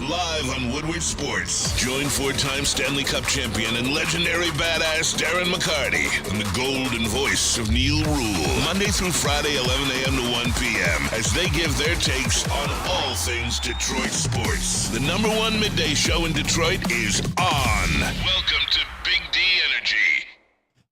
live on Woodward Sports. Join four-time Stanley Cup champion and legendary badass Darren McCarty and the golden voice of Neil Rule. Monday through Friday, 11 a.m. to 1 p.m. as they give their takes on all things Detroit sports. The number one midday show in Detroit is on. Welcome to Big D Energy.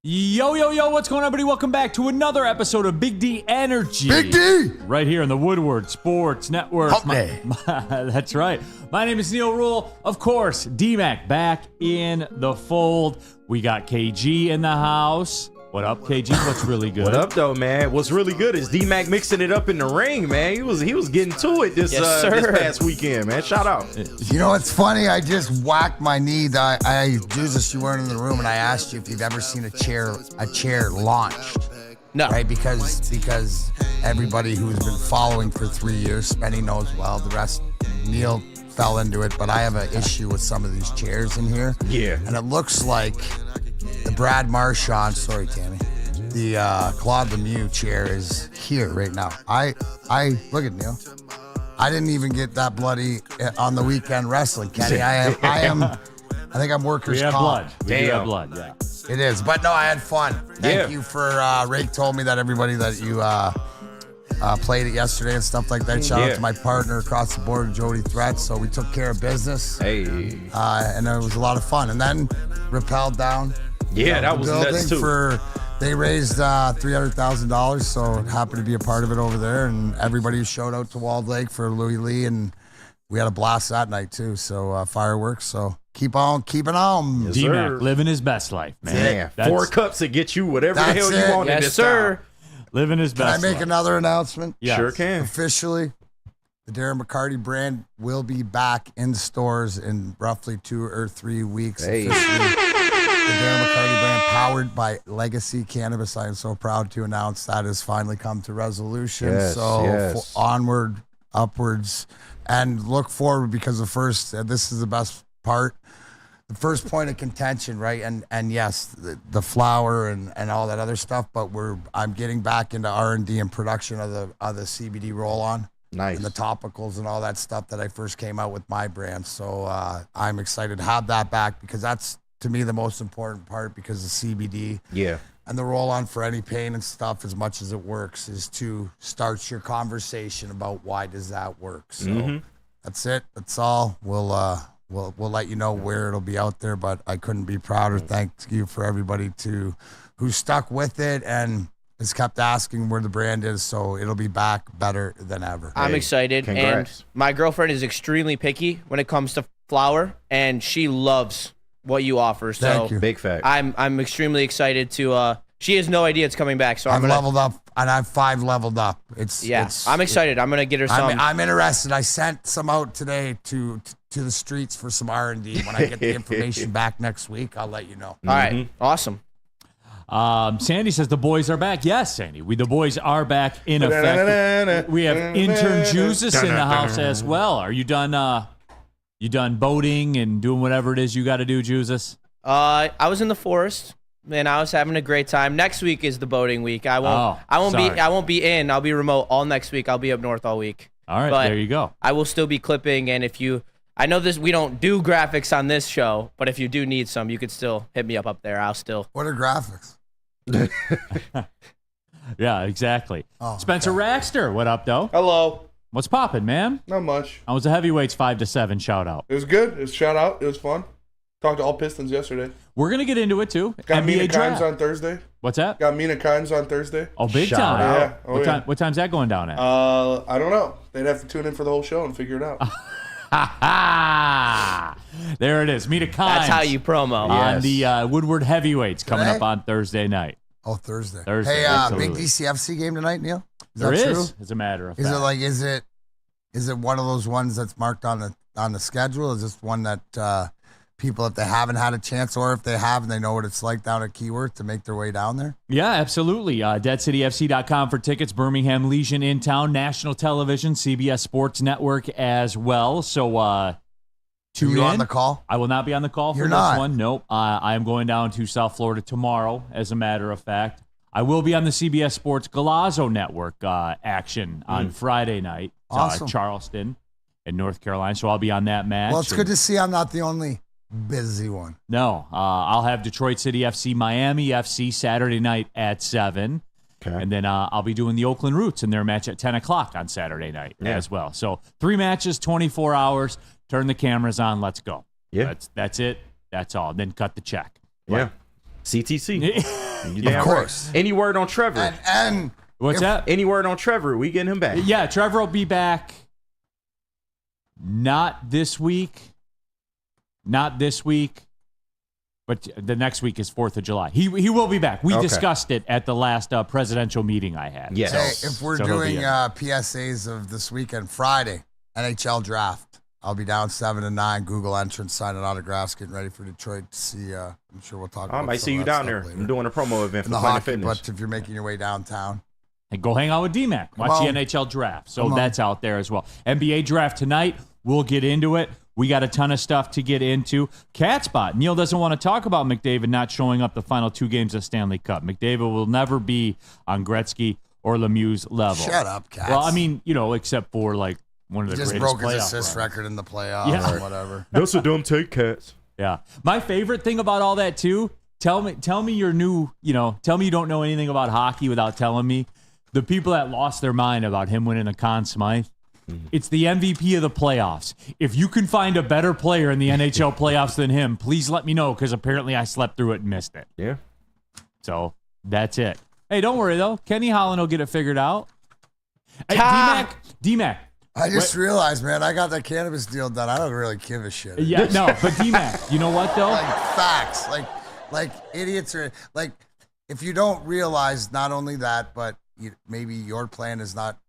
Yo, yo, yo, what's going on, everybody? Welcome back to another episode of Big D Energy. Big D! Right here on the Woodward Sports Network. Hump day. That's right. My name is Neil Rule. Of course, D-Mac back in the fold. We got KG in the house. What up, KG? What's really good? What up, though, man? What's really good is D-Mac mixing it up in the ring, man. He was getting to it this past weekend, man. Shout out. You know what's funny? I just whacked my knee. Jesus, you weren't in the room, and I asked you if you've ever seen a chair launched. No. Right? Because everybody who's been following for 3 years, Spenny knows well. The rest, Neil fell into it, but I have an issue with some of these chairs in here. Yeah. And it looks like the Brad Marchand, sorry, Tammy, the Claude Lemieux chair is here right now. I look at Neil. I didn't even get that bloody on the weekend wrestling, Kenny. I think I'm workers' We have comp. blood. We do have blood, yeah. It is, but no, I had fun. Thank you for, Rake told me that everybody that you played it yesterday and stuff like that. Shout out to my partner across the board, Jody Threat. So we took care of business. Hey. And it was a lot of fun. And then rappelled down. Yeah, that was nuts, too. They raised $300,000, so happy to be a part of it over there. And everybody showed out to Walled Lake for Louis Lee, and we had a blast that night, too. So fireworks, so keep on keeping on. Yes, D-Mac sir. living his best life, man. Yeah, 4 cups to get you whatever the hell you want in Yes, this sir. town. Living his Can I best make life. another announcement? Yes. Sure can. Officially, the Darren McCarty brand will be back in stores in roughly 2 or 3 weeks. Hey. Officially. The Darren McCarty brand, powered by Legacy Cannabis. I am so proud to announce that has finally come to resolution. Yes, so yes. Onward, upwards, and look forward, because this is the best part. The first point of contention, right? And yes, the flower and all that other stuff, but I'm getting back into R&D and production of the CBD roll-on. Nice. And the topicals and all that stuff that I first came out with my brand. So I'm excited to have that back, because that's, to me, the most important part, because the CBD and the roll-on for any pain and stuff, as much as it works, is to start your conversation about why does that work. So that's it. That's all. We'll let you know where it'll be out there, but I couldn't be prouder. Thank you for everybody who stuck with it and has kept asking where the brand is, so it'll be back better than ever. I'm excited, congrats. and my girlfriend is extremely picky when it comes to flour, and she loves what you offer. So Thank you. Big fact. I'm extremely excited to. She has no idea it's coming back, so I've leveled up, and I've 5 leveled up. I'm excited. I'm gonna get her some. I'm interested. I sent some out today to the streets for some R&D. When I get the information back next week, I'll let you know. All right, awesome. Sandy says the boys are back. Yes, Sandy. The boys are back in effect. We have intern Jesus in the house as well. Are you done? You done boating and doing whatever it is you got to do, Jesus? I was in the forest, and I was having a great time. Next week is the boating week. I won't be in. I'll be remote all next week. I'll be up north all week. All right, But there you go. I will still be clipping, and I know this, we don't do graphics on this show, but if you do need some, you could still hit me up there. I'll still. What are graphics? Yeah, exactly. Oh, Spencer Raxter, what up, though? Hello. What's poppin', man? Not much. How was the heavyweights 5 to 7 shout out? It was good. It was shout out. It was fun. Talked to all Pistons yesterday. We're gonna get into it too. Got NBA Mina draft Kimes on Thursday. What's that? Got Mina Kimes on Thursday. Oh, big Shout time. out. Yeah. Oh, what yeah. time? What time's that going down at? I don't know. They'd have to tune in for the whole show and figure it out. Ha ha! There it is. Meet a Kimes. That's how you promo. On the Woodward heavyweights coming Today? up on Thursday night. Oh, Thursday. Thursday, Hey, absolutely. big DCFC game tonight, Neil? There that is, true? as a matter of Is fact. it like is it one of those ones that's marked on the schedule? Is this one that people, if they haven't had a chance, or if they have and they know what it's like down at Keyworth, to make their way down there? Yeah, absolutely. DeadCityFC.com for tickets. Birmingham Legion in town. National television, CBS Sports Network as well. So tune Are you in. on the call? I will not be on the call for You're this not? one. Nope. I am going down to South Florida tomorrow, as a matter of fact. I will be on the CBS Sports Galazzo Network action on Friday night. Awesome. Charleston. in North Carolina. So I'll be on that match. Well, it's good to see I'm not the only busy one. No, I'll have Detroit City FC, Miami FC Saturday night at 7. Okay. And then I'll be doing the Oakland Roots in their match at 10 o'clock on Saturday night as well. So 3 matches, 24 hours. Turn the cameras on. Let's go. Yeah. That's it. That's all. Then cut the check. Yeah. CTC. Of course. Right. Any word on Trevor? And What's that? Any word on Trevor? We getting him back? Yeah, Trevor will be back. Not this week. But the next week is 4th of July. He will be back. We discussed it at the last presidential meeting I had. Yes. Hey, if we're doing PSAs of this weekend, Friday, NHL draft. I'll be down 7 to 9. Google entrance, signing autographs, getting ready for Detroit to see. I'm sure we'll talk about I might see you down there. I'm doing a promo event for the Planet hockey, Fitness. but if you're making your way downtown. And go hang out with D-Mac. Watch the NHL draft. So that's out there as well. NBA draft tonight. We'll get into it. We got a ton of stuff to get into. Cat spot. Neil doesn't want to talk about McDavid not showing up the final 2 games of Stanley Cup. McDavid will never be on Gretzky or Lemieux's level. Shut up, Cats. Well, I mean, except for like one of the greatest broke his playoff assist runs. record in the playoffs or whatever. That's a dumb take, Cats. Yeah. My favorite thing about all that too, tell me you're new, tell me you don't know anything about hockey without telling me. The people that lost their mind about him winning the Conn Smythe, it's the MVP of the playoffs. If you can find a better player in the NHL playoffs than him, please let me know, because apparently I slept through it and missed it. Yeah. So that's it. Hey, don't worry though. Kenny Holland will get it figured out. Hey, D-Mac. I just realized, man, I got that cannabis deal done. I don't really give a shit. Yeah, no, but D-Mac, you know what though? Like facts, like idiots are like. If you don't realize not only that, but maybe your plan is not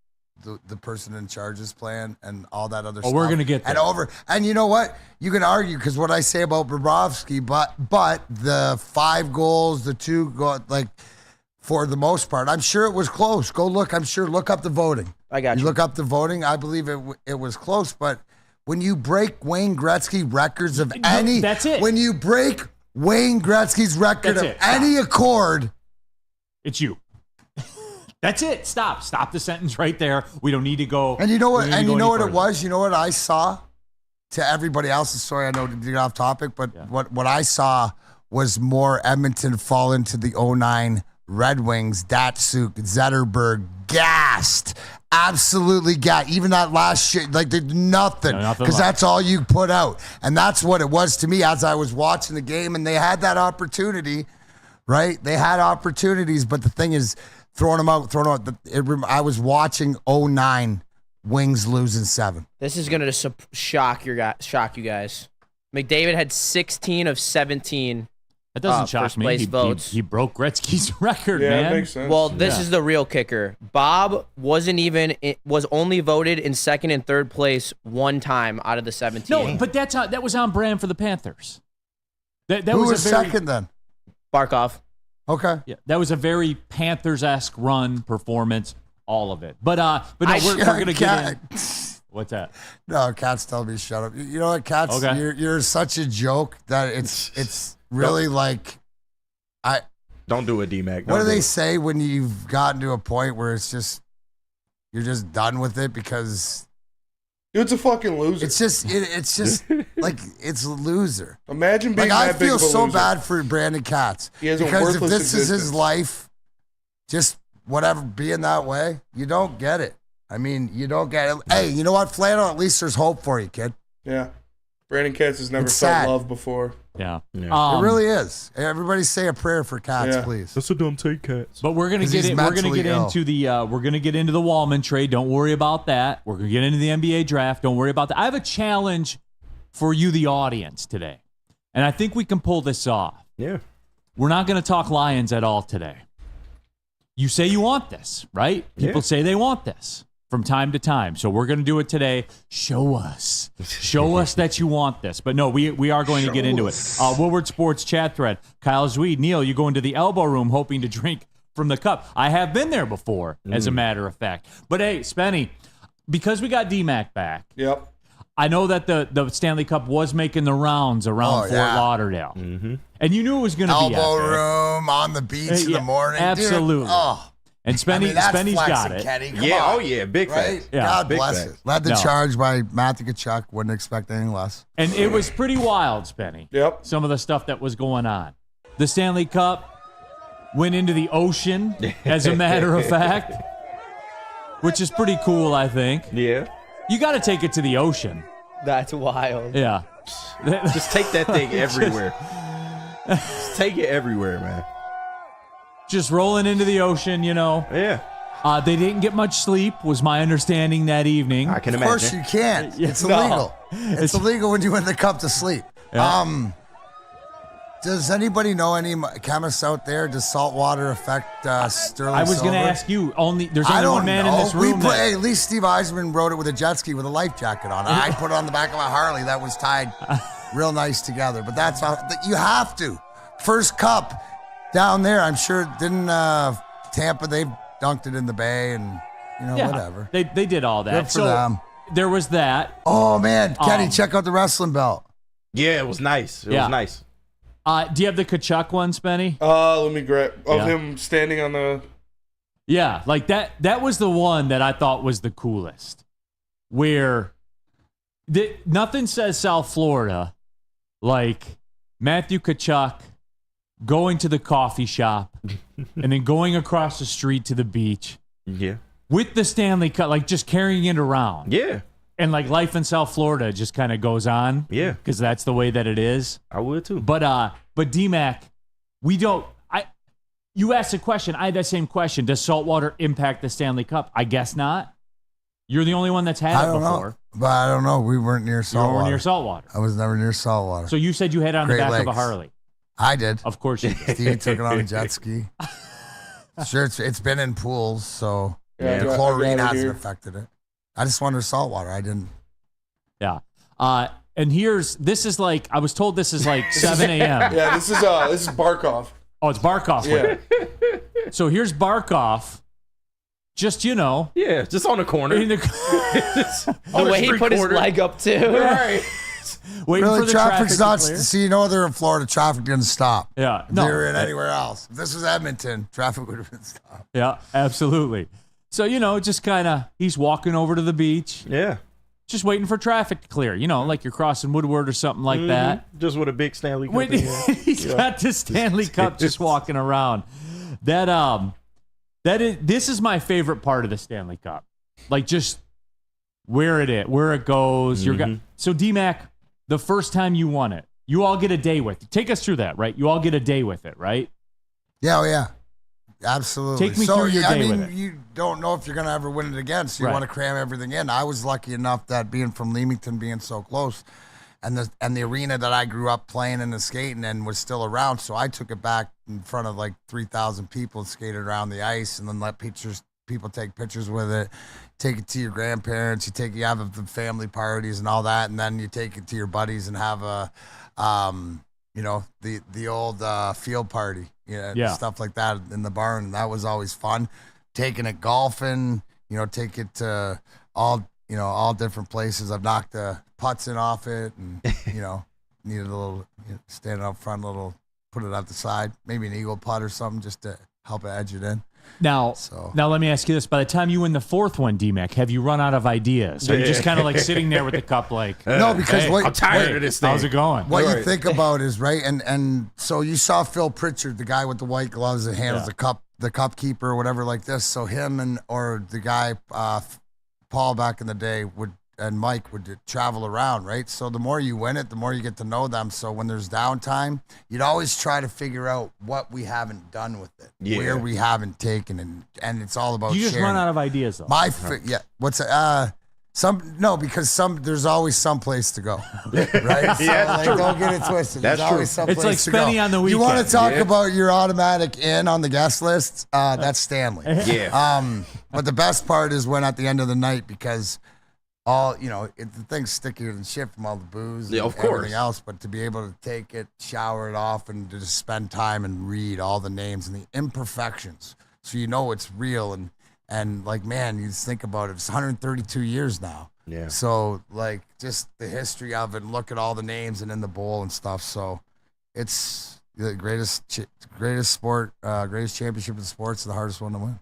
the person in charge's plan and all that other stuff. We're gonna get there. And you know what? You can argue because what I say about Bobrovsky, but the 5 goals, the 2 goals, like for the most part, I'm sure it was close. Go look. I'm sure. Look up the voting. I got you. Look up the voting. I believe it was close, but when you break Wayne Gretzky records of any, that's it. When you break Wayne Gretzky's record of any accord, it's you. That's it. Stop the sentence right there. We don't need to go. And you know what? And you know what further. it was? You know what I saw? To everybody else's story, I know to get off topic, but what I saw was more Edmonton fall into the 09 Red Wings, Datsuk, Zetterberg, gassed. Absolutely gassed. Even that last shit, like there's nothing. Because that's all you put out. And that's what it was to me as I was watching the game, and they had that opportunity, right? They had opportunities, but the thing is, throwing them out. I was watching 09 Wings losing 7. This is gonna shock you guys. McDavid had 16 of 17. That doesn't shock me. He broke Gretzky's record, man. That makes sense. Well, this is the real kicker. Bob was only voted in 2nd and 3rd place 1 time out of the 17. No, but that was on brand for the Panthers. Who was second then? Barkov. Okay. Yeah, that was a very Panthers-esque run performance, all of it. But no, we're going to get in. What's that? No, Cat's telling me to shut up. You know what, Cat's? Okay. You're such a joke that it's really like Don't do it, D-Mac. What do they say when you've gotten to a point where it's just you're just done with it because it's a fucking loser. It's just like it's a loser. Imagine being like that I feel big of a so loser. bad for Brandon Katz He has a because if worthless this is his existence. life, just whatever being that way, you don't get it. I mean, you don't get it. Hey, you know what, Flannel? At least there's hope for you, kid. Yeah, Brandon Katz has never It's felt sad. love before. Yeah. It really is. Everybody say a prayer for Katz, please. That's a dumb take, Cats. But we're gonna 'Cause get he's it. We're gonna mentally get ill. into the. We're gonna get into the Wallman trade. Don't worry about that. We're gonna get into the NBA draft. Don't worry about that. I have a challenge for you, the audience, today, and I think we can pull this off. Yeah. We're not gonna talk Lions at all today. You say you want this, right? People say they want this from time to time. So we're going to do it today. Show us. Show us that you want this. But no, we are going to get into it. Woodward Sports chat thread. Kyle Zweed. Neil, you go into the elbow room hoping to drink from the cup. I have been there before, as a matter of fact. But hey, Spenny, because we got D-Mac back. Yep. I know that the Stanley Cup was making the rounds around Fort Lauderdale. And you knew it was going to be elbow room on the beach in the morning. Absolutely. Dude, And Spenny's got it. Kenny. Come Yeah, on. oh yeah, big Right? facts. Yeah. God Big bless facts. it. Led the No. charge by Matthew Tkachuk. Wouldn't expect anything less. And it was pretty wild, Spenny. Yep. Some of the stuff that was going on. The Stanley Cup went into the ocean, as a matter of fact, which is pretty cool, I think. Yeah. You got to take it to the ocean. That's wild. Yeah. Just take that thing everywhere. Just take it everywhere, man. Just rolling into the ocean, Yeah. They didn't get much sleep, was my understanding that evening. I can Of imagine. course you can't. Yeah, It's no. illegal. It's illegal when you win the cup to sleep. Yeah. Does anybody know any chemists out there? Does salt water affect sterling I was going to silver? ask you. There's I only don't one man know. in this room. Hey, at least Steve Eisman rode it with a jet ski with a life jacket on. I put it on the back of my Harley that was tied real nice together. But that's how you have to. First cup down there. I'm sure didn't Tampa? They dunked it in the bay and whatever. They did all that. Good for them. There was that. Oh man, Kenny, check out the wrestling belt. Yeah, it was nice. It Yeah. was nice. Do you have the Tkachuk one, Spenny? Let me grab Yeah. him standing on the. Yeah, like that was the one that I thought was the coolest. Where nothing says South Florida like Matthew Tkachuk going to the coffee shop and then going across the street to the beach Yeah. with the Stanley Cup, like just carrying it around. Yeah. And like life in South Florida just kind of goes on. Yeah. Because that's the way that it is. I would too. But D-Mac, we don't. You asked a question. I had that same question. Does saltwater impact the Stanley Cup? I guess not. You're the only one that's had I it don't before. know, but I don't know. We weren't near You saltwater. were near saltwater. I was never near saltwater. So you said you had it on the Great back of a Lakes. Harley. I did. Of course you did. Steve took it on a jet ski. Sure, it's been in pools, so Yeah, the I got chlorine it hasn't here. affected it. I just wanted saltwater. I didn't. Yeah. And this is like, I was told this is like 7 a.m. Yeah, this is Barkov. Oh, it's Barkov. Yeah. So here's Barkov. Just, Yeah, just on the corner. in the, The way he put his leg up too. Right. waiting for Really, the traffic's traffic not. to clear. See, they're in Florida. Traffic didn't stop. Yeah. If they were in anywhere else. If this was Edmonton, traffic would have been stopped. Yeah, absolutely. So, just kind of, he's walking over to the beach, Yeah. just waiting for traffic to clear, like you're crossing Woodward or something like that. Just with a big Stanley Cup. When in hand. he's got the Stanley Cup just walking around. This is my favorite part of the Stanley Cup. Like just where it goes. So D-Mac, the first time you won it, you all get a day with it. Take us through that, right? You all get a day with it, right? Yeah, oh yeah. Absolutely. Take me through your day with it. You don't know if you're going to ever win it again, so you Right. want to cram everything in. I was lucky enough that being from Leamington, being so close, and the arena that I grew up playing in and skating in was still around, so I took it back in front of like 3,000 people and skated around the ice, and then let people take pictures with it. Take it to your grandparents. You have the family parties and all that, and then you take it to your buddies and have a, the old field party. Yeah. Stuff like that in the barn. And that was always fun. Taking it golfing, take it to all different places. I've knocked the putts in off it and, needed a little, standing up front, put it out the side, maybe an eagle putt or something just to help edge it in. Now let me ask you this. By the time you win the fourth one, D-Mac, have you run out of ideas? Are you just kind of like sitting there with the cup like, no, because hey, I'm tired of this thing. how's it going? What you think about is right, and so you saw Phil Pritchard, the guy with the white gloves that handles the cup keeper or whatever like this. So him or the guy Paul back in the day and Mike would travel around, right? So the more you win it, the more you get to know them. So when there's downtime, you'd always try to figure out what we haven't done with it, where we haven't taken, and it's all about. You just sharing. run out of ideas, though. Because there's always some place to go, right? So, don't get it twisted. That's there's always some It's place like to Spenny go. on the You want weekend. to talk about your automatic in on the guest list? That's Stanley. Yeah. But the best part is when at the end of the night, because the thing's stickier than shit from all the booze and of course. everything else. But to be able to take it, shower it off, and to just spend time and read all the names and the imperfections, so it's real and like, man, you just think about it. It's 132 years now. Yeah. So like just the history of it, and look at all the names and in the bowl and stuff. So it's the greatest sport, greatest championship in sports, the hardest one to win.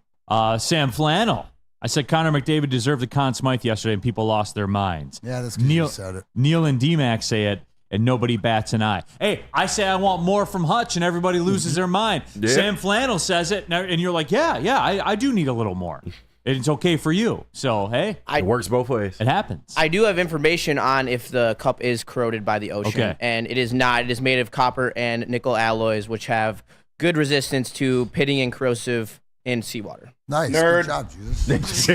Sam Flannel. I said Connor McDavid deserved the Conn Smythe yesterday, and people lost their minds. Yeah, that's because you said it. Neil and D-Mac say it, and nobody bats an eye. Hey, I say I want more from Hutch, and everybody loses their mind. Yeah. Sam Flannel says it, and you're like, I do need a little more. It's okay for you. So, hey. It works both ways. It happens. I do have information on if the cup is corroded by the ocean. Okay. And it is not. It is made of copper and nickel alloys, which have good resistance to pitting and corrosive in seawater. Nice. Nerd. Good job, Jesus. Thanks,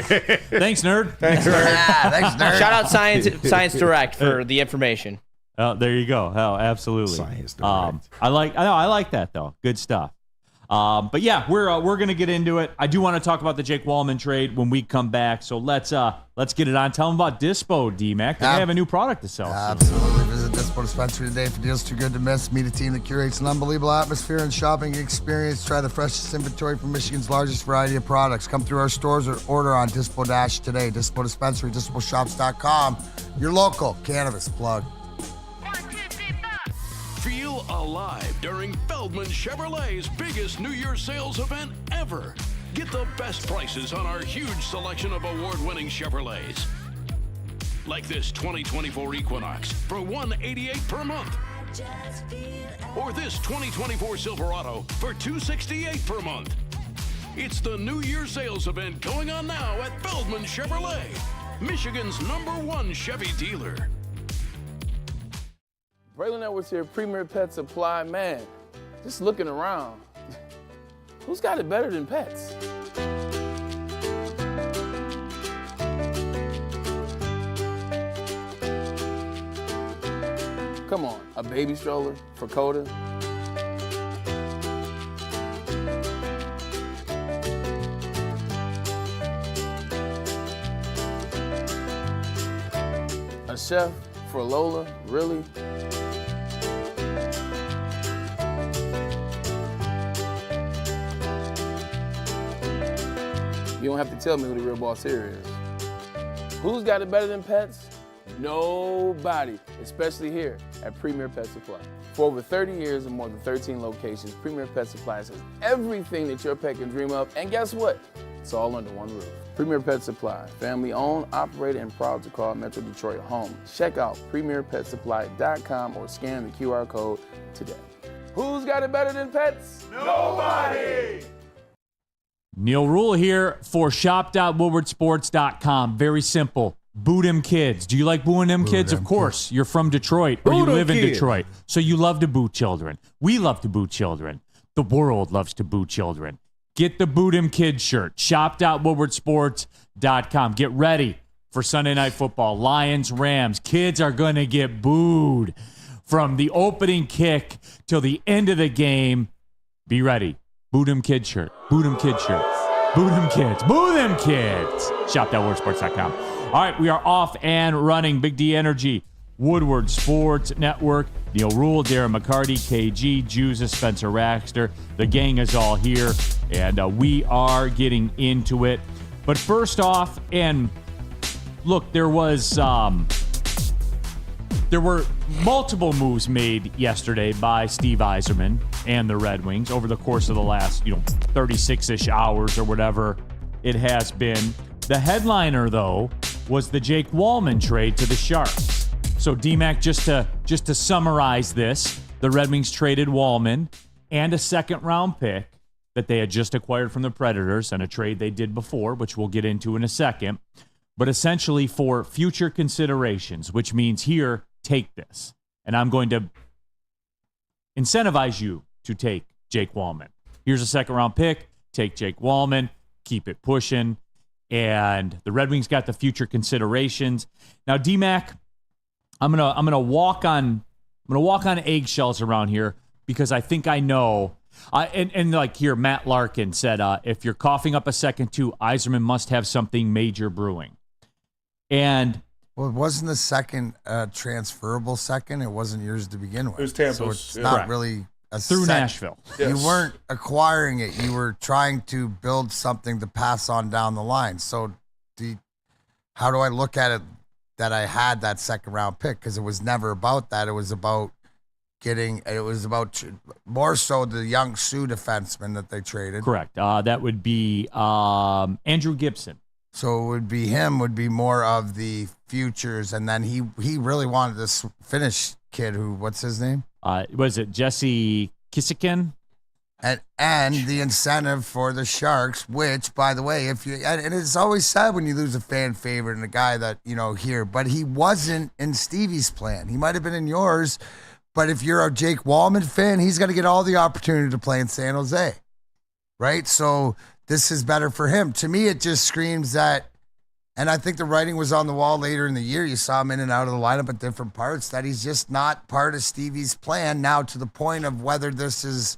nerd. Thanks, nerd. Yeah, thanks, nerd. Shout out Science Direct for the information. Oh, there you go. Oh, absolutely. Science Direct. I like that though. Good stuff. But yeah, we're gonna get into it. I do want to talk about the Jake Wallman trade when we come back. So let's get it on. Tell them about Dispo, D-Mac. They have a new product to sell. Absolutely. Visit Dispo Dispensary today for deals too good to miss. Meet a team that curates an unbelievable atmosphere and shopping experience. Try the freshest inventory from Michigan's largest variety of products. Come through our stores or order on Dispo Dash today. Dispo Dispensary, DispoShops.com. Your local cannabis plug. Feel alive during Feldman Chevrolet's biggest New Year's sales event ever. Get the best prices on our huge selection of award-winning Chevrolets. Like this 2024 Equinox for $188 per month. Or this 2024 Silverado for $268 per month. It's the New Year's sales event going on now at Feldman Chevrolet, Michigan's #1 Chevy dealer. Braylon Edwards here, Premier Pet Supply. Man, just looking around, who's got it better than pets? Come on, a baby stroller for Coda? A chef for Lola, really? You don't have to tell me who the real boss here is. Who's got it better than pets? Nobody, especially here at Premier Pet Supply. For over 30 years and more than 13 locations, Premier Pet Supply has everything that your pet can dream of, and guess what? It's all under one roof. Premier Pet Supply, family owned, operated, and proud to call Metro Detroit home. Check out premierpetsupply.com or scan the QR code today. Who's got it better than pets? Nobody! Neil Rule here for shop.woodwardsports.com. Very simple. Boo them kids. Do you like booing them kids? Of course. You're from Detroit or you live in Detroit. So you love to boo children. We love to boo children. The world loves to boo children. Get the Boo Them Kids shirt. Shop.woodwardsports.com. Get ready for Sunday Night Football. Lions, Rams. Kids are going to get booed from the opening kick till the end of the game. Be ready. Boo Them Kids shirt. Boo Them Kids shirts. Boo Them Kids. Boo Them Kids. Shop.woodwardsports.com. All right, we are off and running. Big D Energy, Woodward Sports Network, Neil Rule, Darren McCarty, KG, Juice, Spencer Raxter. The gang is all here, and we are getting into it. But first off, and look, there were multiple moves made yesterday by Steve Yzerman and the Red Wings over the course of the last, 36-ish hours or whatever it has been. The headliner, though, was the Jake Wallman trade to the Sharks. So, D-Mac, just to summarize this, the Red Wings traded Wallman and a second-round pick that they had just acquired from the Predators and a trade they did before, which we'll get into in a second, but essentially for future considerations, which means here, take this. And I'm going to incentivize you to take Jake Wallman. Here's a second-round pick. Take Jake Wallman. Keep it pushing. And the Red Wings got the future considerations. Now, D-Mac, I'm gonna walk on eggshells around here because I think I know. And like here, Matt Larkin said, if you're coughing up a second too, Yzerman must have something major brewing. And well, it wasn't the second transferable second. It wasn't yours to begin with. It was Tampa's. So it's not really a through Nashville. Yes. You weren't acquiring it. You were trying to build something to pass on down the line. So how do I look at it that I had that second round pick? Because it was never about that. It was about getting. It was about more so the young Sioux defenseman that they traded. Correct. That would be Andrew Gibson. So it would be him. Would be more of the futures, and then he really wanted this Finnish kid. What's his name? Was it Jesse Kissikin? And the incentive for the Sharks, which, by the way, and it's always sad when you lose a fan favorite and a guy that, here, but he wasn't in Stevie's plan. He might have been in yours, but if you're a Jake Wallman fan, he's going to get all the opportunity to play in San Jose, right? So this is better for him. To me, it just screams that, and I think the writing was on the wall later in the year. You saw him in and out of the lineup at different parts, that he's just not part of Stevie's plan now, to the point of whether this is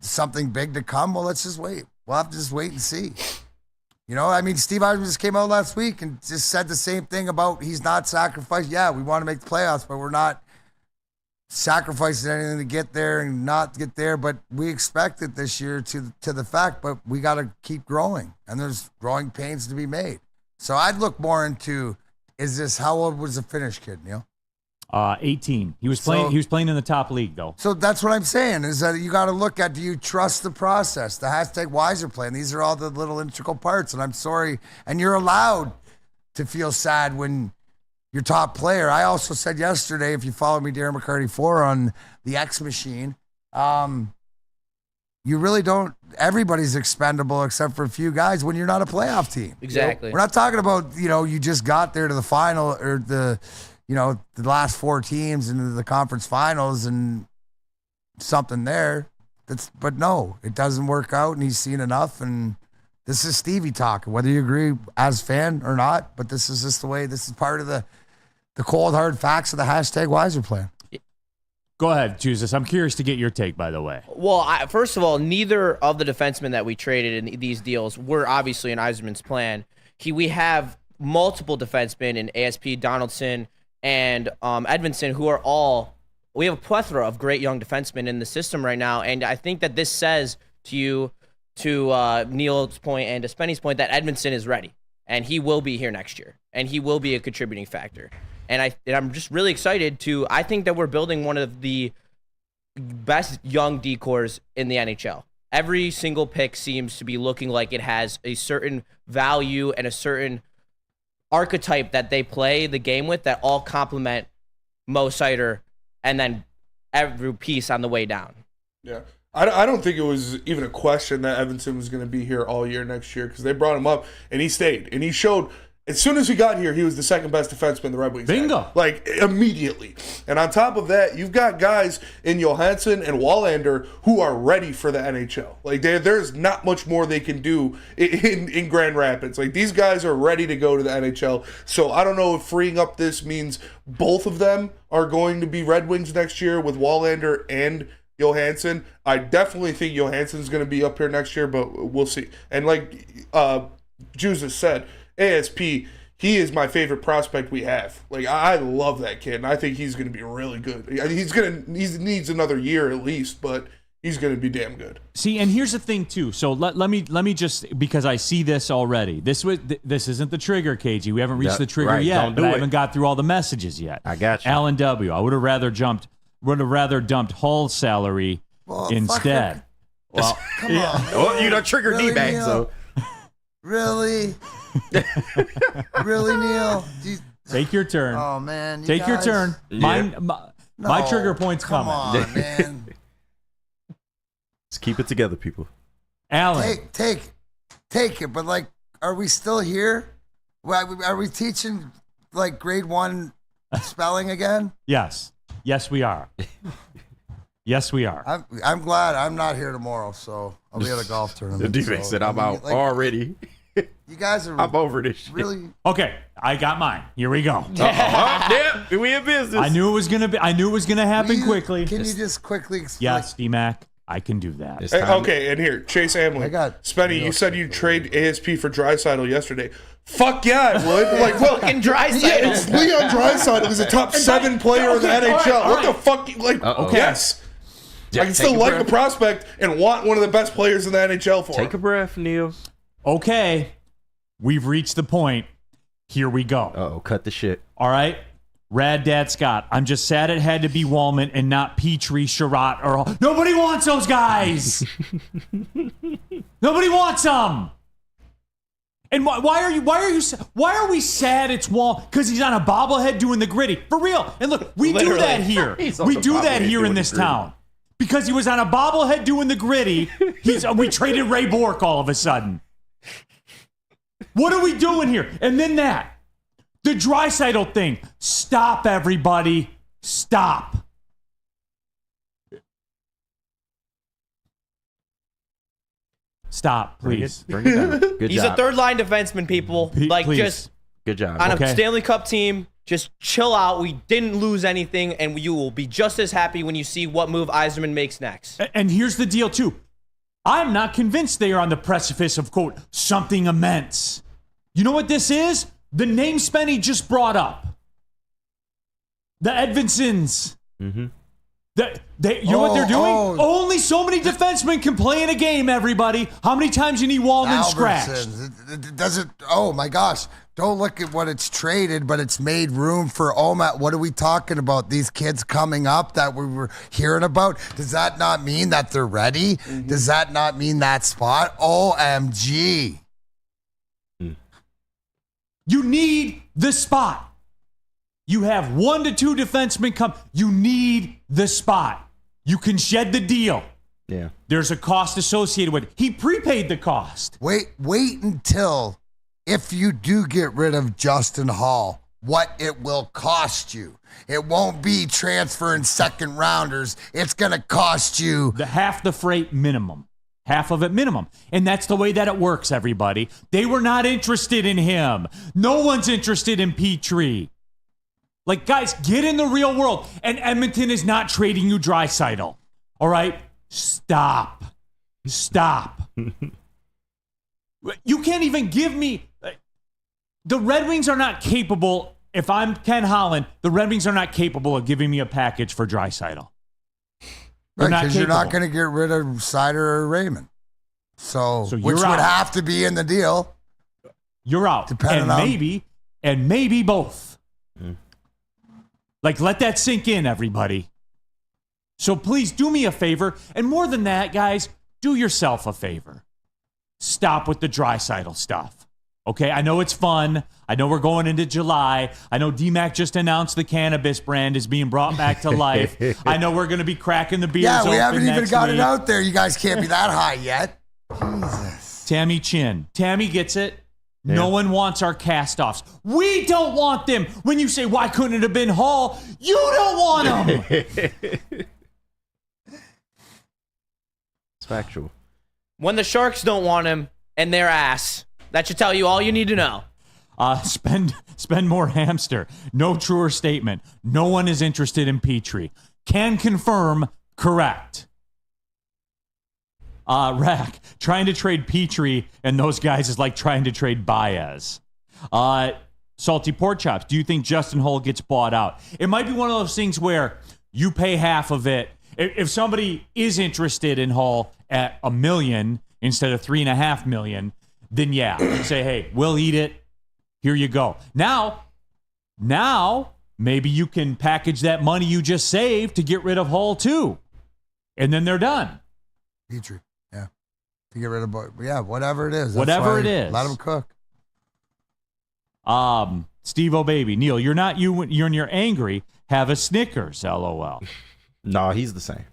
something big to come. Well, let's just wait. We'll have to just wait and see. Steve Yzerman just came out last week and just said the same thing about he's not sacrificed. Yeah, we want to make the playoffs, but we're not sacrificing anything to get there and not get there. But we expect it this year to the fact, but we got to keep growing, and there's growing pains to be made. So I'd look more into, how old was the Finnish kid, Neil? 18. He was playing. He was playing in the top league, though. So that's what I'm saying, is that you got to look at, do you trust the process? The #Wiser plan. These are all the little integral parts. And I'm sorry, and you're allowed to feel sad when your top player. I also said yesterday, if you follow me, Darren McCarty 4 on the X Machine, you really don't. Everybody's expendable except for a few guys when you're not a playoff team. Exactly. We're not talking about you just got there to the final or the last 4 teams into the conference finals and something there. But no, it doesn't work out, and he's seen enough. And this is Stevie talking, whether you agree as fan or not. But this is just the way. This is part of the cold hard facts of the #Wiser plan. Go ahead, Jesus. I'm curious to get your take, by the way. Well, first of all, neither of the defensemen that we traded in these deals were obviously in Yzerman's plan. We have multiple defensemen in ASP, Donaldson, and Edmondson, who are we have a plethora of great young defensemen in the system right now. And I think that this says to Neil's point and to Spenny's point that Edmondson is ready, and he will be here next year, and he will be a contributing factor. And I'm just really excited I think that we're building one of the best young decors in the NHL. Every single pick seems to be looking like it has a certain value and a certain archetype that they play the game with that all complement Mo Seider and then every piece on the way down. Yeah. I don't think it was even a question that Edmondson was going to be here all year next year, because they brought him up and he stayed. And he showed, as soon as he got here, he was the second best defenseman the Red Wings Bingo. had. Like, immediately. And on top of that, you've got guys in Johansson and Wallander who are ready for the NHL. Like, there's not much more they can do in Grand Rapids. Like, these guys are ready to go to the NHL. So I don't know if freeing up this means both of them are going to be Red Wings next year with Wallander and Johansson. I definitely think Johansson's going to be up here next year, but we'll see. And like Jesus said, ASP, he is my favorite prospect we have. Like, I love that kid, and I think he's going to be really good. He needs another year at least, but he's going to be damn good. See, and here's the thing too. So let me just, because I see this already. This isn't the trigger, KG. We haven't reached the trigger yet, but I haven't got through all the messages yet. I got you. Alan W. I would have rather dumped Hull's salary instead. Well, come on. Well, you don't trigger really, D-bag, Neil? so. Really? Really, Neil? Take your turn. Oh, man. Take your turn. Yeah. My trigger point's come coming. on, man. Let's keep it together, people. Alan. Take it, but, like, are we still here? Are we teaching, like, grade 1 spelling again? Yes. Yes, we are. Yes, we are. I'm glad I'm not here tomorrow, so I'll be at a golf tournament. The defense said I'm out already. You guys are. I'm over this shit. Really? Okay, I got mine. Here we go. Yeah, we in business. I knew it was gonna happen quickly. Can you just quickly explain? Yes, D-Mac, I can do that. Hey, okay, and here, Chase Amlin. I got Spenny, you said you'd trade ASP for Draisaitl yesterday. Fuck yeah, I would. Like, well, Fucking Draisaitl. Yeah, it's Leon Draisaitl. He's a top 7 player in the NHL. What the fuck? Like, yes. I can still like the prospect and want one of the best players in the NHL for him. Take a breath, Neil. Okay, we've reached the point. Here we go. Cut the shit. All right, Rad Dad Scott, I'm just sad it had to be Wallman and not Petrie, Sherratt, or nobody wants those guys. Nobody wants them. And why are we sad it's Wall? Because he's on a bobblehead doing the gritty. For real. And look, we do that here. We do that here in this town. Because he was on a bobblehead doing the gritty, we traded Ray Bork all of a sudden. What are we doing here? And then the Draisaitl thing. Stop, everybody. Stop. Stop, please. Bring it down. Good He's job. a third-line defenseman, people. Please. Just Good job. on a Stanley Cup team, just chill out. We didn't lose anything, and you will be just as happy when you see what move Yzerman makes next. And here's the deal, too. I'm not convinced they are on the precipice of, quote, something immense. You know what this is? The name Spenny just brought up. The Edvinsons. Mm-hmm. You know what they're doing? Only so many defensemen can play in a game, everybody. How many times you need Wallman scratched? It doesn't, oh my gosh. Don't look at what it's traded, but it's made room for Omat. What are we talking about? These kids coming up that we were hearing about? Does that not mean that they're ready? Mm-hmm. Does that not mean that spot? OMG. You need the spot. You have 1 to 2 defensemen come. You need the spot. You can shed the deal. Yeah. There's a cost associated with it. He prepaid the cost. Wait until if you do get rid of Justin Hall, what it will cost you. It won't be transferring second rounders. It's going to cost you half the freight minimum. Half of it minimum. And that's the way that it works, everybody. They were not interested in him. No one's interested in Petrie. Like, guys, get in the real world. And Edmonton is not trading you Draisaitl. All right? Stop. You can't even give me... The Red Wings are not capable... If I'm Ken Holland, the Red Wings are not capable of giving me a package for Draisaitl. Right, because you're not going to get rid of Sider or Raymond. So which would have to be in the deal. You're out. And maybe both. Like, let that sink in, everybody. So please do me a favor. And more than that, guys, do yourself a favor. Stop with the Draisaitl stuff. Okay, I know it's fun. I know we're going into July. I know DMAC just announced the cannabis brand is being brought back to life. I know we're going to be cracking the beers open. Yeah, we haven't even got week. It out there. You guys can't be that high yet. Jesus. Tammy Chin. Tammy gets it. Yeah. No one wants our cast-offs. We don't want them. When you say, why couldn't it have been Hall? You don't want them. It's factual. When the Sharks don't want him and their ass, that should tell you all you need to know. Spend more hamster. No truer statement. No one is interested in Petrie. Can confirm, correct. Rack, trying to trade Petrie and those guys is like trying to trade Baez. Salty Pork Chops, do you think Justin Hull gets bought out? It might be one of those things where you pay half of it. If somebody is interested in Hull at $1 million instead of $3.5 million, then yeah, say, hey, we'll eat it. Here you go. Now, maybe you can package that money you just saved to get rid of Hull too. And then they're done. Petrie, yeah. To get rid of, whatever it is. Whatever it is. Let them cook. Steve O'Baby. Neil, you're in your angry. Have a Snickers, LOL. No, he's the same.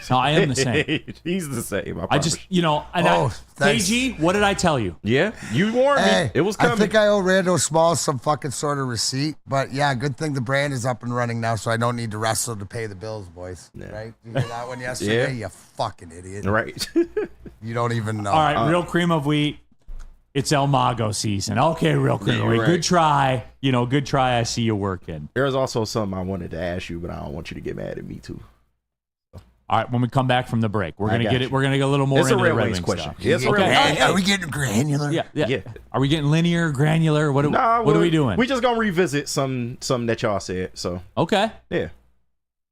No, I am the same. He's the same. KG, what did I tell you? Yeah, you warned me. It was coming. I think I owe Randall Small some fucking sort of receipt, but yeah, good thing the brand is up and running now, so I don't need to wrestle to pay the bills, boys. Yeah. Right? You hear that one yesterday? Yeah. You fucking idiot. Right. You don't even know. All right, Real Cream of Wheat. It's El Mago season. Okay, Real Cream of Wheat. Right. Good try. Good try. I see you working. There's also something I wanted to ask you, but I don't want you to get mad at me too. All right, when we come back from the break, we're gonna get it. We're gonna get a little more into the Red Wings question. Yes, Are we getting granular? Yeah. Are we getting linear, granular? What are we doing? We just gonna revisit some that y'all said. So okay, yeah.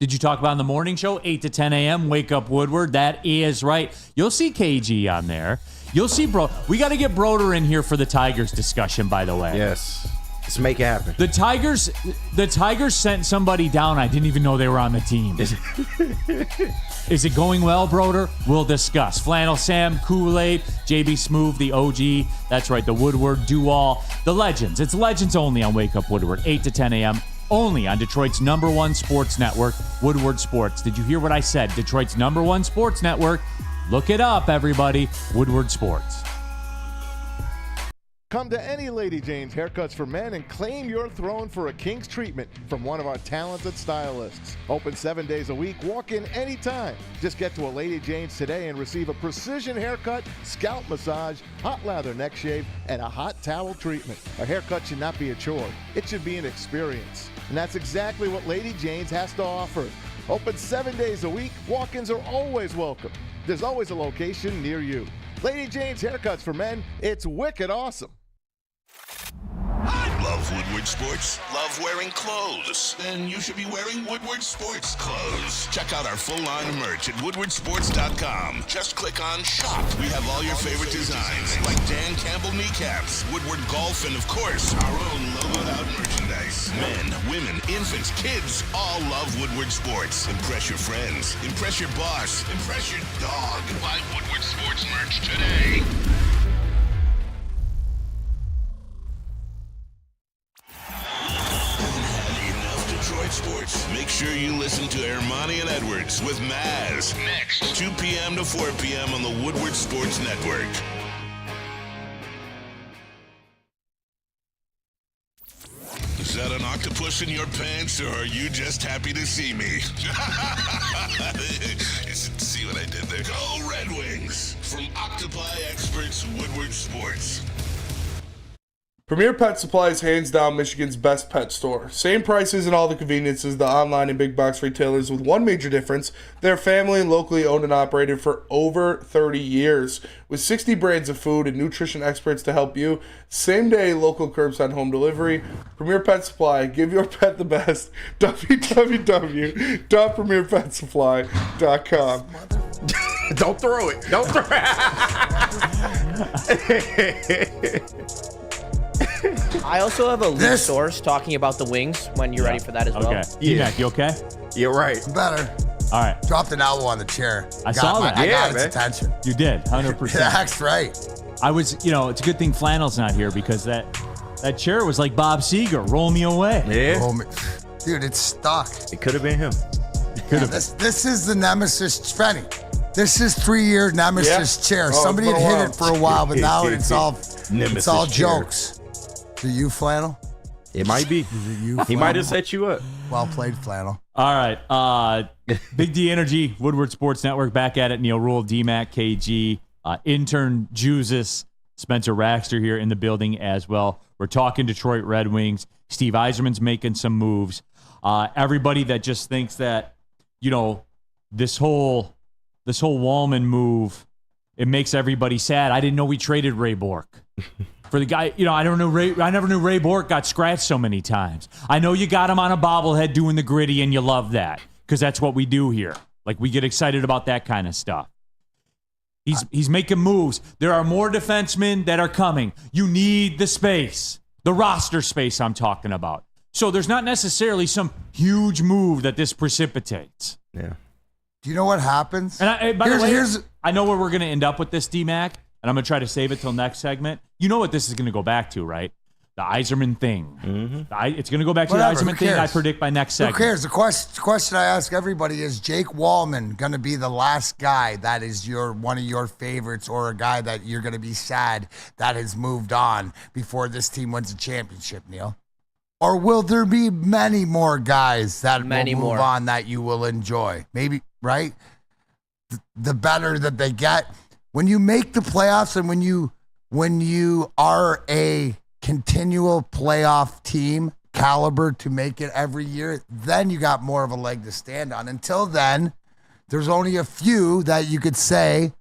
Did you talk about in the morning show 8 to 10 a.m. Wake Up Woodward? That is right. You'll see KG on there. You'll see Bro. We got to get Broder in here for the Tigers discussion. By the way, yes. Let's make it happen. The Tigers sent somebody down. I didn't even know they were on the team. Is it going well, Broder? We'll discuss. Flannel Sam, Kool-Aid, JB Smoove, the OG. That's right, the Woodward, Do-All, the Legends. It's Legends only on Wake Up Woodward, 8 to 10 a.m., only on Detroit's #1 sports network, Woodward Sports. Did you hear what I said? Detroit's #1 sports network. Look it up, everybody. Woodward Sports. Come to any Lady Jane's Haircuts for Men and claim your throne for a king's treatment from one of our talented stylists. Open 7 days a week. Walk in anytime. Just get to a Lady Jane's today and receive a precision haircut, scalp massage, hot lather neck shave, and a hot towel treatment. A haircut should not be a chore. It should be an experience. And that's exactly what Lady Jane's has to offer. Open 7 days a week. Walk-ins are always welcome. There's always a location near you. Lady Jane's Haircuts for Men. It's wicked awesome. Love Woodward Sports? Love wearing clothes? Then you should be wearing Woodward Sports clothes. Check out our full line of merch at woodwardsports.com. Just click on shop. We have all your favorite designs, like Dan Campbell kneecaps, Woodward Golf, and of course, our own logoed out merchandise. Men, women, infants, kids all love Woodward Sports. Impress your friends. Impress your boss. Impress your dog. Buy Woodward Sports merch today. Detroit sports. Make sure you listen to Ermanni and Edwards with Maz next 2 p.m. to 4 p.m. on the Woodward Sports Network. Is that an octopus in your pants, or are you just happy to see me? See what I did there? Go Red Wings! From Octopi Experts, Woodward Sports. Premier Pet Supply is hands down Michigan's best pet store. Same prices and all the conveniences the online and big box retailers, with one major difference: they're family and locally owned and operated for over 30 years. With 60 brands of food and nutrition experts to help you, same day local curbside home delivery. Premier Pet Supply, give your pet the best. www.premierpetsupply.com. Don't throw it. Don't throw it. I also have a lead source talking about the wings when you're ready for that as well. Okay. Yeah. You okay? Yeah, right. Better. All right. Dropped an elbow on the chair. I saw that. I got Yeah, its attention. You did, 100%. That's right. I was, it's a good thing Flannel's not here, because that chair was like Bob Seger, roll me away. Yeah. Dude, it's stuck. It could have been him. This is the nemesis, Frenny. This is 3-year nemesis chair. Oh, Somebody had hit it for a while, but now it's all Nemesis jokes. Do you, Flannel? It might be. He might have set you up. Well played, Flannel. All right. Big D Energy, Woodward Sports Network, back at it. Neil Rule, DMAC, KG, intern Juzus, Spencer Raxter here in the building as well. We're talking Detroit Red Wings. Steve Yzerman's making some moves. Everybody that just thinks that, this whole Wallman move, it makes everybody sad. I didn't know we traded Ray Bork. For the guy, I never knew Ray Bork got scratched so many times. I know you got him on a bobblehead doing the gritty, and you love that, because that's what we do here. Like, we get excited about that kind of stuff. He's making moves. There are more defensemen that are coming. You need the space, the roster space I'm talking about. So there's not necessarily some huge move that this precipitates. Yeah. Do you know what happens? And by the way, I know where we're going to end up with this, DMAC, and I'm going to try to save it till next segment. You know what this is going to go back to, right? The Yzerman thing. Mm-hmm. It's going to go back to the Yzerman thing, I predict, by next segment. Who cares? The question I ask everybody is, Jake Wallman going to be the last guy that is one of your favorites, or a guy that you're going to be sad that has moved on before this team wins a championship, Neil? Or will there be many more guys that will move on that you will enjoy? Maybe, right? The better that they get. When you make the playoffs, and when you are a continual playoff team caliber to make it every year, then you got more of a leg to stand on. Until then, there's only a few that you could say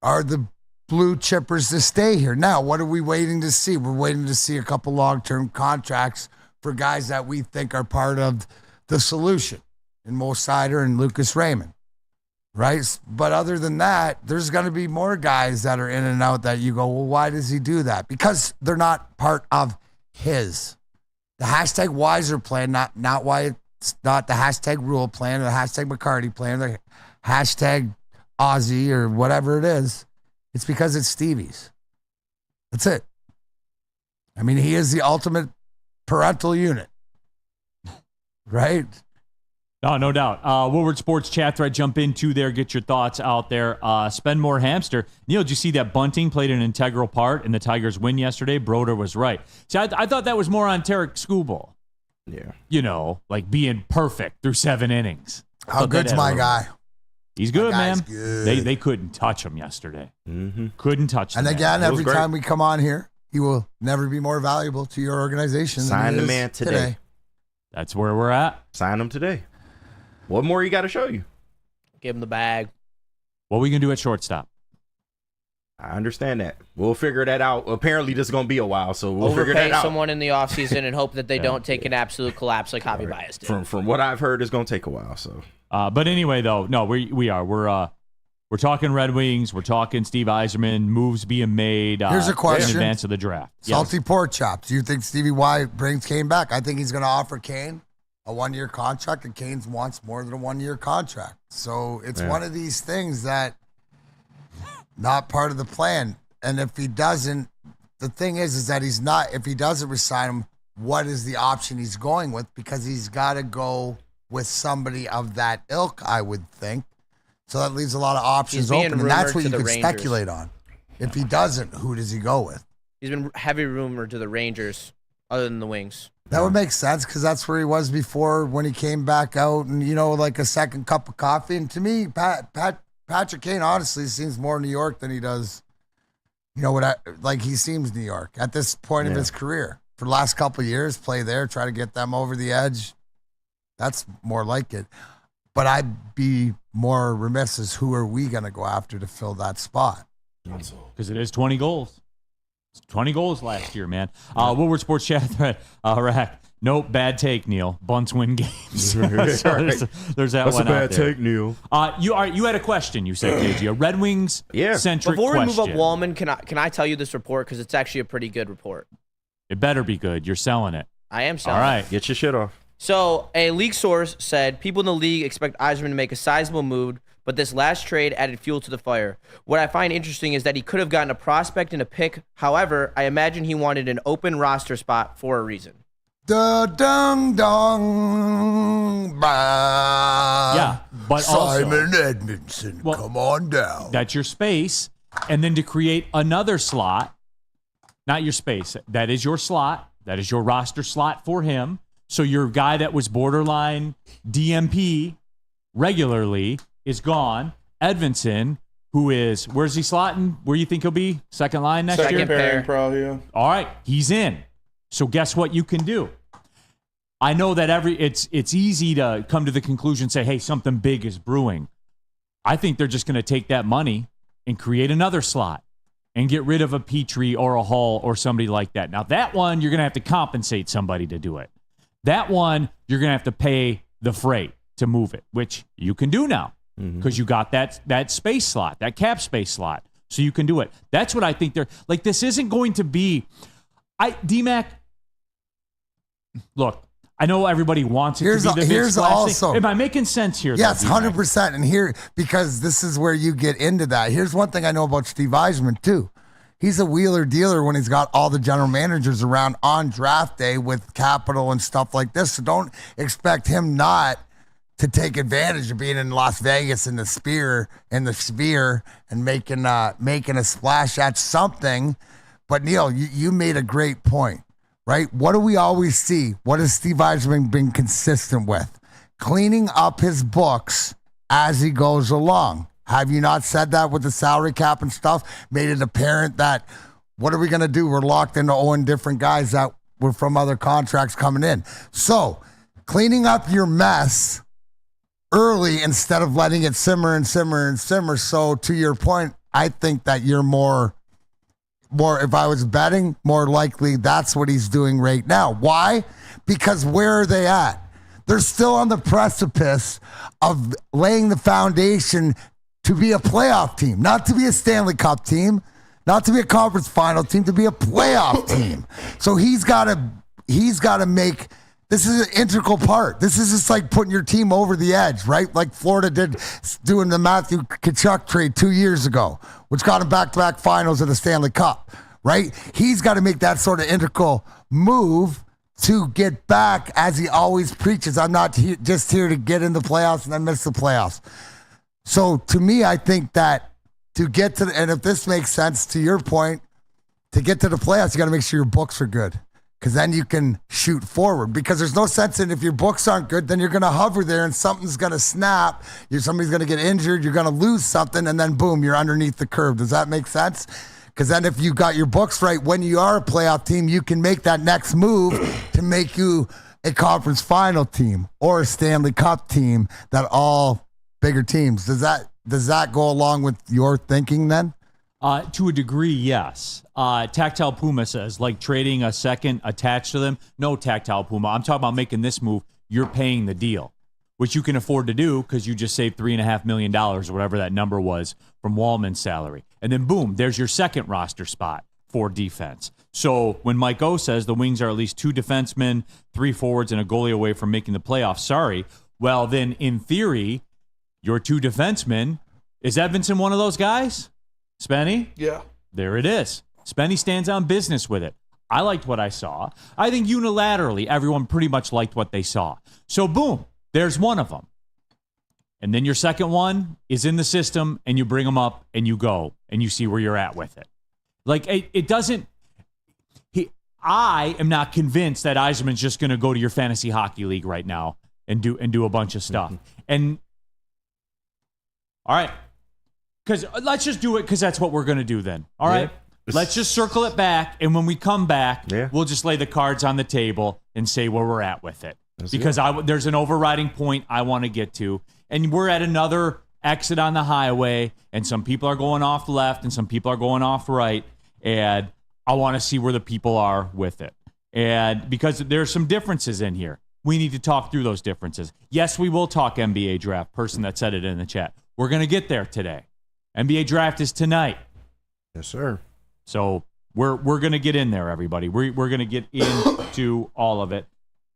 are the blue chippers to stay here. Now, what are we waiting to see? We're waiting to see a couple long-term contracts for guys that we think are part of the solution, in Mo Sider and Lucas Raymond, right? But other than that, there's going to be more guys that are in and out that you go, well, why does he do that? Because they're not part of his. The hashtag Wiser plan, not why it's not the hashtag Rule plan or the hashtag McCarty plan, or the hashtag Aussie or whatever it is. It's because it's Stevie's. That's it. I mean, he is the ultimate parental unit, right? No doubt. Woodward Sports chat thread, jump into there, get your thoughts out there. Spend more hamster. Neil, did you see that bunting played an integral part in the Tigers' win yesterday? Broder was right. See, I thought that was more on Tarek Skubal. Yeah. You know, like being perfect through 7 innings. How good's my guy? He's good, man. Good. They couldn't touch him yesterday. Mm-hmm. Couldn't touch him. And again, every time we come on here, he will never be more valuable to your organization. Sign the man today. That's where we're at. Sign him today. What more you got to show you? Give him the bag. What are we going to do at shortstop? I understand that. We'll figure that out. Apparently, this is going to be a while, so we'll figure that Overpay out. someone in the offseason and hope that they don't take an absolute collapse like Javi Baez did. From what I've heard, it's going to take a while. So, but anyway, though, no, we are. We're talking Red Wings. We're talking Steve Yzerman, moves being made. Here's a question. In advance of the draft. Salty pork chops. Do you think Stevie Y brings Kane back? I think he's going to offer Kane a 1-year contract, and Kane wants more than a 1-year contract. So it's one of these things that not part of the plan. And if he doesn't, the thing is that he's not, if he doesn't resign him, what is the option he's going with? Because he's got to go with somebody of that ilk, I would think. So that leaves a lot of options open, and that's what you could speculate on. If he doesn't, who does he go with? He's been heavy rumored to the Rangers, other than the Wings. That would make sense because that's where he was before when he came back out and, like a second cup of coffee. And to me, Patrick Kane honestly seems more New York than he does, he seems New York at this point of his career. For the last couple of years, play there, try to get them over the edge. That's more like it. But I'd be more remiss as who are we going to go after to fill that spot? Because it is 20 goals. It's 20 goals last year, man. Woodward Sports Chat thread. Rack. Nope, bad take, Neil. Bunts win games. So there's that That's one a bad out there. take, Neil. You had a question, you said, KG. A Red Wings centric Before we question. move up Wallman, can I tell you this report? Because it's actually a pretty good report. It better be good. You're selling it. I am selling it. All right. Get your shit off. So, a league source said people in the league expect Yzerman to make a sizable move, but this last trade added fuel to the fire. What I find interesting is that he could have gotten a prospect and a pick. However, I imagine he wanted an open roster spot for a reason. Da-dong dong. Yeah, but Simon Edmondson, come on down. That's your space. And then to create another slot, not your space, that is your slot. That is your roster slot for him. So your guy that was borderline DMP regularly is gone. Edvinson, who is, where's he slotting? Where do you think he'll be? Second line next year? Second pairing, probably, yeah. All right, he's in. So guess what you can do? I know that it's easy to come to the conclusion and say, hey, something big is brewing. I think they're just going to take that money and create another slot and get rid of a Petrie or a Hall or somebody like that. Now, that one, you're going to have to compensate somebody to do it. That one, you're going to have to pay the freight to move it, which you can do now because you got that space slot, that cap space slot. So you can do it. That's what I think they're like. This isn't going to be D-Mac. Look, I know everybody wants it to be the big splash thing. Am I making sense here? Yes, 100%. And here, because this is where you get into that. Here's one thing I know about Steve Yzerman, too. He's a wheeler dealer when he's got all the general managers around on draft day with capital and stuff like this. So don't expect him not to take advantage of being in Las Vegas in the sphere and making a splash at something. But Neil, you made a great point, right? What do we always see? What has Steve Yzerman been consistent with? Cleaning up his books as he goes along. Have you not said that with the salary cap and stuff? Made it apparent that what are we going to do? We're locked into owing different guys that were from other contracts coming in. So cleaning up your mess early instead of letting it simmer and simmer and simmer. So to your point, I think that you're more, if I was betting, more likely that's what he's doing right now. Why? Because where are they at? They're still on the precipice of laying the foundation to be a playoff team, not to be a Stanley Cup team, not to be a conference final team, to be a playoff team. So he's got to make. This is an integral part. This is just like putting your team over the edge, right? Like Florida did doing the Matthew Tkachuk trade 2 years ago, which got him back-to-back finals of the Stanley Cup, right? He's got to make that sort of integral move to get back, as he always preaches. I'm not just here to get in the playoffs and then miss the playoffs. So to me, I think that to get to and if this makes sense to your point, to get to the playoffs, you got to make sure your books are good. Because then you can shoot forward. Because there's no sense in if your books aren't good, then you're going to hover there and something's going to snap. Somebody's going to get injured. You're going to lose something, and then boom, you're underneath the curve. Does that make sense? Because then if you got your books right, when you are a playoff team, you can make that next move to make you a conference final team or a Stanley Cup team that all bigger teams. Does that go along with your thinking then? To a degree, yes. Tactile Puma says, like trading a second attached to them. No, Tactile Puma. I'm talking about making this move. You're paying the deal, which you can afford to do because you just saved $3.5 million or whatever that number was from Wallman's salary. And then, boom, there's your second roster spot for defense. So when Mike O says the Wings are at least 2 defensemen, 3 forwards, and a goalie away from making the playoffs, sorry, well, then in theory, your 2 defensemen, is Edvinsson one of those guys? Spenny? Yeah. There it is. Spenny stands on business with it. I liked what I saw. I think unilaterally, everyone pretty much liked what they saw. So, boom, there's one of them. And then your second one is in the system, and you bring them up, and you go, and you see where you're at with it. Like, it doesn't... I am not convinced that Yzerman's just going to go to your fantasy hockey league right now and do a bunch of stuff. And, all right. Because let's just do it because that's what we're going to do then. All right? Let's just circle it back, and when we come back, we'll just lay the cards on the table and say where we're at with it. Because there's an overriding point I want to get to, and we're at another exit on the highway, and some people are going off left and some people are going off right, and I want to see where the people are with it. And because there's some differences in here, we need to talk through those differences. Yes, we will talk NBA draft, person that said it in the chat. We're going to get there today. NBA draft is tonight. Yes, sir. So we're going to get in there, everybody. We're going to get into all of it.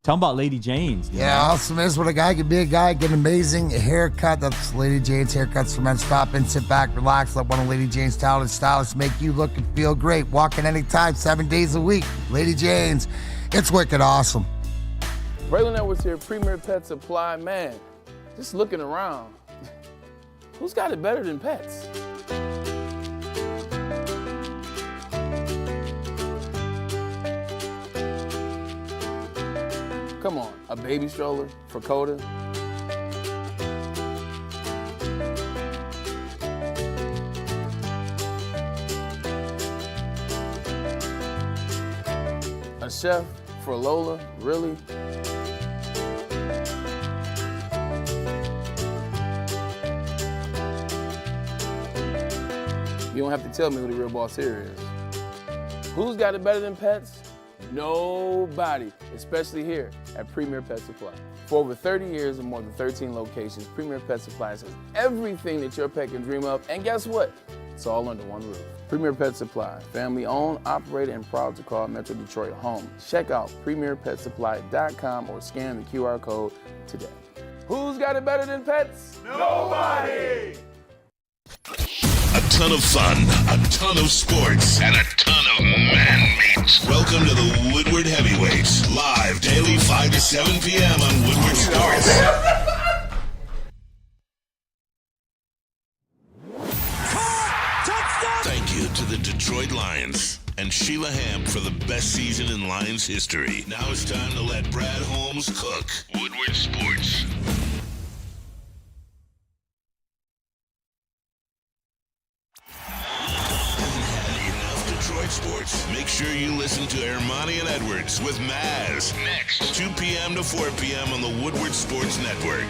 Tell them about Lady Jane's. Yeah, awesome is when a guy can be a guy, get an amazing haircut. That's Lady Jane's Haircuts for Men. Stop in, sit back, relax. Let one of Lady Jane's talented stylists make you look and feel great. Walk in anytime, 7 days a week. Lady Jane's. It's wicked awesome. Braylon Edwards here, Premier Pet Supply. Man, just looking around. Who's got it better than pets? Come on, a baby stroller for Coda? A chef for Lola? Really? You don't have to tell me who the real boss here is. Who's got it better than pets? Nobody, especially here at Premier Pet Supply. For over 30 years and more than 13 locations, Premier Pet Supply has everything that your pet can dream of, and guess what? It's all under one roof. Premier Pet Supply, family owned, operated, and proud to call Metro Detroit home. Check out premierpetsupply.com or scan the QR code today. Who's got it better than pets? Nobody! A ton of fun, a ton of sports, and a ton of man meat. Welcome to the Woodward Heavyweights, live daily 5 to 7 p.m. on Woodward Sports. Thank you to the Detroit Lions and Sheila Hamp for the best season in Lions history. Now it's time to let Brad Holmes cook. Woodward Sports. Sports. Make sure you listen to Ermanni and Edwards with Maz next 2 p.m. to 4 p.m. on the Woodward Sports Network.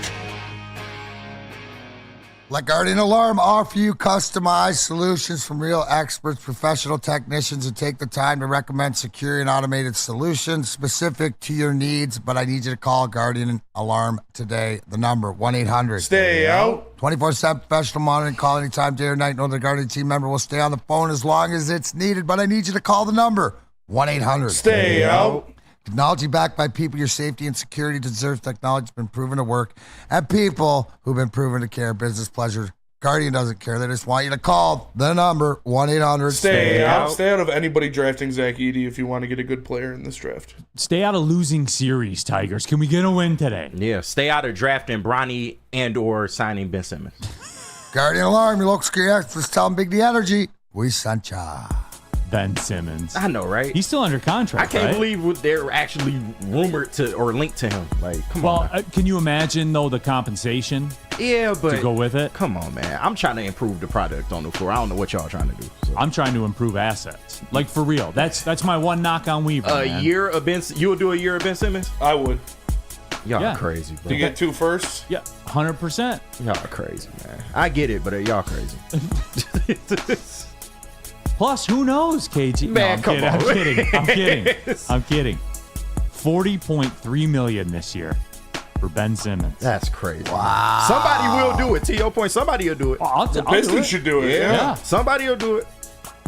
Let Guardian Alarm offer you customized solutions from real experts, professional technicians, and take the time to recommend secure and automated solutions specific to your needs. But I need you to call Guardian Alarm today. The number, 1-800. Stay out. 24/7 professional monitoring. Call anytime, day or night. Know the Guardian team member will stay on the phone as long as it's needed. But I need you to call the number, 1-800. Stay out. Technology backed by people. Your safety and security deserves. Technology's been proven to work. And people who've been proven to care. Business pleasure. Guardian doesn't care. They just want you to call the number, 1-800. Stay out. Stay out of anybody drafting Zach Edey if you want to get a good player in this draft. Stay out of losing series, Tigers. Can we get a win today? Yeah, stay out of drafting Bronny and or signing Ben Simmons. Guardian Alarm, your local security experts. Tell them Big D Energy. We sent ya. Ben Simmons. I know, right? He's still under contract. I can't right? believe they're actually rumored to or linked to him. Like, come on. Well, can you imagine though the compensation? Yeah, but to go with it. Come on, man. I'm trying to improve the product on the floor. I don't know what y'all trying to do. So. I'm trying to improve assets. Like for real. That's my one knock on Weaver. A year of Ben. You would do a year of Ben Simmons? I would. Y'all are crazy, bro. To get 2 firsts? Yeah, 100%. Y'all are crazy, man. I get it, but y'all crazy. Plus, who knows, KG? Man, no, I'm kidding. I'm kidding. I'm kidding. $40.3 million this year for Ben Simmons. That's crazy. Wow. Somebody will do it. To your point, somebody will do it. The Pistons should do it. Yeah. Somebody will do it.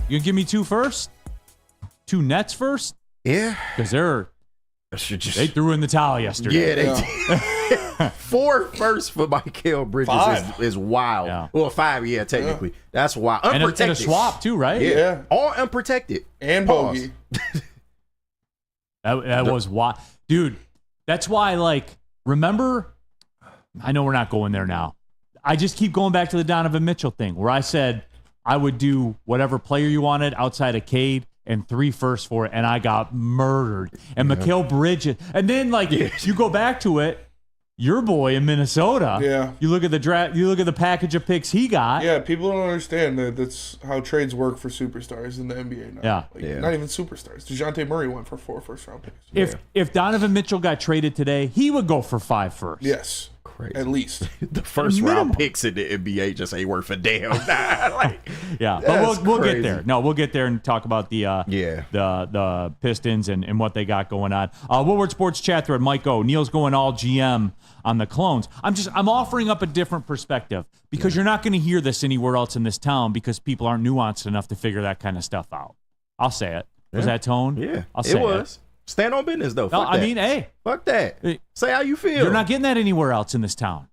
You gonna give me 2 first? 2 Nets first? Yeah. Because they threw in the towel yesterday. Yeah, they did. 4 firsts for Mikal Bridges is wild. Yeah. Well, 5, technically. Yeah. That's wild. Unprotected. And a swap, too, right? Yeah. All unprotected. And bogey. that was wild. Dude, that's why, remember, I know we're not going there now. I just keep going back to the Donovan Mitchell thing where I said I would do whatever player you wanted outside of Cade and 3 firsts for it, and I got murdered. And Mikal Bridges. And then, you go back to it, your boy in Minnesota. Yeah. You look at the draft. You look at the package of picks he got. Yeah, people don't understand that that's how trades work for superstars in the NBA now. Not even superstars. DeJounte Murray went for 4 first-round picks. If Donovan Mitchell got traded today, he would go for 5 firsts. Yes. Crazy. At least. The first round picks in the NBA just ain't worth a damn. But we'll get there. No, we'll get there and talk about the Pistons and what they got going on. Woodward Sports Chat thread, Mike O. Neil's going all GM on the clones. I'm offering up a different perspective because you're not going to hear this anywhere else in this town because people aren't nuanced enough to figure that kind of stuff out. I'll say it. Was that tone? Yeah. I'll say it. Stand on business, though. Fuck that. I mean, hey. Fuck that. Say how you feel. You're not getting that anywhere else in this town.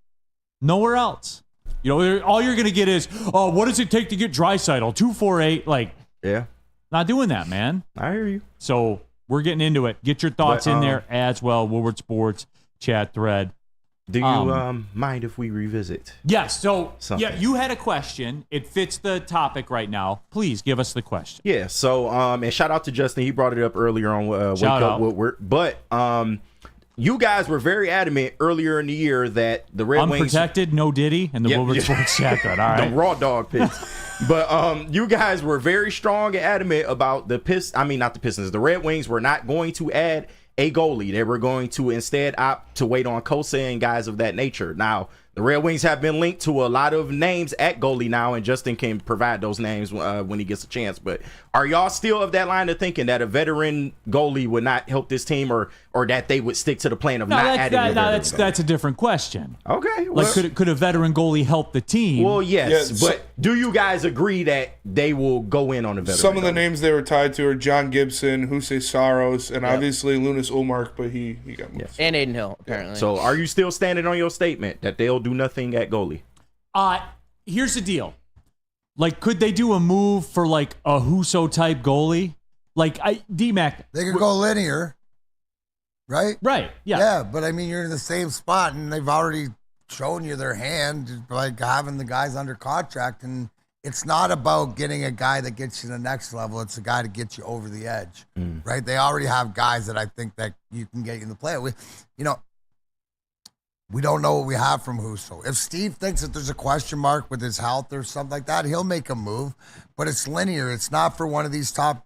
Nowhere else. All you're going to get is, what does it take to get Draisaitl? 248. Yeah. Not doing that, man. I hear you. So we're getting into it. Get your thoughts in there as well. Woodward Sports Chat thread. Do you mind if we revisit? Yes. So, something? you had a question. It fits the topic right now. Please give us the question. Yeah. So, and shout out to Justin. He brought it up earlier on Wake Up Woodward. But you guys were very adamant earlier in the year that the Red Wings... Unprotected, no Diddy, and the Woodward Sports Chat thread. All right. The raw dog picks. But you guys were very strong and adamant about the Pistons. The Red Wings were not going to add a goalie. They were going to instead opt to wait on Kosa and guys of that nature. Now, the Red Wings have been linked to a lot of names at goalie now, and Justin can provide those names when he gets a chance. But are y'all still of that line of thinking that a veteran goalie would not help this team, or that they would stick to the plan of not adding a veteran goalie? That's a different question. Okay. Well, could a veteran goalie help the team? Well, yes. But do you guys agree that they will go in on a veteran Some of the goalie? names they were tied to are John Gibson, Jose Saros, and obviously Lunas Ulmark, but he got moved. Yes. And Aiden Hill, apparently. So are you still standing on your statement that they'll do nothing at goalie? Here's the deal. Could they do a move for a Huso type goalie? D-Mac. They could go linear, right? Right, yeah. Yeah, but you're in the same spot, and they've already shown you their hand, having the guys under contract, and it's not about getting a guy that gets you to the next level. It's a guy to get you over the edge, right? They already have guys that I think that you can get in the play with. We don't know what we have from Huso. If Steve thinks that there's a question mark with his health or something like that, he'll make a move. But it's linear. It's not for one of these top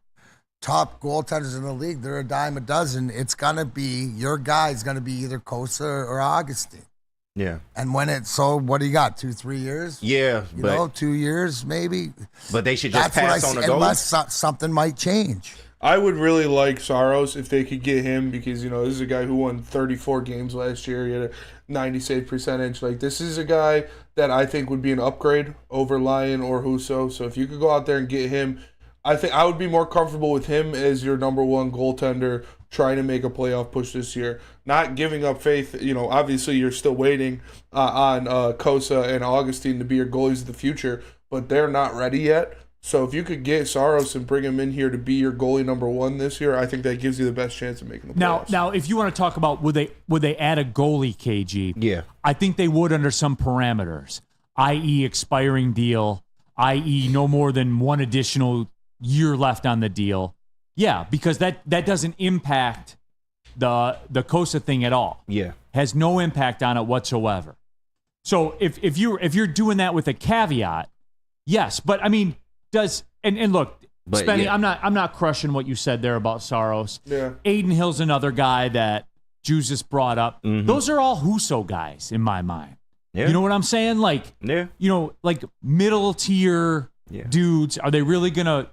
goaltenders in the league. They're a dime a dozen. It's going to be, your guy's going to be either Kosa or Augustine. Yeah. And when what do you got? 2-3 years? Yeah. You know, 2 years maybe. But they should just pass on the goal. Unless something might change. I would really like Saros if they could get him because, you know, this is a guy who won 34 games last year. He had a 90 save percentage. Like, this is a guy that I think would be an upgrade over Lyon or Husso. So if you could go out there and get him, I think I would be more comfortable with him as your number one goaltender trying to make a playoff push this year. Not giving up faith. You know, obviously you're still waiting on Kosa and Augustine to be your goalies of the future, but they're not ready yet. So if you could get Saros and bring him in here to be your goalie number one this year, I think that gives you the best chance of making the playoffs. Now, if you want to talk about would they add a goalie, KG? Yeah. I think they would under some parameters, i.e. expiring deal, i.e. no more than one additional year left on the deal. Yeah, because that doesn't impact the Kosa thing at all. Yeah. Has no impact on it whatsoever. So if you're doing that with a caveat, yes, but I mean, and look, Spenny, yeah. I'm not crushing what you said there about Saros. Yeah. Aiden Hill's another guy that Jesus brought up. Mm-hmm. Those are all Husso guys in my mind. Yeah. You know what I'm saying? Like, yeah. You know, like middle tier dudes. Are they really gonna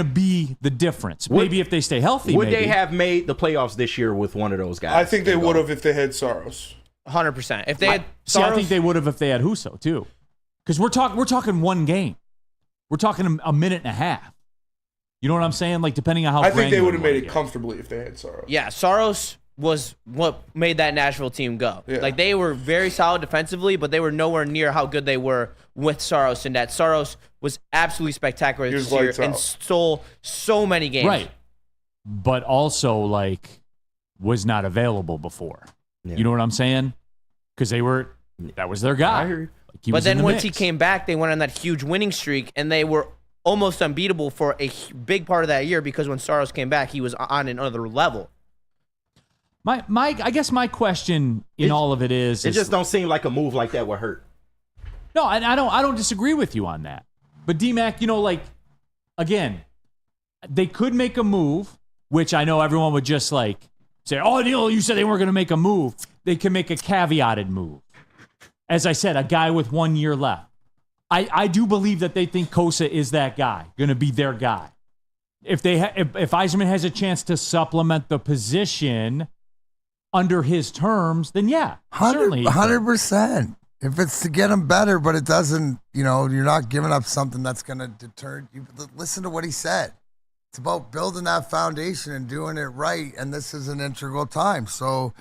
be the difference? Maybe if they stay healthy. Would they have made the playoffs this year with one of those guys? I think they would have if they had Saros. 100%. If they had Saros, I think they would have if they had Husso too. Because we're talking one game. We're talking a minute and a half. You know what I'm saying? Like, depending on how I think they would have made it get. comfortably if they had Saros. Yeah, Saros was what made that Nashville team go. Yeah. Like, they were very solid defensively, but they were nowhere near how good they were with Saros in that. Saros was absolutely spectacular this year and stole so many games. Right. But also, like, was not available before. Yeah. You know what I'm saying? Because that was their guy. I hear you. But then once he came back, they went on that huge winning streak, and they were almost unbeatable for a big part of that year because when Saros came back, he was on another level. I guess my question in all of it is... It just don't seem like a move like that would hurt. No, I don't disagree with you on that. But D-Mac, you know, like, again, they could make a move, which I know everyone would just, like, say, oh, Neil, you said they weren't going to make a move. They can make a caveated move. As I said, a guy with 1 year left. I do believe that they think Kosa is that guy, going to be their guy. If Yzerman has a chance to supplement the position under his terms, then yeah, certainly 100%. If it's to get him better, but it doesn't, you know, you're not giving up something that's going to deter you. Listen to what he said. It's about building that foundation and doing it right, and this is an integral time. So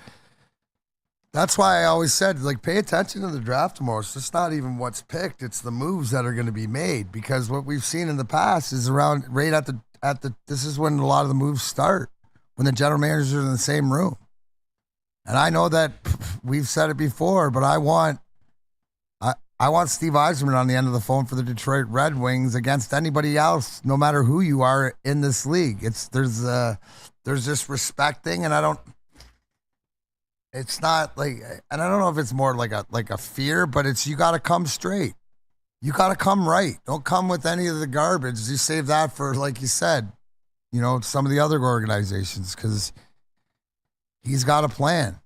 that's why I always said, like, pay attention to the draft tomorrow. It's just not even what's picked. It's the moves that are going to be made, because what we've seen in the past is around right at the this is when a lot of the moves start, when the general managers are in the same room. And I know that we've said it before, but I want Steve Yzerman on the end of the phone for the Detroit Red Wings against anybody else, no matter who you are in this league. There's this respecting, and it's not like, and I don't know if it's more like a fear, but it's, you got to come straight. You got to come right. Don't come with any of the garbage. You save that for, like you said, you know, some of the other organizations, because he's got a plan.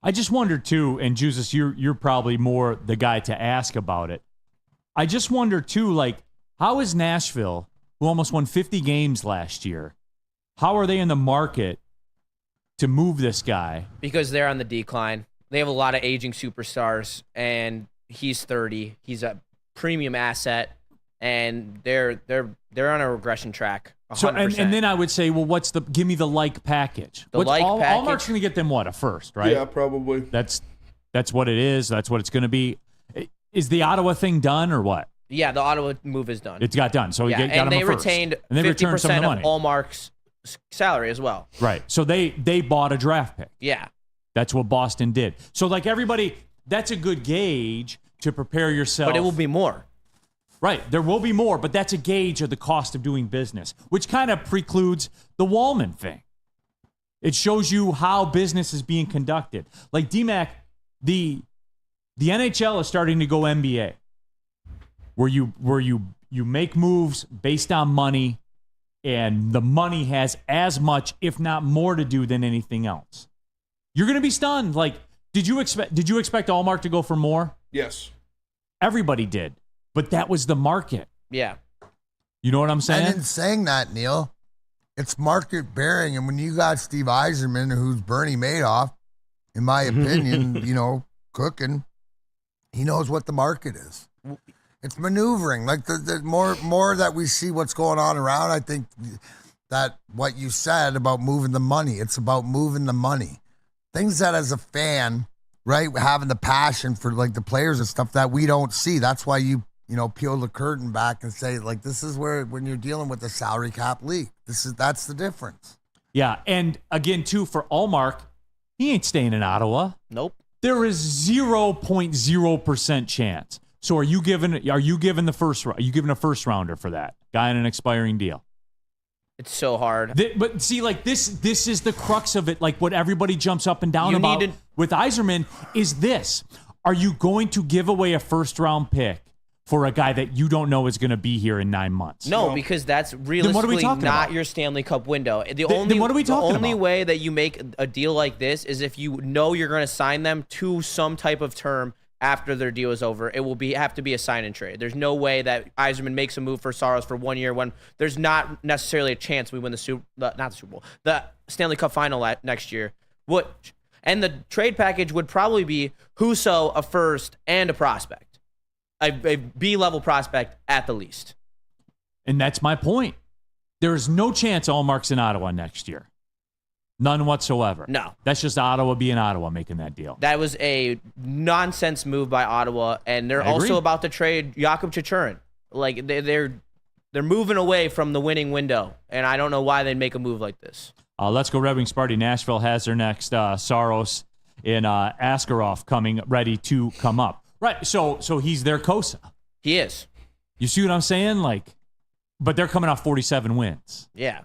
I just wonder too, and Jesus, you're probably more the guy to ask about it. I just wonder too, like, how is Nashville, who almost won 50 games last year, how are they in the market to move this guy? Because they're on the decline. They have a lot of aging superstars, and he's 30. He's a premium asset, and they're on a regression track. 100%. So and then I would say, well, give me the like package. Package. Allmark's going to get them what, a first, right? Yeah, probably. That's what it is. That's what it's going to be. Is the Ottawa thing done or what? Yeah, the Ottawa move is done. It's got done. So yeah, got him they a first. Retained and they 50% of Allmark's salary as well. Right. So they bought a draft pick. Yeah. That's what Boston did. So, like, everybody, that's a good gauge to prepare yourself. But it will be more. Right. There will be more, but that's a gauge of the cost of doing business, which kind of precludes the Wallman thing. It shows you how business is being conducted. Like, DMAC, the NHL is starting to go NBA, where you make moves based on money, and the money has as much, if not more, to do than anything else. You're going to be stunned. Like, Did you expect Allmark to go for more? Yes. Everybody did, but that was the market. Yeah. You know what I'm saying? And in saying that, Neil, it's market bearing. And when you got Steve Yzerman, who's Bernie Madoff, in my opinion, cooking, he knows what the market is. It's maneuvering. Like the more that we see what's going on around, I think that what you said about moving the money, it's about moving the money. Things that as a fan, right, having the passion for like the players and stuff that we don't see. That's why you peel the curtain back and say, like, this is where, when you're dealing with the salary cap league, that's the difference. Yeah, and again, too, for Allmark, he ain't staying in Ottawa. Nope. There is 0.0% chance. So are you giving a first rounder for that guy in an expiring deal? It's so hard. But see, like this is the crux of it. Like what everybody jumps up and down about with Yzerman is this: are you going to give away a first round pick for a guy that you don't know is going to be here in 9 months? No, because that's realistically not your Stanley Cup window. The only way that you make a deal like this is if you know you're going to sign them to some type of term after their deal is over. It will have to be a sign and trade. There's no way that Yzerman makes a move for Saros for 1 year when there's not necessarily a chance we win the Super Bowl, the Stanley Cup final next year. And the trade package would probably be Husso, a first, and a prospect. A B-level prospect at the least. And that's my point. There is no chance Allmark's in Ottawa next year. None whatsoever. No. That's just Ottawa being Ottawa making that deal. That was a nonsense move by Ottawa, and they're also about to trade Jakob Chichurin. Like, they're moving away from the winning window, and I don't know why they'd make a move like this. Let's go Red Wings party. Nashville has their next Saros and Askarov ready to come up. Right, so he's their Kosa. He is. You see what I'm saying? Like, but they're coming off 47 wins. Yeah.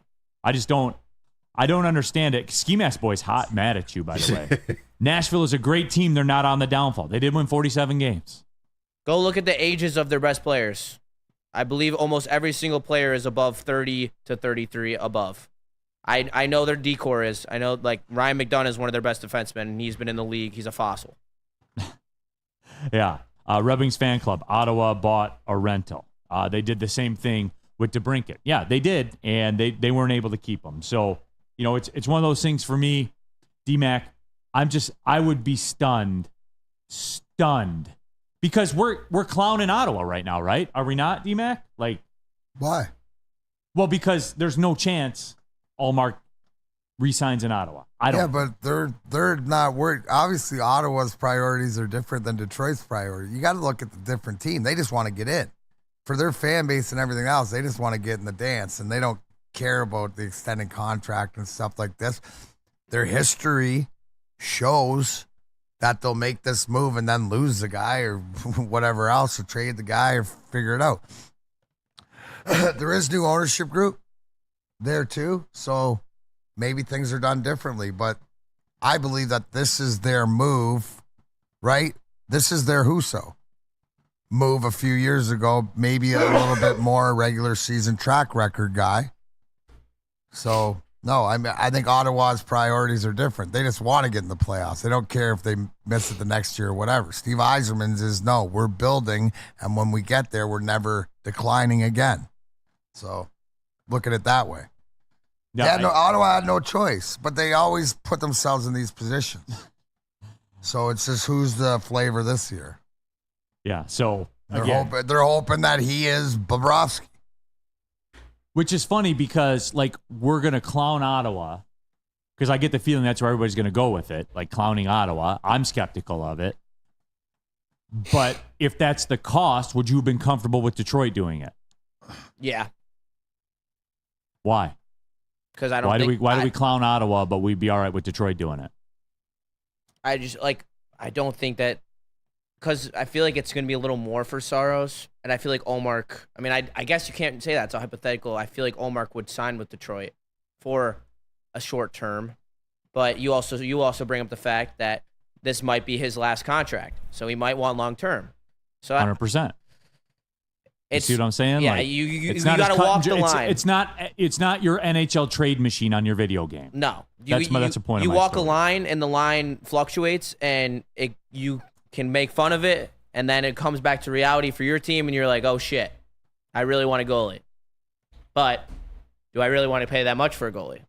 I don't understand it. Ski Mask Boy's mad at you, by the way. Nashville is a great team. They're not on the downfall. They did win 47 games. Go look at the ages of their best players. I believe almost every single player is above 30 to 33 above. I know their decor is. I know, like, Ryan McDonough is one of their best defensemen, and he's been in the league. He's a fossil. Yeah. Red Wings fan club. Ottawa bought a rental. They did the same thing with DeBrincat. Yeah, they did, and they weren't able to keep him. So, it's one of those things for me, D-Mac. I would be stunned, because we're clowning Ottawa right now, right? Are we not, D-Mac? Like, why? Well, because there's no chance Allmark re-signs in Ottawa. Yeah, but they're not worried. Obviously, Ottawa's priorities are different than Detroit's priorities. You got to look at the different team. They just want to get in. For their fan base and everything else, they just want to get in the dance, and they don't care about the extended contract and stuff like this. Their history shows that they'll make this move and then lose the guy or whatever else, or trade the guy or figure it out. There is new ownership group there too, so maybe things are done differently, but I believe that this is their move, right? This is their Husso move a few years ago, maybe a little bit more regular season track record guy. So, no, I think Ottawa's priorities are different. They just want to get in the playoffs. They don't care if they miss it the next year or whatever. Steve Yzerman's is, no, we're building, and when we get there, we're never declining again. So, look at it that way. Ottawa had no choice, but they always put themselves in these positions. So it's just who's the flavor this year. Yeah, so they're hoping that he is Bobrovsky. Which is funny because, like, we're going to clown Ottawa because I get the feeling that's where everybody's going to go with it, like clowning Ottawa. I'm skeptical of it. But if that's the cost, would you have been comfortable with Detroit doing it? Yeah. Why? Because I don't why do we clown Ottawa, but we'd be all right with Detroit doing it? I don't think that, because I feel like it's going to be a little more for Saros, and I feel like Allmark, I mean, I guess you can't say that, it's a hypothetical. I feel like Allmark would sign with Detroit for a short term, but you also bring up the fact that this might be his last contract, so he might want long term. So 100%. see what I'm saying? Yeah, like, you not got as to cut walk and the dry- line. It's not your NHL trade machine on your video game. No. That's the point of You my walk story. a line, and the line fluctuates, and you can make fun of it, and then it comes back to reality for your team, and you're like, oh, shit, I really want a goalie. But do I really want to pay that much for a goalie?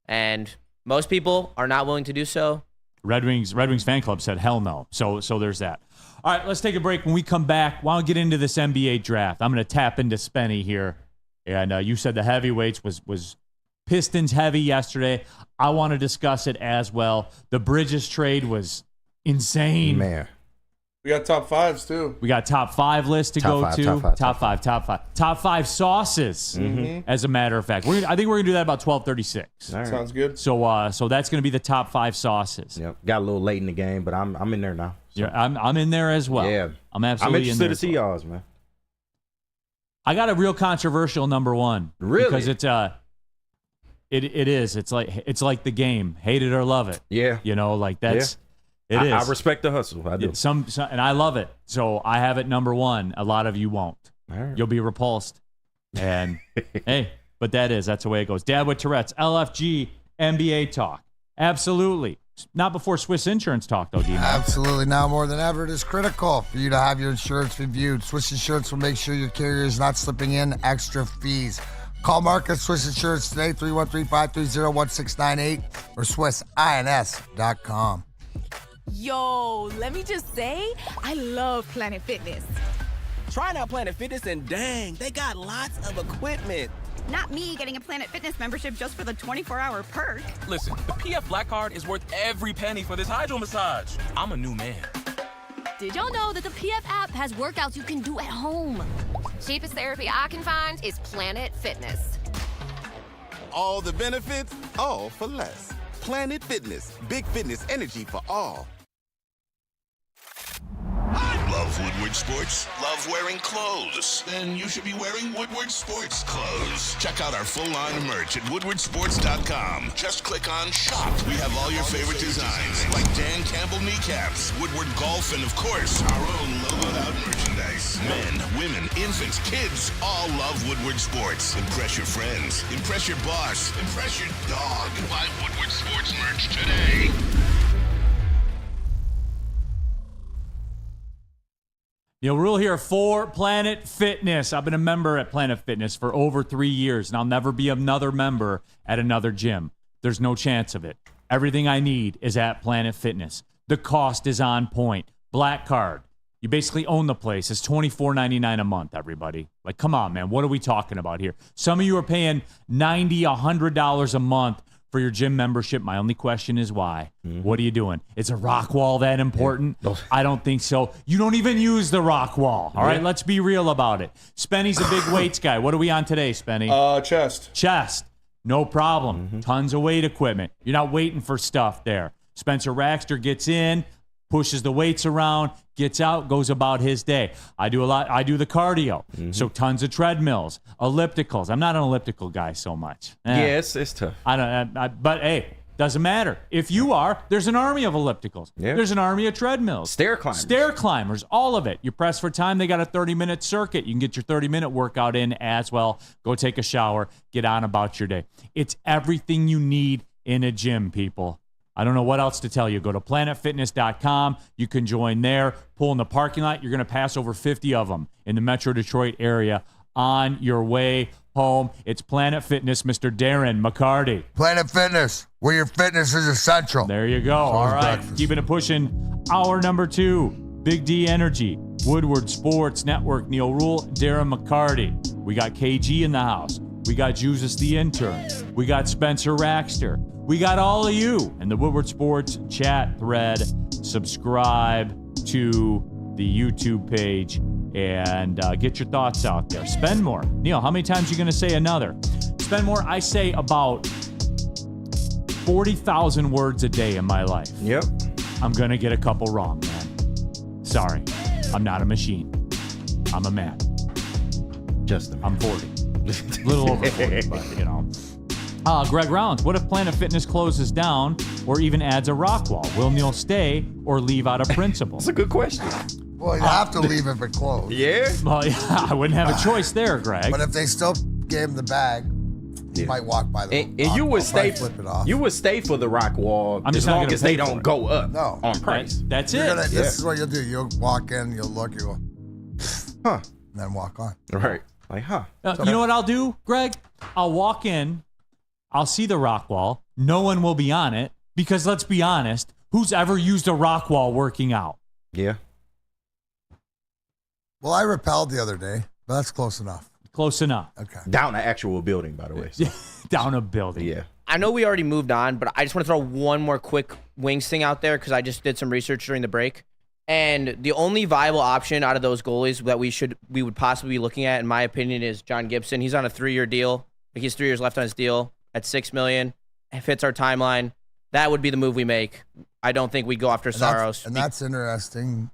And most people are not willing to do so. Red Wings fan club said hell no. So there's that. All right, let's take a break. When we come back, why don't we get into this NBA draft? I'm going to tap into Spenny here. And you said the heavyweights was Pistons heavy yesterday. I want to discuss it as well. The Bridges trade was insane. Man. We got top fives, too. We got top 5 list to go to. Top five sauces, as a matter of fact. I think we're going to do that about 12:36. All right. Sounds good. So that's going to be the top 5 sauces. Yep. Got a little late in the game, but I'm in there now. So. Yeah, I'm in there as well. Yeah. I'm absolutely I'm in there. interested to see y'all's, man. I got a real controversial number 1. Really? Because it's it is. It's like the game. Hate it or love it. Yeah. You know, like that's it is. I respect the hustle. I do. Some and I love it. So I have it number 1. A lot of you won't. All right. You'll be repulsed. And hey, but that's the way it goes. Dad with Tourette's, LFG, NBA talk. Absolutely. Not before Swiss Insurance talk, though, D-Mac. Absolutely. Now more than ever, it is critical for you to have your insurance reviewed. Swiss Insurance will make sure your carrier is not slipping in extra fees. Call Mark at Swiss Insurance today, 313-530-1698 or SwissINS.com. Yo, let me just say, I love Planet Fitness. Trying out Planet Fitness and dang, they got lots of equipment. Not me getting a Planet Fitness membership just for the 24-hour perk. Listen, the PF Black Card is worth every penny for this hydro massage. I'm a new man. Did y'all know that the PF app has workouts you can do at home? Cheapest therapy I can find is Planet Fitness. All the benefits, all for less. Planet Fitness, big fitness energy for all. Love Woodward Sports? Love wearing clothes? Then you should be wearing Woodward Sports clothes. Check out our full line of merch at woodwardsports.com. Just click on shop. We have all your favorite designs, like Dan Campbell kneecaps, Woodward golf, and of course, our own logoed out merchandise. Men, women, infants, kids all love Woodward Sports. Impress your friends. Impress your boss. Impress your dog. Buy Woodward Sports merch today. Neil Rule here for Planet Fitness. I've been a member at Planet Fitness for over 3 years, and I'll never be another member at another gym. There's no chance of it. Everything I need is at Planet Fitness. The cost is on point. Black Card. You basically own the place. It's $24.99 a month, everybody. Like, come on, man. What are we talking about here? Some of you are paying $90, $100 a month for your gym membership. My only question is why? What are you doing? Is a rock wall that important? I don't think so. You don't even use the rock wall. All right, let's be real about it. Spenny's a big weights guy. What are we on today, Spenny? Chest. Chest. No problem. Tons of weight equipment. You're not waiting for stuff there. Spencer Raxter gets in, pushes the weights around, gets out, goes about his day. I do a lot. I do the cardio. So tons of treadmills, ellipticals. I'm not an elliptical guy so much. Yeah, it's tough. But hey, doesn't matter. If you are, there's an army of ellipticals. Yeah. There's an army of treadmills. Stair climbers. Stair climbers, all of it. You press for time, they got a 30-minute circuit. You can get your 30-minute workout in as well. Go take a shower, get on about your day. It's everything you need in a gym, people. I don't know what else to tell you. Go to planetfitness.com. You can join there. Pull in the parking lot. You're going to pass over 50 of them in the Metro Detroit area on your way home. It's Planet Fitness, Mr. Darren McCarty. Planet Fitness, where your fitness is essential. There you go. All right. breakfast. Keeping it pushing. Hour number 2. Big D Energy. Woodward Sports Network. Neil Rule. Darren McCarty. We got KG in the house. We got Jesus the intern. We got Spencer Raxter. We got all of you in the Woodward Sports chat thread. Subscribe to the YouTube page and get your thoughts out there. Spend more. Neil, how many times are you going to say another? Spend more. I say about 40,000 words a day in my life. Yep. I'm going to get a couple wrong, man. Sorry. I'm not a machine. I'm a man. I'm 40. A little over 40, but, you know. Greg Rounds, what if Planet Fitness closes down or even adds a rock wall? Will Neil stay or leave out of principle? That's a good question. Well, you have to leave if it closed. Yeah. Well, yeah, I wouldn't have a choice there, Greg. But if they still gave him the bag, you might walk by the and you would stay. flip it off. You would stay for the rock wall I'm as just not long gonna as they pay for don't it. go up No. on price. That's You're it. gonna, This is what you'll do. You'll walk in, you'll look, you go, Huh. and then walk on. Right. Like, huh. You know what I'll do, Greg? I'll walk in. I'll see the rock wall. No one will be on it because let's be honest, who's ever used a rock wall working out? Yeah. Well, I rappelled the other day, but that's close enough. Close enough. Okay. Down an actual building, by the way. So. Down a building. Yeah. I know we already moved on, but I just want to throw one more quick wings thing out there because I just did some research during the break. And the only viable option out of those goalies that we would possibly be looking at, in my opinion, is John Gibson. He's on a 3-year deal. He has 3 years left on his deal at $6 million. It fits our timeline. That would be the move we make. I don't think we go after Saros. And that's interesting.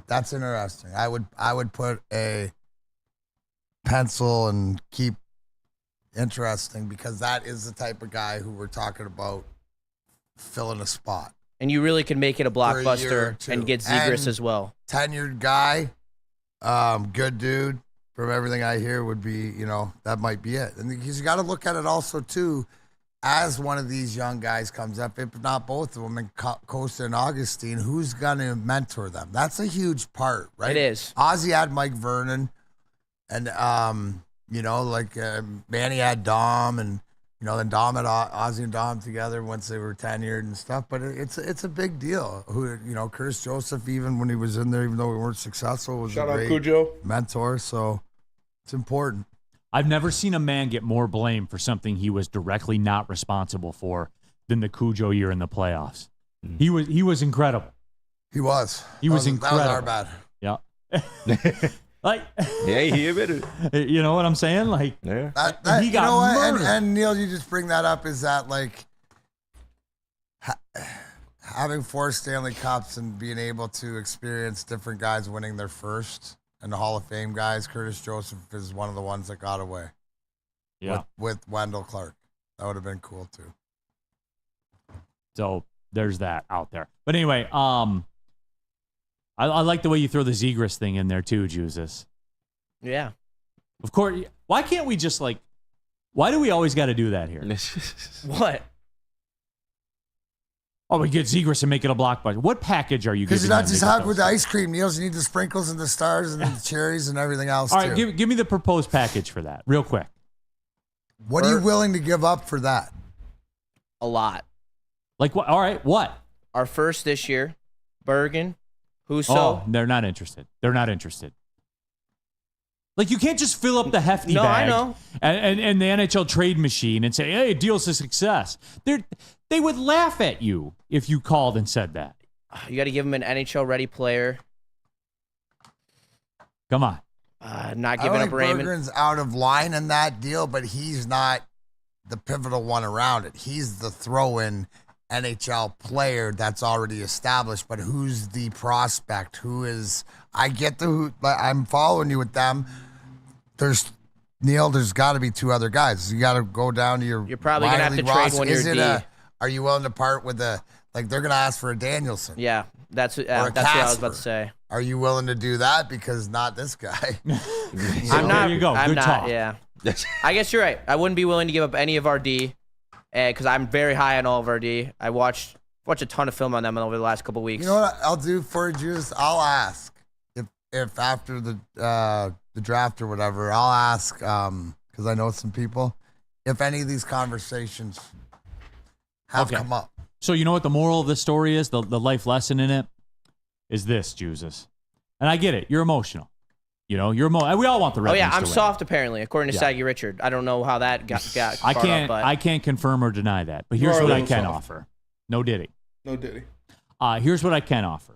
That's interesting. I would put a pencil and keep interesting because that is the type of guy who we're talking about filling a spot. And you really can make it a blockbuster and get Zegras as well. Tenured guy, good dude. From everything I hear, would be, that might be it. And you got to look at it also too, as one of these young guys comes up, if not both of them, and Costa and Augustine, who's going to mentor them? That's a huge part, right? It is. Ozzy had Mike Vernon, and Manny had Dom, and then Dom had Ozzy and Dom together once they were tenured and stuff. But it's a big deal. Curtis Joseph, even when he was in there, even though we weren't successful, was Shout a out great Cujo. mentor. So it's important. I've never seen a man get more blame for something he was directly not responsible for than the Cujo year in the playoffs. He was incredible. He was. He was incredible. That was our bad. Yeah. Yeah, he admitted it. You know what I'm saying? Like, yeah. He got murdered. And Neil, you just bring that up. Is that like having 4 Stanley Cups and being able to experience different guys winning their first and the Hall of Fame guys? Curtis Joseph is one of the ones that got away. Yeah. With Wendell Clark, that would have been cool too. So there's that out there. But anyway, I like the way you throw the Zegras thing in there too, Jesus. Yeah. Of course. Why can't we just why do we always got to do that here? What? Oh, we get Zegras and make it a blockbuster. What package are you giving? Because you're not just hot with the ice cream, Niels. You need the sprinkles and the stars and the cherries and everything else. All right, give me the proposed package for that, real quick. What are you willing to give up for that? A lot. Like what? All right, what? Our first this year, Bergen, Husso. Oh, they're not interested. They're not interested. Like, you can't just fill up the hefty No, bag I know. And the NHL trade machine and say, hey, deal's a success. They would laugh at you if you called and said that. You got to give him an NHL-ready player. Come on. Not giving up Raymond. Bergen's out of line in that deal, but he's not the pivotal one around it. He's the throw-in NHL player that's already established, but who's the prospect? Who is... I'm following you with them. There's got to be 2 other guys. You got to go down to your... You're probably going to have to trade one of your D. Are you willing to part with they're going to ask for a Danielson? Yeah, that's what I was about to say. Are you willing to do that? Because not this guy. I'm not. There you go. I'm Good not. talk. Yeah. I guess you're right. I wouldn't be willing to give up any of our D, because I'm very high on all of our D. I watched a ton of film on them over the last couple weeks. You know what I'll do for you, Juice? I'll ask if after the draft or whatever, I'll ask because I know some people if any of these conversations have come up. So you know what the moral of the story is? The life lesson in it is this, Jesus. And I get it. You're emotional. We all want the Red Wings I'm to win. soft apparently, according to Saggy Richard. I don't know how that got I can't confirm or deny that. But here's what I can offer. No Diddy. Here's what I can offer.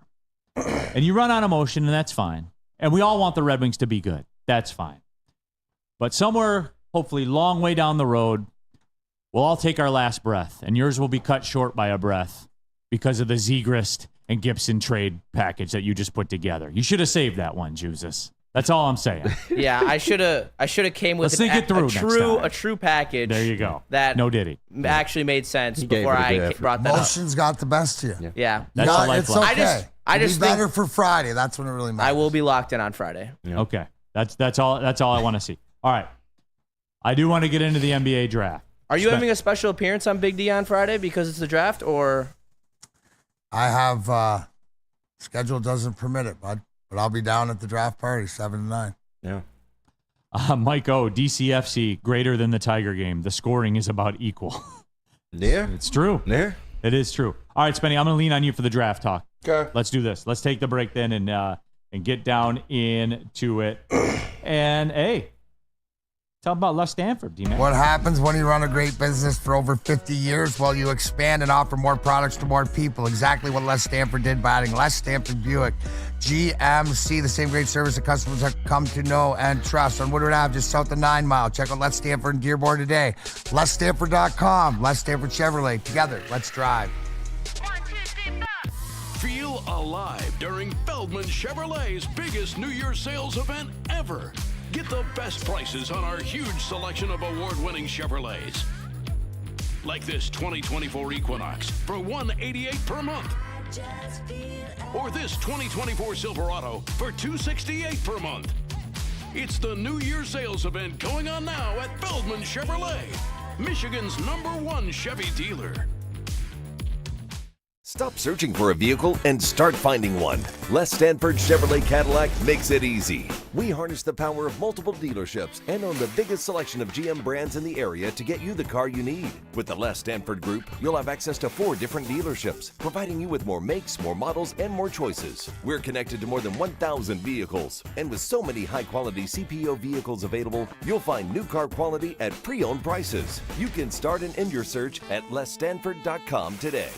And you run on emotion, and that's fine. And we all want the Red Wings to be good. That's fine. But somewhere, hopefully, long way down the road, we'll all take our last breath, and yours will be cut short by a breath because of the Zegras and Gibson trade package that you just put together. You should have saved that one, Jesus. That's all I'm saying. Yeah, I should have came with a true package. There you go. That no Diddy actually made sense before I brought that up. Emotions got the best of you. Yeah. That's the life it's okay. I just think better for Friday. That's when it really matters. I will be locked in on Friday. Yeah. Okay. That's all I want to see. All right. I do want to get into the NBA draft. Are you having a special appearance on Big D on Friday because it's the draft, or? I have schedule doesn't permit it, bud. But I'll be down at the draft party 7 to 9. Yeah. Mike O, DCFC greater than the Tiger game. The scoring is about equal. Yeah. It's true. Yeah. It is true. All right, Spenny, I'm going to lean on you for the draft talk. Okay. Let's do this. Let's take the break then and get down into it. And, hey, tell about Les Stanford, D-Man. What happens when you run a great business for over 50 years? Well, you expand and offer more products to more people. Exactly what Les Stanford did by adding Les Stanford Buick GMC, the same great service that customers have come to know and trust. On Woodward Ave, just south of 9 Mile. Check out Les Stanford and Dearborn today. LesStanford.com. Les Stanford Chevrolet. Together, let's drive. Feel alive during Feldman Chevrolet's biggest New Year's sales event ever. Get the best prices on our huge selection of award-winning Chevrolets. Like this 2024 Equinox for $188 per month. Or this 2024 Silverado for $268 per month. It's the New Year's sales event going on now at Feldman Chevrolet, Michigan's #1 Chevy dealer. Stop searching for a vehicle and start finding one. Les Stanford Chevrolet Cadillac makes it easy. We harness the power of multiple dealerships and own the biggest selection of GM brands in the area to get you the car you need. With the Les Stanford Group, you'll have access to 4 different dealerships, providing you with more makes, more models, and more choices. We're connected to more than 1,000 vehicles. And with so many high-quality CPO vehicles available, you'll find new car quality at pre-owned prices. You can start and end your search at LesStanford.com today.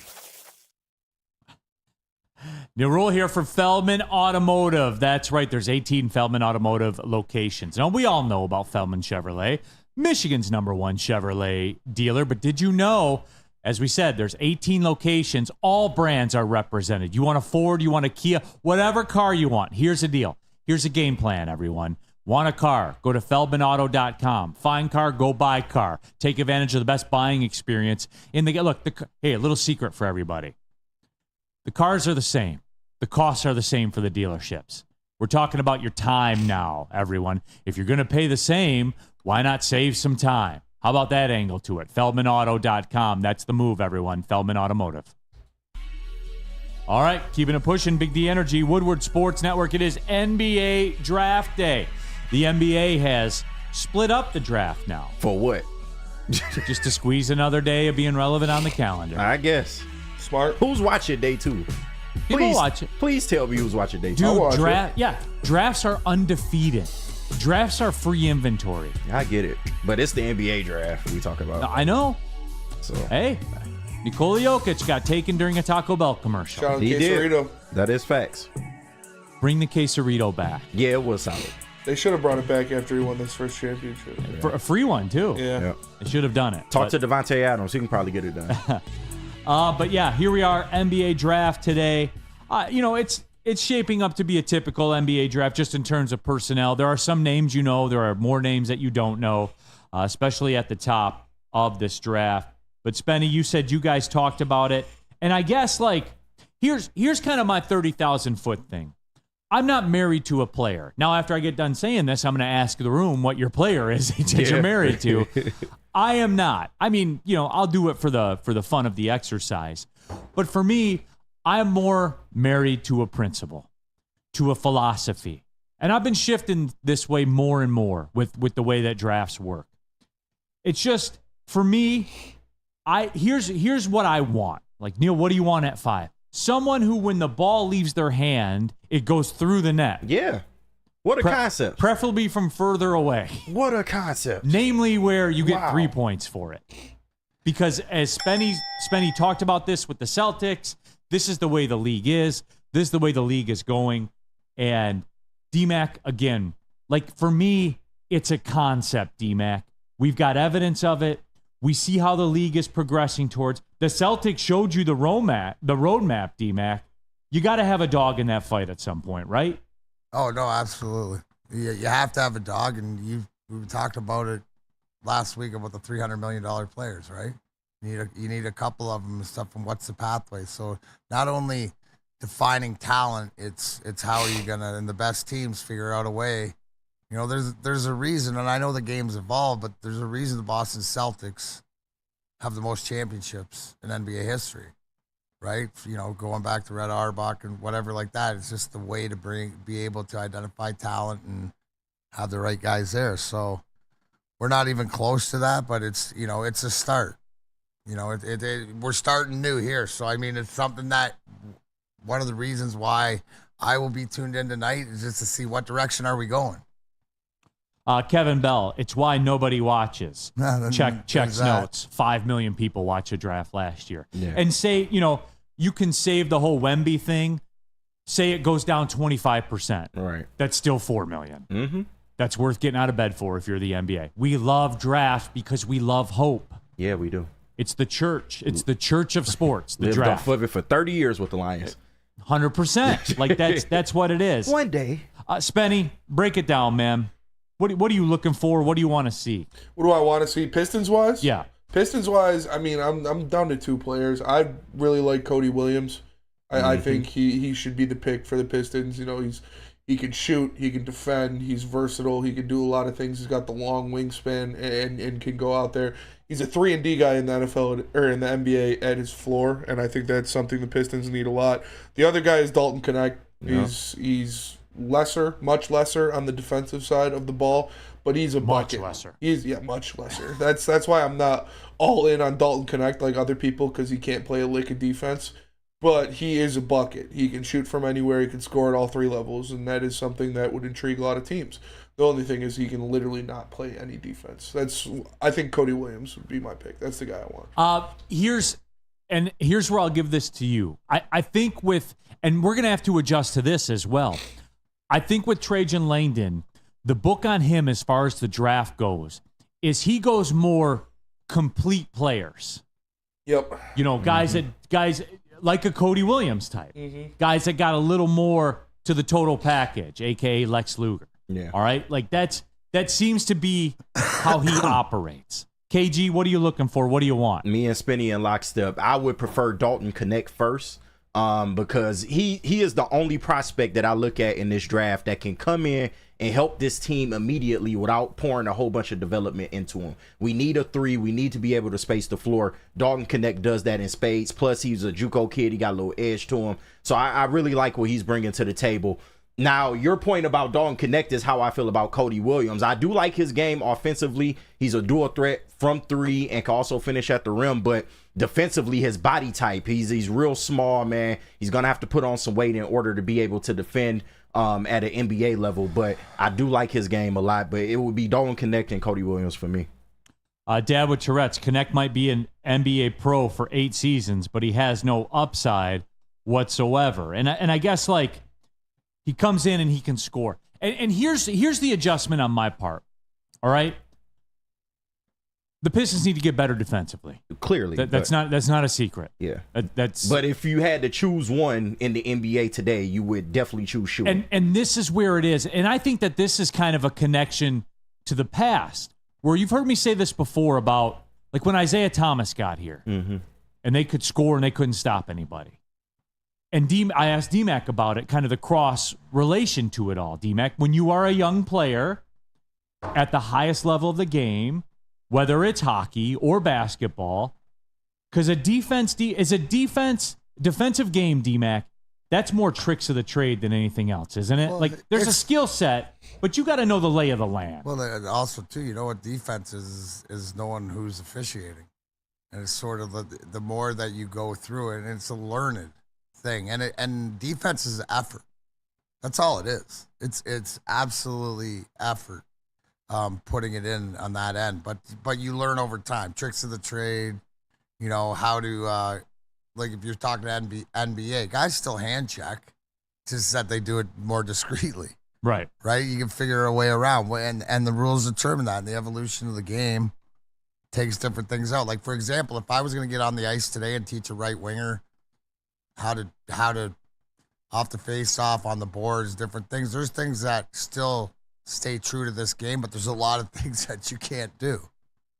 New rule here for Feldman Automotive. That's right. There's 18 Feldman Automotive locations. Now, we all know about Feldman Chevrolet, Michigan's #1 Chevrolet dealer. But did you know, as we said, there's 18 locations. All brands are represented. You want a Ford, you want a Kia, whatever car you want. Here's the deal. Here's a game plan, everyone. Want a car? Go to feldmanauto.com. Find car, go buy car. Take advantage of the best buying experience. Hey, a little secret for everybody. The cars are the same. The costs are the same for the dealerships. We're talking about your time now, everyone. If you're going to pay the same, why not save some time? How about that angle to it? FeldmanAuto.com. That's the move, everyone. Feldman Automotive. All right, keeping it pushing. Big D Energy, Woodward Sports Network. It is NBA Draft Day. The NBA has split up the draft now. For what? Just to squeeze another day of being relevant on the calendar. I guess. Smart. Who's watching day 2? People watch it. Please tell me who's watching day 2. Dude, drafts are undefeated. Drafts are free inventory. I get it. But it's the NBA draft we talk about. I know. So hey, Nikola Jokic got taken during a Taco Bell commercial. Shout out Quesarito. That is facts. Bring the Quesarito back. Yeah, it was solid. They should have brought it back after he won this first championship. For a free one, too. Yeah. They should have done it. Talk to Devontae Adams. He can probably get it done. But yeah, here we are, NBA draft today. It's shaping up to be a typical NBA draft just in terms of personnel. There are some names you know. There are more names that you don't know, especially at the top of this draft. But Spenny, you said you guys talked about it. And I guess, here's kind of my 30,000-foot thing. I'm not married to a player. Now, after I get done saying this, I'm going to ask the room what your player is that you're married to. I am not. I mean, I'll do it for the fun of the exercise. But for me, I'm more married to a principle, to a philosophy. And I've been shifting this way more and more with the way that drafts work. It's just, for me, here's what I want. Like, Neil, what do you want at 5? Someone who, when the ball leaves their hand, it goes through the net. Yeah. What a concept. Preferably from further away. What a concept. Namely where you get 3 points for it. Because as Spenny talked about this with the Celtics, this is the way the league is. This is the way the league is going. And D-Mac, again, for me, it's a concept, D-Mac. We've got evidence of it. We see how the league is progressing towards. The Celtics showed you the roadmap, D-Mac. You got to have a dog in that fight at some point, right? Oh, no, absolutely. You have to have a dog, and we talked about it last week about the $300 million players, right? You need a couple of them and stuff, and what's the pathway? So not only defining talent. It's how are you gonna, and the best teams figure out a way. You know, there's a reason, and I know the game's evolved, but there's a reason the Boston Celtics have the most championships in NBA history, right? You know, going back to Red Auerbach and whatever like that. It's just the way to be able to identify talent and have the right guys there. So we're not even close to that, but it's, you know, it's a start. You know, we're starting new here. So, I mean, it's something that one of the reasons why I will be tuned in tonight is just to see what direction are we going. Kevin Bell, it's why nobody watches. Checks notes. 5 million people watched a draft last year. Yeah. And say, you know, you can save the whole Wemby thing. Say it goes down 25%. Right. That's still 4 million. Mm-hmm. That's worth getting out of bed for if you're the NBA. We love draft because we love hope. Yeah, we do. It's the church. It's the church of sports, the Lived draft. off of it for 30 years with the Lions. 100%. Like, that's what it is. One day. Spenny, break it down, man. What are you looking for? What do you want to see? What do I want to see Pistons-wise? Yeah. Pistons-wise, I mean, I'm down to 2 players. I really like Cody Williams. I think he should be the pick for the Pistons. You know, he can shoot, he can defend, he's versatile, he can do a lot of things. He's got the long wingspan and can go out there. He's a 3-and-D guy in the NFL or in the NBA at his floor, and I think that's something the Pistons need a lot. The other guy is Dalton Knecht. Yeah. He's much lesser on the defensive side of the ball, but he's a bucket. Much lesser. Much lesser. That's why I'm not all in on Dalton Knecht like other people, because he can't play a lick of defense. But he is a bucket. He can shoot from anywhere. He can score at all 3 levels, and that is something that would intrigue a lot of teams. The only thing is he can literally not play any defense. I think Cody Williams would be my pick. That's the guy I want. Here's where I'll give this to you. I think and we're going to have to adjust to this as well. I think with Trajan Langdon, the book on him as far as the draft goes is he goes more complete players. Yep. You know, guys like a Cody Williams type. Mm-hmm. Guys that got a little more to the total package, a.k.a. Lex Luger. Yeah. All right? Like, that seems to be how he operates. KG, what are you looking for? What do you want? Me and Spinny and lockstep. I would prefer Dalton Knecht first. Because he is the only prospect that I look at in this draft that can come in and help this team immediately without pouring a whole bunch of development into him. We need a 3. We need to be able to space the floor. Dalton Knecht does that in spades. Plus, he's a JUCO kid. He got a little edge to him. So I really like what he's bringing to the table. Now, your point about Dalton Knecht is how I feel about Cody Williams. I do like his game offensively. He's a dual threat from 3 and can also finish at the rim, but defensively, his body type, he's real small, man. He's going to have to put on some weight in order to be able to defend at an NBA level, but I do like his game a lot, but it would be Dalton Knecht and Cody Williams for me. Dad with Tourette's, Knecht might be an NBA pro for 8 seasons, but he has no upside whatsoever. And I guess, like, he comes in and he can score. And here's the adjustment on my part, all right? The Pistons need to get better defensively. Clearly, that's not a secret. Yeah, that's. But if you had to choose one in the NBA today, you would definitely choose shooting. And this is where it is. And I think that this is kind of a connection to the past, where you've heard me say this before about, like, when Isaiah Thomas got here, and they could score and they couldn't stop anybody. And I asked D-Mac about it, kind of the cross relation to it all. D-Mac, when you are a young player at the highest level of the game, whether it's hockey or basketball, because defensive game, D-Mac, that's more tricks of the trade than anything else, isn't it? Well, like, there's a skill set, but you got to know the lay of the land. Well, also, too, you know what defense is knowing who's officiating. And it's sort of the more that you go through it, and it's a learned thing. And defense is effort. That's all it is. It's absolutely effort. Putting it in on that end, but you learn over time tricks of the trade, you know, how to like if you're talking to NBA guys still hand check, just that they do it more discreetly, right? You can figure a way around, and the rules determine that, and the evolution of the game takes different things out. Like, for example, if I was going to get on the ice today and teach a right winger how to off the face off on the boards, different things, there's things that still stay true to this game, but there's a lot of things that you can't do.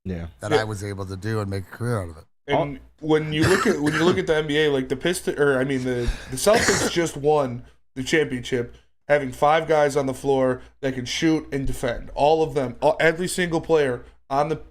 Yeah. That I was able to do and make a career out of it. And when you look at the NBA, like the Celtics just won the championship, having 5 guys on the floor that can shoot and defend. All of them, every single player on the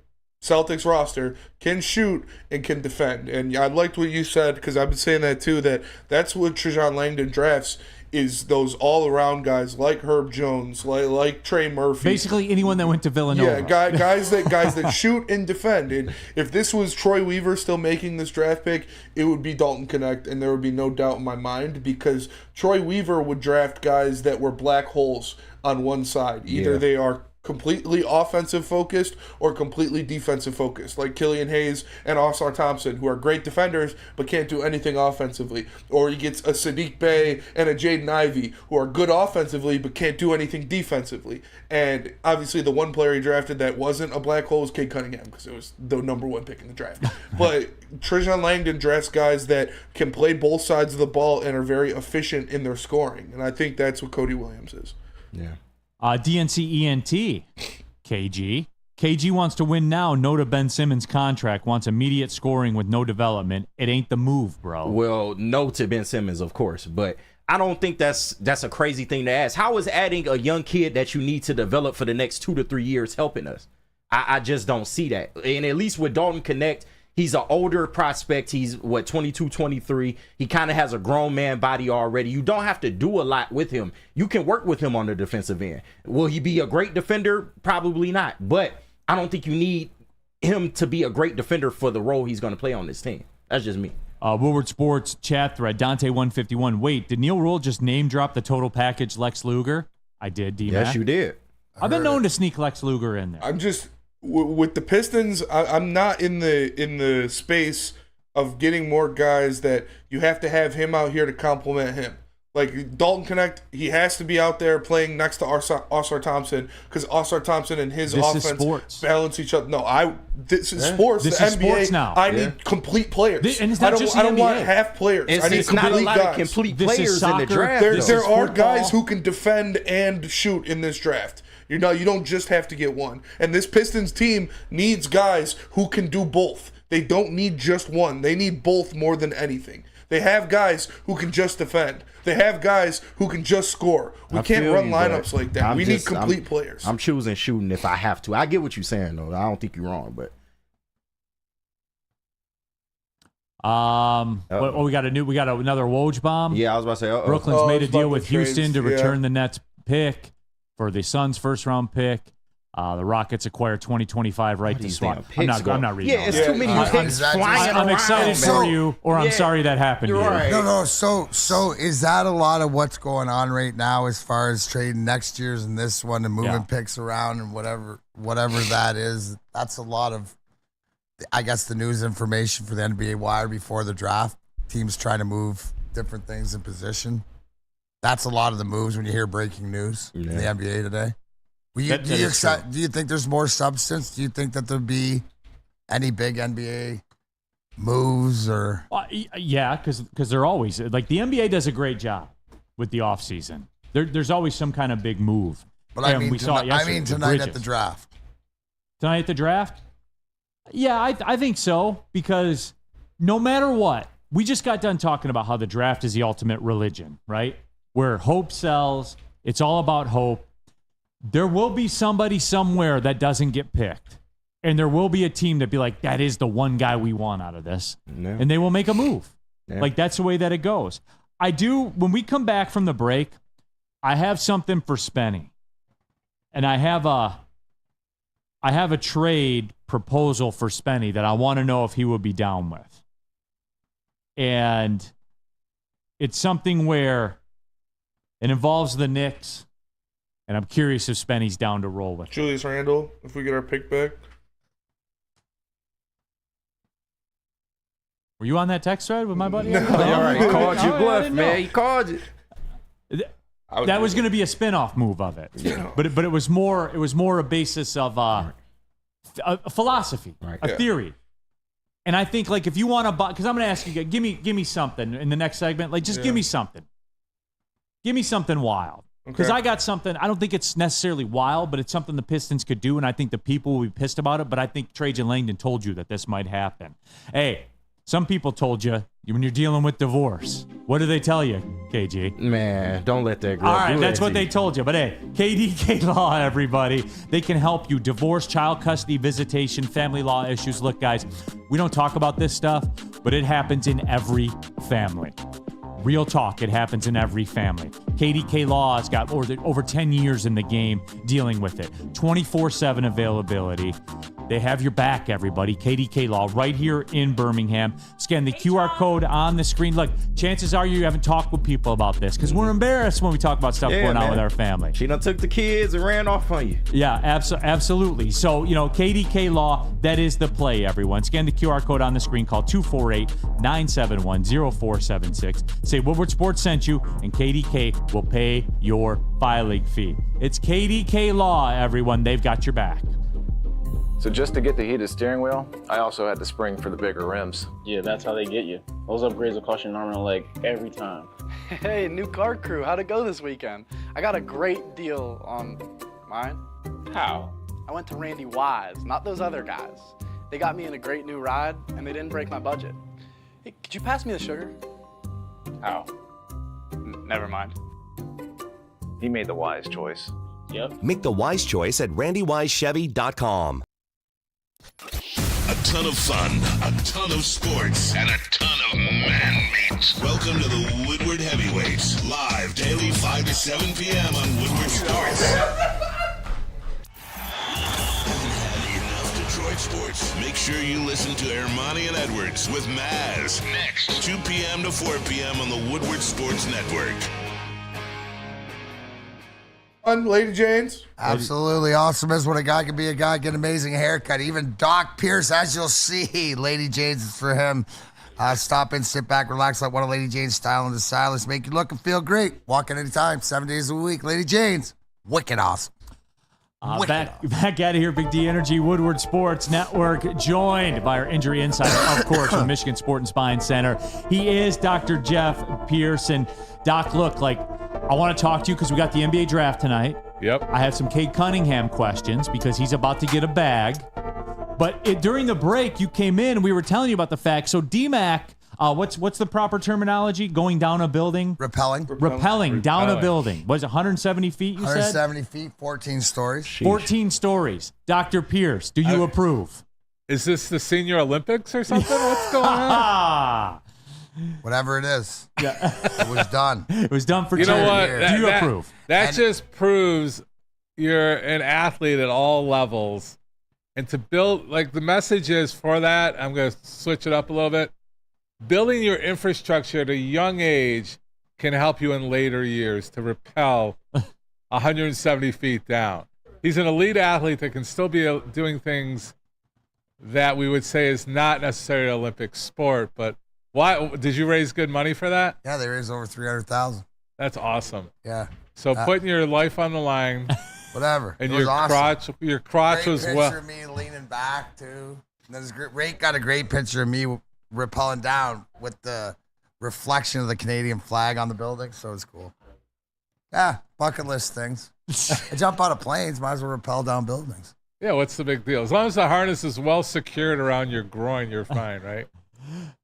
Celtics roster can shoot and can defend. And I liked what you said, because I've been saying that too, that's what Trajan Langdon drafts, is those all-around guys like Herb Jones, like Trey Murphy. Basically anyone that went to Villanova. Yeah, guys that shoot and defend. And if this was Troy Weaver still making this draft pick, it would be Dalton Knecht, and there would be no doubt in my mind, because Troy Weaver would draft guys that were black holes on one side. Either they are completely offensive focused or completely defensive focused, like Killian Hayes and Oscar Thompson, who are great defenders but can't do anything offensively. Or he gets a Sadiq Bey and a Jaden Ivey, who are good offensively but can't do anything defensively. And obviously the one player he drafted that wasn't a black hole was Cade Cunningham, because it was the number 1 pick in the draft. But Trajan Langdon drafts guys that can play both sides of the ball and are very efficient in their scoring. And I think that's what Cody Williams is. Yeah. DNCENT, KG. KG wants to win now. No to Ben Simmons' contract. Wants immediate scoring with no development. It ain't the move, bro. Well, no to Ben Simmons, of course, but I don't think that's a crazy thing to ask. How is adding a young kid that you need to develop for the next 2 to 3 years helping us? I just don't see that. And at least with Dalton Knecht, he's an older prospect. He's, 22, 23. He kind of has a grown man body already. You don't have to do a lot with him. You can work with him on the defensive end. Will he be a great defender? Probably not. But I don't think you need him to be a great defender for the role he's going to play on this team. That's just me. Woodward Sports chat thread, Dante151. Wait, did Neil Rule just name drop the total package Lex Luger? I did, D-Mac. Yes, you did. I've been known to sneak Lex Luger in there. I'm just... With the Pistons, I'm not in the space of getting more guys that you have to have him out here to complement him. Like Dalton Knecht, he has to be out there playing next to Oscar Thompson, because Oscar Thompson and his offense balance each other. No, this is sports. This the is NBA, sports now. I need complete players. And it's not just the I don't NBA. want half players. I need It's complete not a lot guys. of complete This is players in the soccer. draft. There are guys who can defend and shoot in this draft. You don't just have to get one. And this Pistons team needs guys who can do both. They don't need just one. They need both more than anything. They have guys who can just defend. They have guys who can just score. We can't run lineups like that. We need complete players. I'm choosing shooting if I have to. I get what you're saying, though. I don't think you're wrong, but we got another Woj bomb. yeah, I was about to say. Brooklyn's made a deal with trades, Houston to yeah. return the Nets pick for the Suns' first-round pick. The Rockets acquire 2025 right to swap. I'm not reading. Yeah, it's too many picks flying I'm around, excited for man. you, or I'm sorry that happened to you. Right. No. So is that a lot of what's going on right now as far as trading next year's and this one and moving picks around and whatever that is? That's a lot of, I guess, the news information for the NBA wire before the draft. Teams trying to move different things in position. That's a lot of the moves when you hear breaking news in the NBA today. Do you think there's more substance? Do you think that there'll be any big NBA moves or? Yeah, because they're always like the NBA does a great job with the offseason. There's always some kind of big move. But I mean, we saw it yesterday. I mean tonight at the draft. Tonight at the draft? Yeah, I think so, because no matter what, we just got done talking about how the draft is the ultimate religion, right? Where hope sells. It's all about hope. There will be somebody somewhere that doesn't get picked. And there will be a team that be like, that is the one guy we want out of this. Yeah. And they will make a move. Yeah. Like, that's the way that it goes. When we come back from the break, I have something for Spenny. And I have a trade proposal for Spenny that I want to know if he would be down with. And it's something where it involves the Knicks. And I'm curious if Spenny's down to roll with it. Julius Randle, if we get our pick back. Were you on that text thread with my buddy? No, all right. He called you bluff, man. Know. He called you. That was going to be a spin-off move of it. Yeah. But it was more a basis of a philosophy, a theory. And I think, like, if you want to buy, because I'm going to ask you, give me something in the next segment. Like, just give me something. Give me something wild. Because Okay. I got something, I don't think it's necessarily wild, but it's something the Pistons could do, and I think the people will be pissed about it, but I think Trajan Langdon told you that this might happen. Hey, some people told you when you're dealing with divorce. What do they tell you, KG? Man, don't let that go. All right, that's what they told you. But hey, KDK Law, everybody. They can help you. Divorce, child custody, visitation, family law issues. Look, guys, we don't talk about this stuff, but it happens in every family. Real talk, it happens in every family. KDK Law has got over 10 years in the game dealing with it. 24/7 availability. They have your back, everybody. KDK Law right here in Birmingham. Scan the QR code on the screen. Look, chances are you haven't talked with people about this because we're embarrassed when we talk about stuff going on with our family. She done took the kids and ran off on you. Yeah, absolutely. So, KDK Law, that is the play, everyone. Scan the QR code on the screen. Call 248-971-0476. Say Woodward Sports sent you, and KDK will pay your filing fee. It's KDK Law, everyone. They've got your back. So just to get the heated steering wheel, I also had to spring for the bigger rims. Yeah, that's how they get you. Those upgrades will cost you an arm and a leg every time. Hey, new car crew, how'd it go this weekend? I got a great deal on mine. How? I went to Randy Wise, not those other guys. They got me in a great new ride, and they didn't break my budget. Hey, could you pass me the sugar? How? Never mind. He made the wise choice. Yep. Make the wise choice at randywisechevy.com. A ton of fun, a ton of sports, and a ton of man meat. Welcome to the Woodward Heavyweights, live daily 5 to 7 p.m. on Woodward Sports. Enough Detroit sports. Make sure you listen to Ermanni and Edwards with Maz next, 2 p.m. to 4 p.m. on the Woodward Sports Network. Lady Janes? Absolutely awesome is when a guy can be a guy, get an amazing haircut. Even Doc Pierce, as you'll see, Lady Jane's is for him. Stop in, sit back, relax, like one of Lady Jane's style and the stylists make you look and feel great. Walk in anytime, 7 days a week. Lady Jane's, wicked awesome. Back out of here, Big D Energy, Woodward Sports Network, joined by our injury insider, of course, from Michigan Sport and Spine Center. He is Dr. Jeff Pearson. Doc, look, I want to talk to you because we got the NBA draft tonight. Yep. I have some Cade Cunningham questions because he's about to get a bag. But during the break, you came in and we were telling you about the fact. So DMAC, what's the proper terminology? Going down a building? Rappelling down a building. Was it 170 feet, you 170 said? feet, 14 stories. 14 stories. Dr. Pierce, do you approve? Is this the Senior Olympics or something? What's going on? Whatever it is. Yeah. It was done. It was done for you know what? Do you approve? That just proves you're an athlete at all levels. And to build, the message is for that, I'm going to switch it up a little bit. Building your infrastructure at a young age can help you in later years to rappel 170 feet down. He's an elite athlete that can still be doing things that we would say is not necessarily an Olympic sport, but why did you raise good money for that? Yeah, they raised over $300,000. That's awesome. Yeah. So putting your life on the line, whatever. And it was awesome. Your crotch great was picture well. of me leaning back too. And then Ray got a great picture of me rappelling down with the reflection of the Canadian flag on the building. So it's cool. Yeah, bucket list things. I jump out of planes, might as well rappel down buildings. Yeah, what's the big deal? As long as the harness is well secured around your groin, you're fine, right?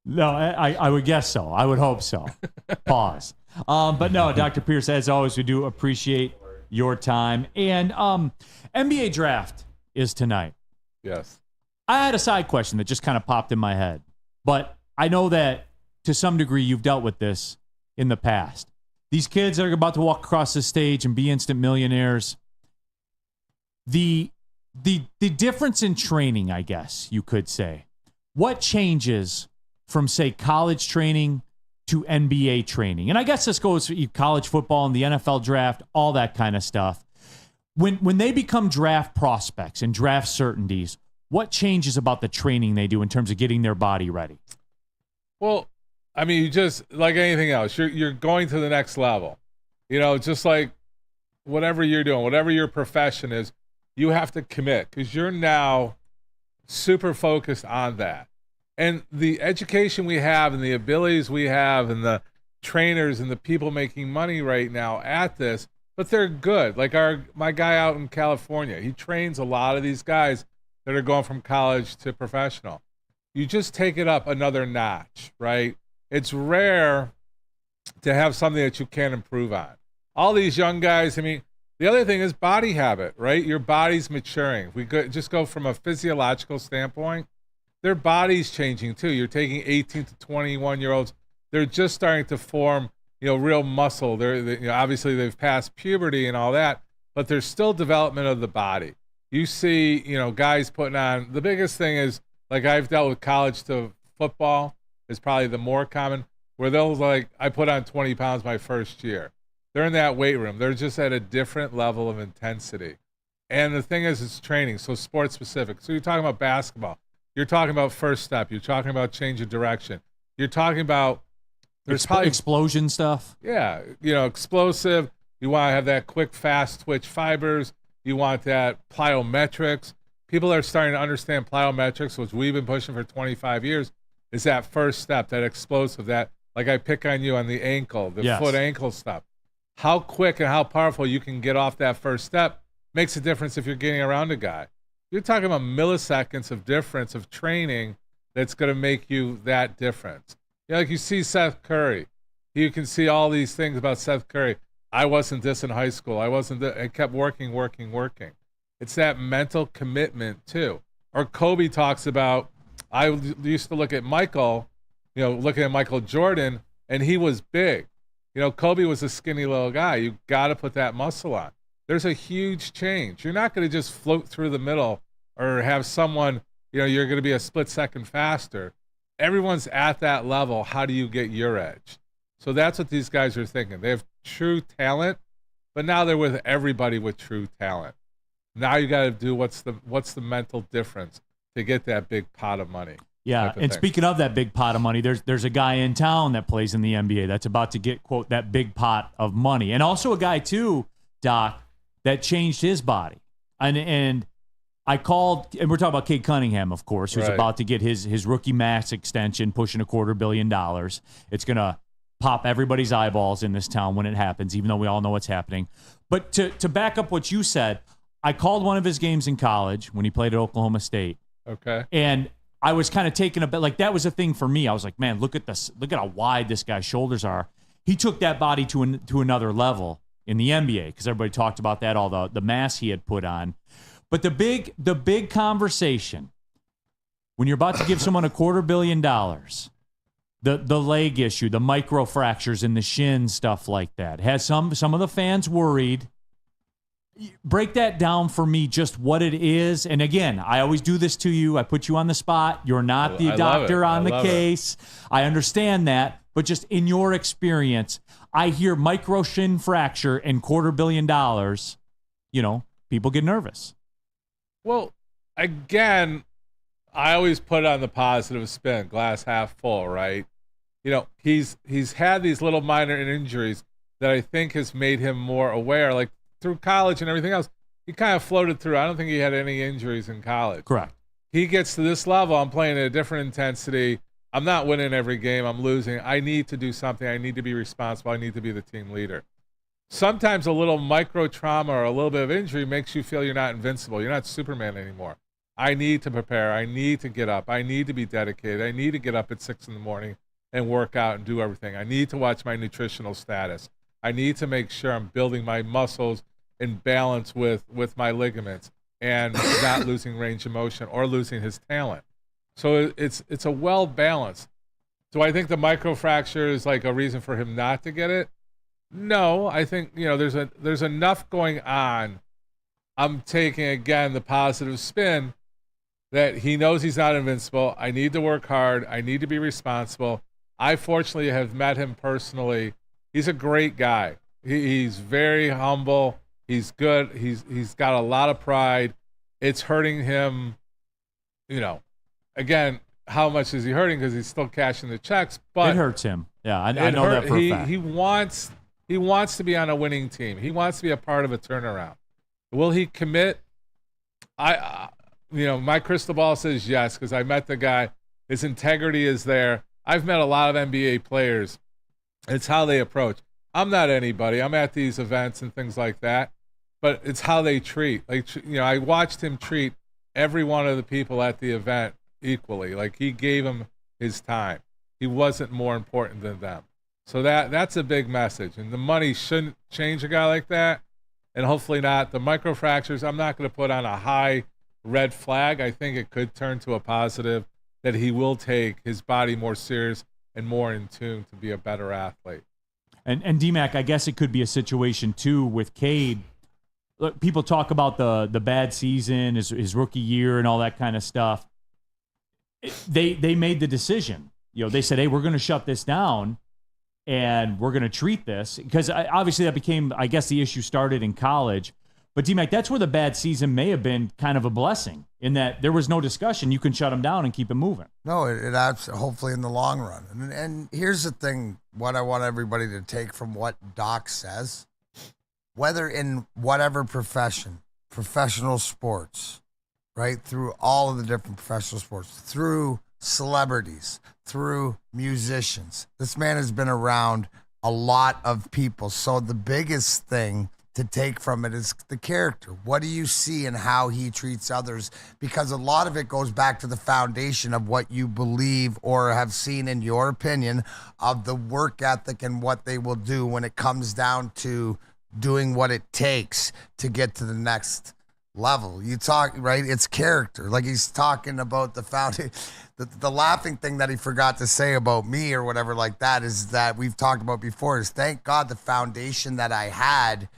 No, I would guess so. I would hope so. Pause. But no, Dr. Pierce, as always, we do appreciate your time. And NBA draft is tonight. Yes. I had a side question that just kind of popped in my head. But I know that to some degree you've dealt with this in the past. These kids that are about to walk across the stage and be instant millionaires. The difference in training, I guess you could say. What changes from, say, college training to NBA training? And I guess this goes for college football and the NFL draft, all that kind of stuff. When they become draft prospects and draft certainties, what changes about the training they do in terms of getting their body ready? Well, I mean, you just, like anything else, you're going to the next level. Just like whatever you're doing, whatever your profession is, you have to commit because you're now super focused on that. And the education we have and the abilities we have and the trainers and the people making money right now at this but they're good. Like my guy out in California, he trains a lot of these guys that are going from college to professional. You just take it up another notch, right? It's rare to have something that you can't improve on. All these young guys, I mean, the other thing is body habit, right? Your body's maturing. If we just go from a physiological standpoint, their body's changing too. You're taking 18 to 21-year-olds. They're just starting to form, real muscle. They're obviously they've passed puberty and all that, but there's still development of the body. You see, guys putting on, the biggest thing is, like I've dealt with college to football is probably the more common, where they'll I put on 20 pounds my first year. They're in that weight room. They're just at a different level of intensity. And the thing is, it's training, so sports specific. So you're talking about basketball. You're talking about first step. You're talking about change of direction. You're talking about probably explosion stuff. Yeah, explosive. You want to have that quick, fast twitch fibers. You want that plyometrics. People are starting to understand plyometrics, which we've been pushing for 25 years, is that first step, that explosive, that, like I pick on you on the ankle, the foot ankle stuff. How quick and how powerful you can get off that first step makes a difference if you're getting around a guy. You're talking about milliseconds of difference of training that's going to make you that difference. Like you see Seth Curry. You can see all these things about Seth Curry. I wasn't this in high school. I kept working. It's that mental commitment too. Or Kobe talks about, I used to look at Michael, looking at Michael Jordan, and he was big. Kobe was a skinny little guy. You got to put that muscle on. There's a huge change. You're not going to just float through the middle or have someone, you're going to be a split second faster. Everyone's at that level. How do you get your edge? So that's what these guys are thinking. They have true talent, but now they're with everybody with true talent. Now you got to do what's the mental difference to get that big pot of money. Yeah, and speaking of that big pot of money, there's a guy in town that plays in the NBA that's about to get, quote, that big pot of money. And also a guy, too, Doc, that changed his body. And I called, and we're talking about Cade Cunningham, of course, who's about to get his rookie max extension, pushing $250 million. It's going to pop everybody's eyeballs in this town when it happens, even though we all know what's happening. But to back up what you said, I called one of his games in college when he played at Oklahoma State. Okay. And I was kind of taken a bit, like that was a thing for me. I was like, man, look at this. Look at how wide this guy's shoulders are. He took that body to another level in the NBA because everybody talked about that, all the mass he had put on. But the big conversation, when you're about to give someone $250 million, the leg issue, the microfractures in the shin, stuff like that, has some of the fans worried. Break that down for me, just what it is. And again, I always do this to you. I put you on the spot. You're not the doctor on the case. I understand that. But just in your experience, I hear micro shin fracture and $250 million, people get nervous. Well, again, I always put it on the positive spin, glass half full, right? He's had these little minor injuries that I think has made him more aware. Like, through college and everything else, he kind of floated through. I don't think he had any injuries in college. Correct. He gets to this level, I'm playing at a different intensity. I'm not winning every game. I'm losing. I need to do something. I need to be responsible. I need to be the team leader. Sometimes a little micro trauma or a little bit of injury makes you feel you're not invincible. You're not Superman anymore. I need to prepare. I need to get up. I need to be dedicated. I need to get up at 6 a.m. and work out and do everything. I need to watch my nutritional status. I need to make sure I'm building my muscles in balance with my ligaments and not losing range of motion or losing his talent. So it's a well balanced. Do I think the microfracture is like a reason for him not to get it? No, I think there's enough going on. I'm taking again the positive spin that he knows he's not invincible. I need to work hard. I need to be responsible. I fortunately have met him personally. He's a great guy. He's very humble. He's good. He's got a lot of pride. It's hurting him, Again, how much is he hurting? Because he's still cashing the checks. But it hurts him. Yeah, I know that for a fact. He wants to be on a winning team. He wants to be a part of a turnaround. Will he commit? My crystal ball says yes, because I met the guy. His integrity is there. I've met a lot of NBA players. It's how they approach. I'm not anybody. I'm at these events and things like that, but it's how they treat. Like, I watched him treat every one of the people at the event equally. Like, he gave them his time. He wasn't more important than them. So that's a big message. And the money shouldn't change a guy like that. And hopefully not. The microfractures, I'm not going to put on a high red flag. I think it could turn to a positive, that he will take his body more serious and more in tune to be a better athlete. And D-Mac, I guess it could be a situation too with Cade. Look, people talk about the bad season, his rookie year, and all that kind of stuff. They made the decision. They said, hey, we're going to shut this down, and we're going to treat this. Because obviously that became, I guess the issue started in college. But D-Mac, that's where the bad season may have been kind of a blessing, in that there was no discussion. You can shut them down and keep it moving. No, it hopefully in the long run. And here's the thing, what I want everybody to take from what Doc says, whether in whatever profession, professional sports, right, through all of the different professional sports, through celebrities, through musicians. This man has been around a lot of people. So the biggest thing to take from it is the character. What do you see in how he treats others? Because a lot of it goes back to the foundation of what you believe or have seen, in your opinion, of the work ethic and what they will do when it comes down to doing what it takes to get to the next level. You talk, right? It's character. Like he's talking about the foundation. The laughing thing that he forgot to say about me or whatever like that is that we've talked about before is, thank God the foundation that I had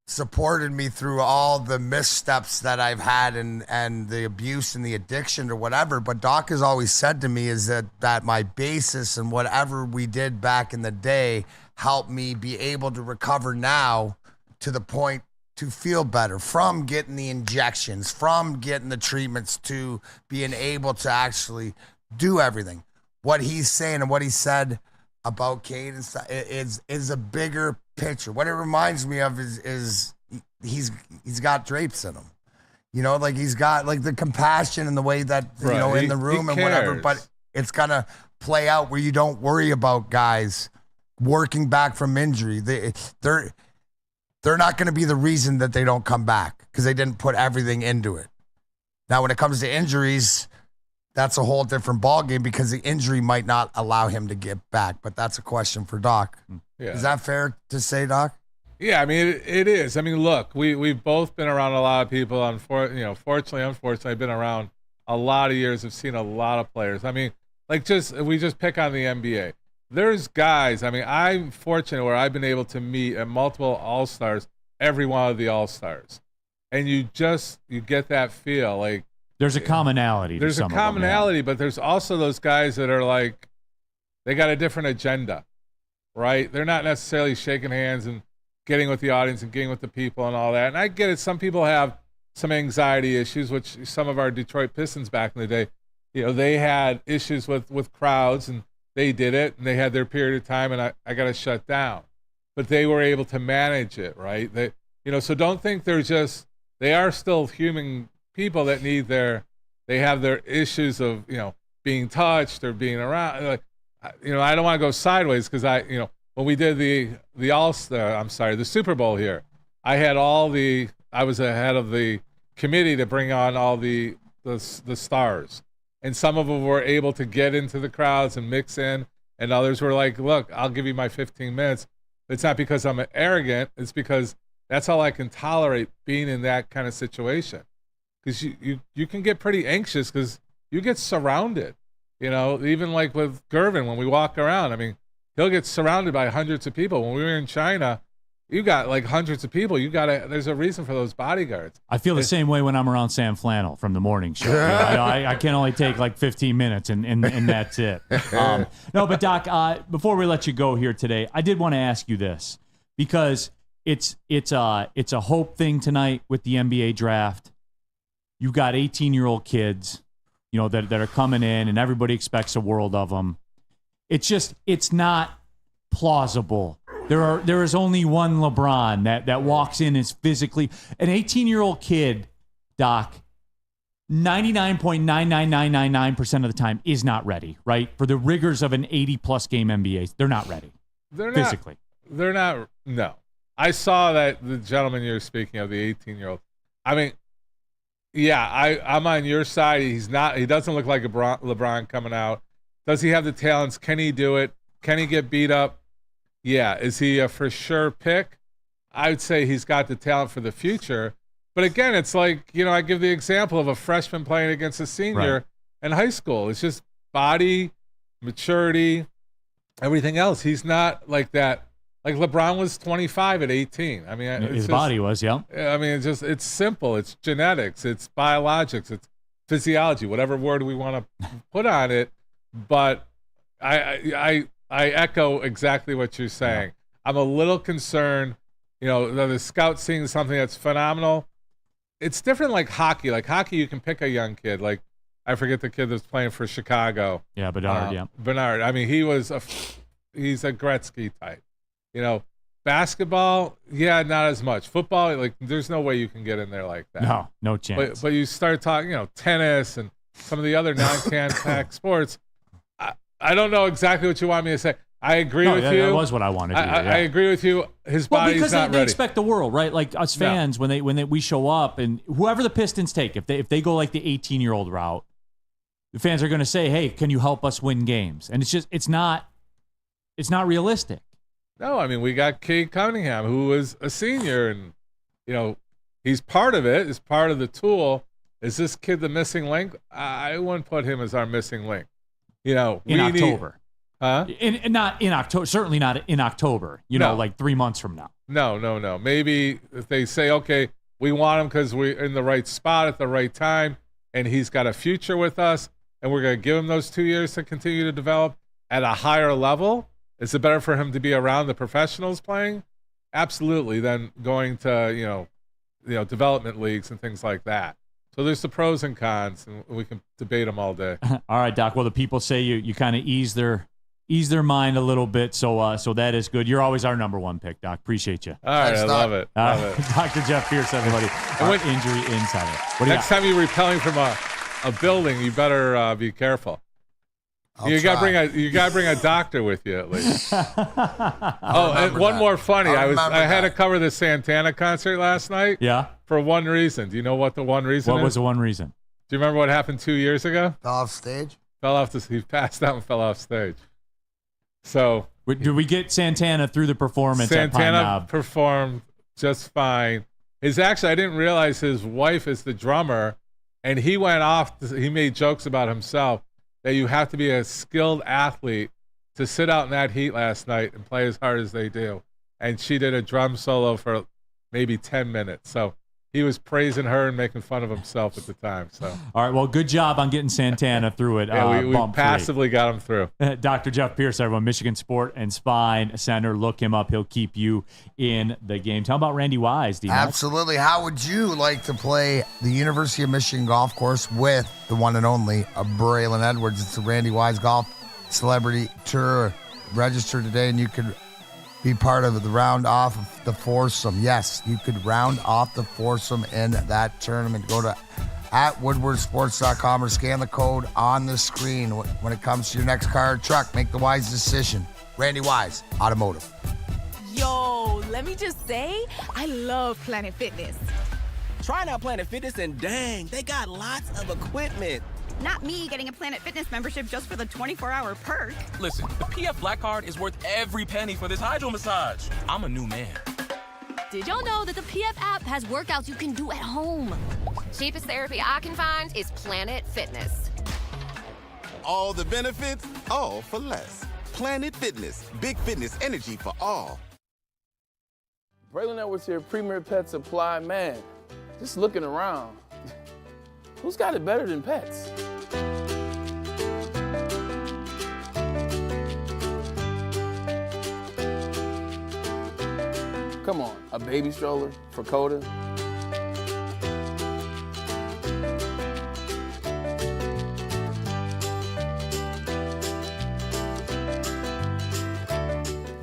supported me through all the missteps that I've had and the abuse and the addiction or whatever. But Doc has always said to me is that my basis and whatever we did back in the day helped me be able to recover now to the point to feel better, from getting the injections, from getting the treatments, to being able to actually do everything. What he's saying and what he said about Cade and stuff is a bigger picture. What it reminds me of is he's got drapes in him. Like he's got like the compassion and the way that, Right. in the room and whatever, but it's gonna play out where you don't worry about guys working back from injury. They're not going to be the reason that they don't come back because they didn't put everything into it. Now, when it comes to injuries, that's a whole different ballgame because the injury might not allow him to get back. But that's a question for Doc. Yeah. Is that fair to say, Doc? Yeah, I mean, it is. I mean, look, we've both been around a lot of people. Fortunately, unfortunately, I've been around a lot of years. I've seen a lot of players. I mean, we just pick on the NBA. There's guys, I mean, I'm fortunate where I've been able to meet at multiple All-Stars, every one of the All-Stars. And you get that feel like there's a commonality. There's a commonality, but there's also those guys that are like, they got a different agenda, right? They're not necessarily shaking hands and getting with the audience and getting with the people and all that. And I get it. Some people have some anxiety issues, which some of our Detroit Pistons back in the day, they had issues with crowds, and they did it, and they had their period of time, and I got to shut down. But they were able to manage it, right? So don't think they are still human people that they have their issues of, being touched or being around. Like, I don't want to go sideways because when we did the Super Bowl here, I was ahead of the committee to bring on all the stars. And some of them were able to get into the crowds and mix in, and others were like, look, I'll give you my 15 minutes. It's not because I'm arrogant. It's because that's all I can tolerate, being in that kind of situation. Because you can get pretty anxious because you get surrounded. Even like with Gervin, when we walk around, I mean, he'll get surrounded by hundreds of people. When we were in China, you got like hundreds of people. There's a reason for those bodyguards. I feel the same way when I'm around Sam Flannel from the morning show. I can only take like 15 minutes and that's it. No, but Doc, before we let you go here today, I did want to ask you this, because it's a hope thing tonight with the NBA draft. You've got 18-year-old kids, that are coming in, and everybody expects a world of them. It's not plausible. There is only one LeBron that walks in as physically an 18-year-old kid, Doc. 99.99999% of the time is not ready, right? For the rigors of an 80-plus game NBA, they're not ready. They're physically. they're not. No, I saw that the gentleman you're speaking of, the 18-year-old. I mean, yeah, I'm on your side. He's not. He doesn't look like LeBron coming out. Does he have the talents? Can he do it? Can he get beat up? Yeah. Is he a for sure pick? I would say he's got the talent for the future. But again, it's like, I give the example of a freshman playing against a senior in high school. It's just body, maturity, everything else. He's not like that. Like LeBron was 25 at 18. I mean, his body was, yeah. I mean, it's simple. It's genetics. It's biologics. It's physiology, whatever word we want to put on it. But I echo exactly what you're saying. Yeah. I'm a little concerned. The scout seeing something that's phenomenal. It's different like hockey. Like hockey, you can pick a young kid. Like, I forget the kid that's playing for Chicago. Yeah, Bedard, Bernard. I mean, he's a Gretzky type. Basketball, not as much. Football, like, there's no way you can get in there like that. No chance. But you start talking, tennis and some of the other non-contact sports. I don't know exactly what you want me to say. I agree with you. That was what I wanted to do. I agree with you. His body's because not they ready. Expect the world, right? Like us fans, when we show up, and whoever the Pistons take, if they go like the 18-year-old route, the fans are going to say, "Hey, can you help us win games?" And it's not realistic. No, I mean, we got Cade Cunningham, who was a senior, and he's part of it. Is part of the tool. Is this kid the missing link? I wouldn't put him as our missing link. In October. Huh? Not in October. Certainly not in October. Like 3 months from now. No. Maybe if they say, okay, we want him because we're in the right spot at the right time, and he's got a future with us, and we're going to give him those 2 years to continue to develop at a higher level. Is it better for him to be around the professionals playing? Absolutely. Than going to development leagues and things like that. So there's the pros and cons, and we can debate them all day. All right, Doc. Well, the people say you kind of ease their mind a little bit, so that is good. You're always our number one pick, Doc. Appreciate you. All right, I love it. Dr. Jeff Pierce, everybody. Injury Insider. Next time you're repelling from a building, you better be careful. You got to bring a doctor with you at least. And one more funny. I had to cover the Santana concert last night. Yeah. For one reason. Do you know what the one reason is? What was the one reason? Do you remember what happened 2 years ago? Fell off stage? He passed out and fell off stage. So did we get Santana through the performance? Santana performed just fine. I didn't realize his wife is the drummer, and he went off. He made jokes about himself that you have to be a skilled athlete to sit out in that heat last night and play as hard as they do. And she did a drum solo for maybe 10 minutes. So he was praising her and making fun of himself at the time. So all right, well, good job on getting Santana through it. Yeah, we passively got him through. Dr. Jeff Pierce, everyone, Michigan Sport and Spine Center. Look him up. He'll keep you in the game. Tell him about Randy Wise, D-Mac. Absolutely. How would you like to play the University of Michigan golf course with the one and only Braylon Edwards? It's the Randy Wise Golf Celebrity Tour. Register today, and you could be part of the round off of the foursome. Yes, you could round off the foursome in that tournament. Go to @woodwardsports.com or scan the code on the screen. When it comes to your next car or truck, make the wise decision. Randy Wise, Automotive. Yo, let me just say, I love Planet Fitness. Trying out Planet Fitness, and dang, they got lots of equipment. Not me getting a Planet Fitness membership just for the 24-hour perk. Listen, the PF Black Card is worth every penny for this hydro massage. I'm a new man. Did y'all know that the PF app has workouts you can do at home? Cheapest therapy I can find is Planet Fitness. All the benefits, all for less. Planet Fitness, big fitness energy for all. Braylon Edwards here, Premier Pet Supply. Man, just looking around. Who's got it better than pets? Come on, a baby stroller for Coda?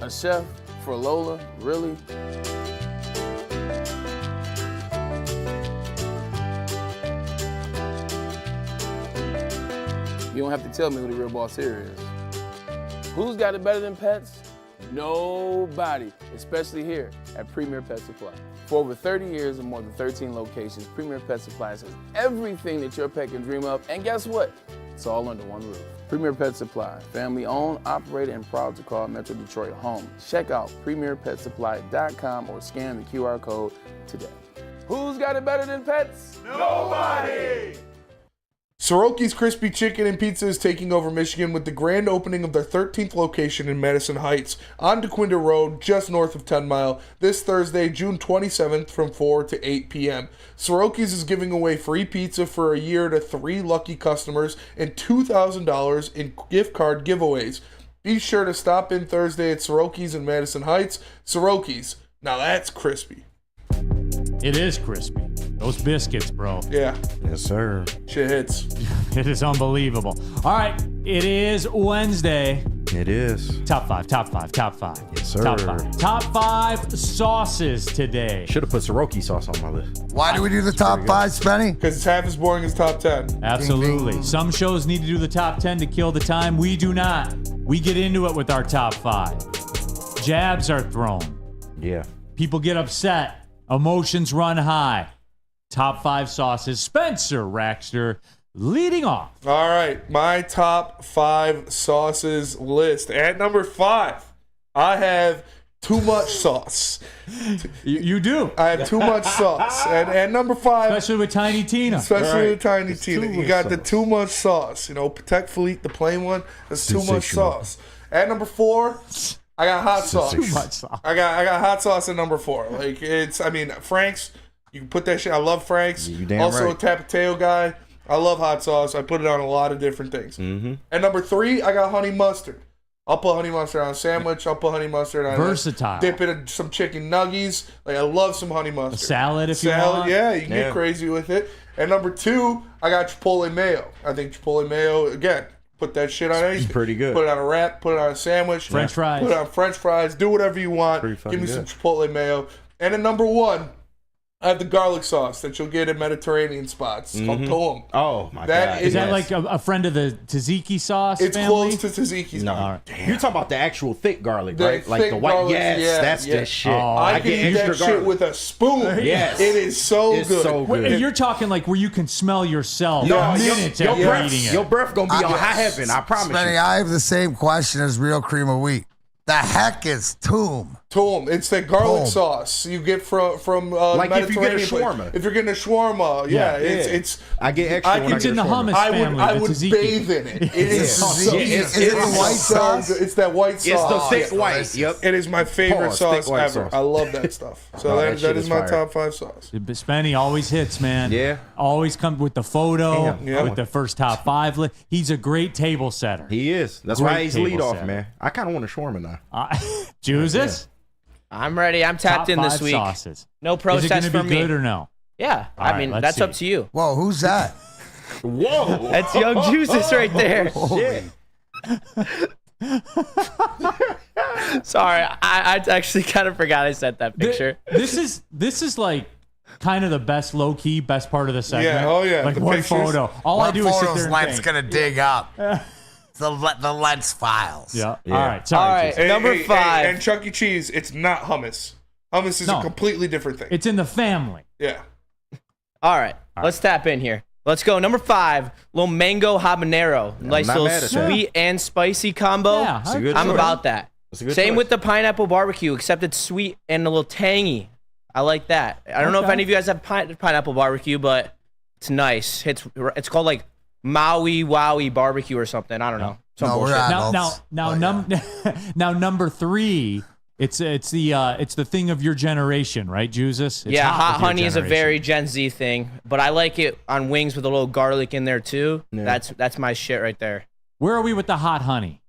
A chef for Lola, really? You don't have to tell me who the real boss here is. Who's got it better than pets? Nobody, especially here at Premier Pet Supply. For over 30 years and more than 13 locations, Premier Pet Supply has everything that your pet can dream of. And guess what? It's all under one roof. Premier Pet Supply, family owned, operated, and proud to call Metro Detroit home. Check out premierpetsupply.com or scan the QR code today. Who's got it better than pets? Nobody! Soroki's Crispy Chicken and Pizza is taking over Michigan with the grand opening of their 13th location in Madison Heights on DeQuinta Road, just north of 10 Mile, this Thursday, June 27th from 4 to 8 p.m. Soroki's is giving away free pizza for a year to 3 lucky customers and $2,000 in gift card giveaways. Be sure to stop in Thursday at Soroki's in Madison Heights. Soroki's, now that's crispy. It is crispy. Those biscuits, bro. Yeah. Yes, sir. Shit hits. It is unbelievable. All right. It is Wednesday. It is. Top 5, top 5, top 5. Yes, sir. Top 5. Top 5 sauces today. Should have put Soroki sauce on my list. Why do we do the top 5, Spenny? Because it's half as boring as top 10. Absolutely. Ding, ding. Some shows need to do the top 10 to kill the time. We do not. We get into it with our top 5. Jabs are thrown. Yeah. People get upset. Emotions run high. Top 5 sauces. Spencer Raxter leading off. All right, my top 5 sauces list. At number 5, I have too much sauce. You do. I have too much sauce. And at number 5, especially with Tiny Tina. Especially with Tiny Tina. You got the too much sauce. You know, Patek Philippe, the plain one, that's too much sauce. At number 4, I got hot sauce. Too much sauce. I got hot sauce at number 4. Like Frank's. You can put that shit. I love Frank's. You damn also right. a Tapateo guy. I love hot sauce. I put it on a lot of different things. Mm-hmm. At number 3, I got honey mustard. I'll put honey mustard on a sandwich. I'll put honey mustard on versatile. Dip it in some chicken nuggies. Like I love some honey mustard. A salad if you want. Yeah, you can get crazy with it. At number 2, I got Chipotle mayo. I think Chipotle mayo, again, put that shit on anything. It's pretty good. Put it on a wrap. Put it on a sandwich. French fries. Put it on French fries. Do whatever you want. Give me some Chipotle mayo. And at number 1, I have the garlic sauce that you'll get at Mediterranean spots. It's called Toum. Oh, my God. Is that like a friend of the tzatziki sauce It's family? close to tzatziki's. No. Right. You're talking about the actual thick garlic, The right? Like thick the white. garlic, Yes, that's yeah. the shit. Oh, I can get eat that extra shit garlic. with a spoon. Yes. It is so It's good. so good. Wait, you're talking like where you can smell yourself No, minutes your after breath, eating it. your breath gonna be on high heaven. I promise Spenny, you. I have the same question as Real Cream of Wheat. The heck is Toum? Toum. It's that garlic Toum. sauce you get from Like if you get a Mediterranean. shawarma. If you're getting a shawarma, it's. I get extra. when I It's get in a the shawarma. hummus family. I the would tzatziki. bathe in it. It is so Is it the white so sauce? good. It's that white sauce. It's the thick it's white. delicious. Yep. It is my favorite Pause, sauce thick white ever. sauce. I love that stuff. So Oh, that that shit is is my fire. top 5 sauce. Spenny always hits, man. Yeah. Always comes with the photo, Yeah. with the first top 5 list. He's a great table setter. He is. That's Great why he's table lead off, setter. man. I kind of want a shawarma now. Juices? I'm ready. I'm tapped Top in this 5 week. sauces. No Is it protest going to from be me. good or no? Yeah, All I right, mean let's that's see. up to you. Whoa, who's that? Whoa. That's Young Juices right there. Holy. Sorry, I actually kind of forgot I sent that picture. This is like kind of the best low key, best part of the segment. Yeah, oh, yeah, Like the one pictures. photo. All I What do is sit photos there and Lent's think. gonna dig up? The Lent's files. Yeah. Yeah. All right. Sorry. All right. Jason. Number 5. And Chuck E. Cheese, it's not hummus. Hummus is No. a completely different thing. It's in the family. Yeah. All right, let's tap in here. Let's go. Number 5, little mango habanero. Nice not little mad at that. sweet and spicy combo. Yeah, It's a good I'm choice. about that. It's a good Same choice. with the pineapple barbecue, except it's sweet and a little tangy. I like that. I don't know if Okay. any of you guys have pineapple barbecue, but it's nice. It's called like Maui Wowie barbecue or something. I don't know. Some No, we're bullshit. at- Now, Adults. now number 3. It's the thing of your generation, right, Jesus? It's Yeah, hot with your honey is a generation. very Gen Z thing, but I like it on wings with a little garlic in there too. Yeah. That's my shit right there. Where are we with the hot honey?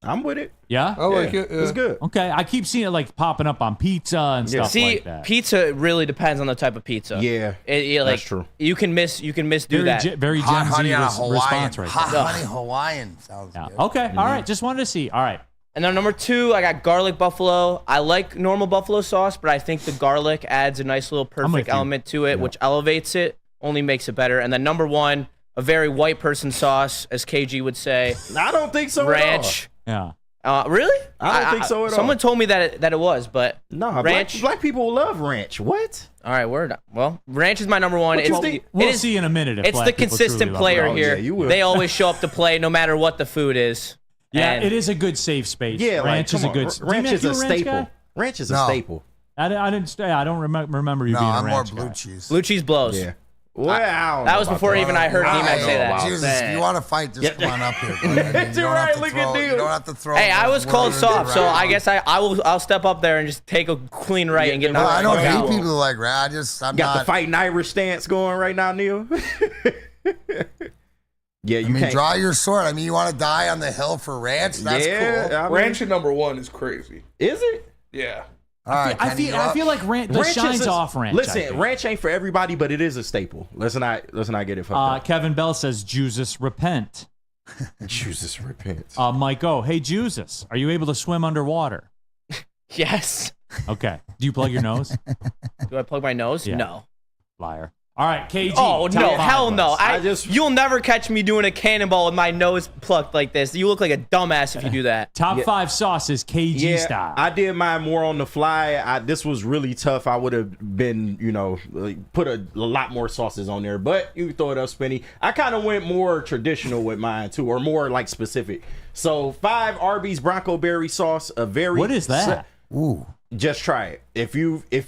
I'm with it. Yeah. I like Yeah, it. It's good. Okay, I keep seeing it like popping up on pizza and stuff See, like that. pizza really depends on the type of pizza. Yeah, like, that's true. You can miss do that. Very Hot Gen honey Z on a Hawaiian. response right Hot there. honey Hawaiian sounds Yeah. good. Okay. All right. Just wanted to see. All right. And then number 2, I got garlic buffalo. I like normal buffalo sauce, but I think the garlic adds a nice little with perfect you. element to it, which elevates it, only makes it better. And then number 1, a very white person sauce, as KG would say. I don't think so. Ranch. Yeah. Really? I don't think so at all. Someone told me that it was, but no, ranch. Black people love ranch. What? All right, word. Well, ranch is my number one. We'll see in a minute. If It's black the people consistent truly player love it. here. Yeah, you will. They always show up to play no matter what the food is. Yeah, And it is a good safe space. Yeah, ranch is a good. ranch is a staple. Guy? Ranch is a staple. I didn't stay. I don't remember you being a I'm more ranch blue guy. cheese. Blue cheese blows. Yeah. Well, that was before even I heard D-Mac say that. Jesus, if you want to fight, just come on up here. Bud. I mean, That's you don't right, have to look throw- at You dude. don't have to throw. Hey, I was called words soft, so around. I guess I'll step up there and just take a clean right and get Well, I don't knocked hate out. people who like ranch. I'm Got not. the fighting Irish stance going right now, Neil. Yeah, you I mean, can't. draw your sword. I mean, you want to die on the hill for ranch? That's Yeah, cool. I mean- Ranch at number 1 is crazy. Is it? Yeah. All right, I Kenny, feel you up? like the Ranch shine's is a- off ranch. I Listen, think. ranch ain't for everybody, but it is a staple. Let's not get it fucked up. Kevin Bell says, "Jesus, repent." Jesus, repent. Mike O, hey, Jesus, are you able to swim underwater? Yes. Okay. Do you plug your nose? Do I plug my nose? Yeah. No. Liar. All right, KG. Oh top no, five hell no! list. You'll never catch me doing a cannonball with my nose plucked like this. You look like a dumbass if you do that. Top 5 sauces, KG style. I did mine more on the fly. This was really tough. I would have been, put a lot more sauces on there, but you can throw it up, Spinny. I kind of went more traditional with mine too, or more like specific. So 5 Arby's Bronco Berry sauce. What is that? Ooh. Just try it. If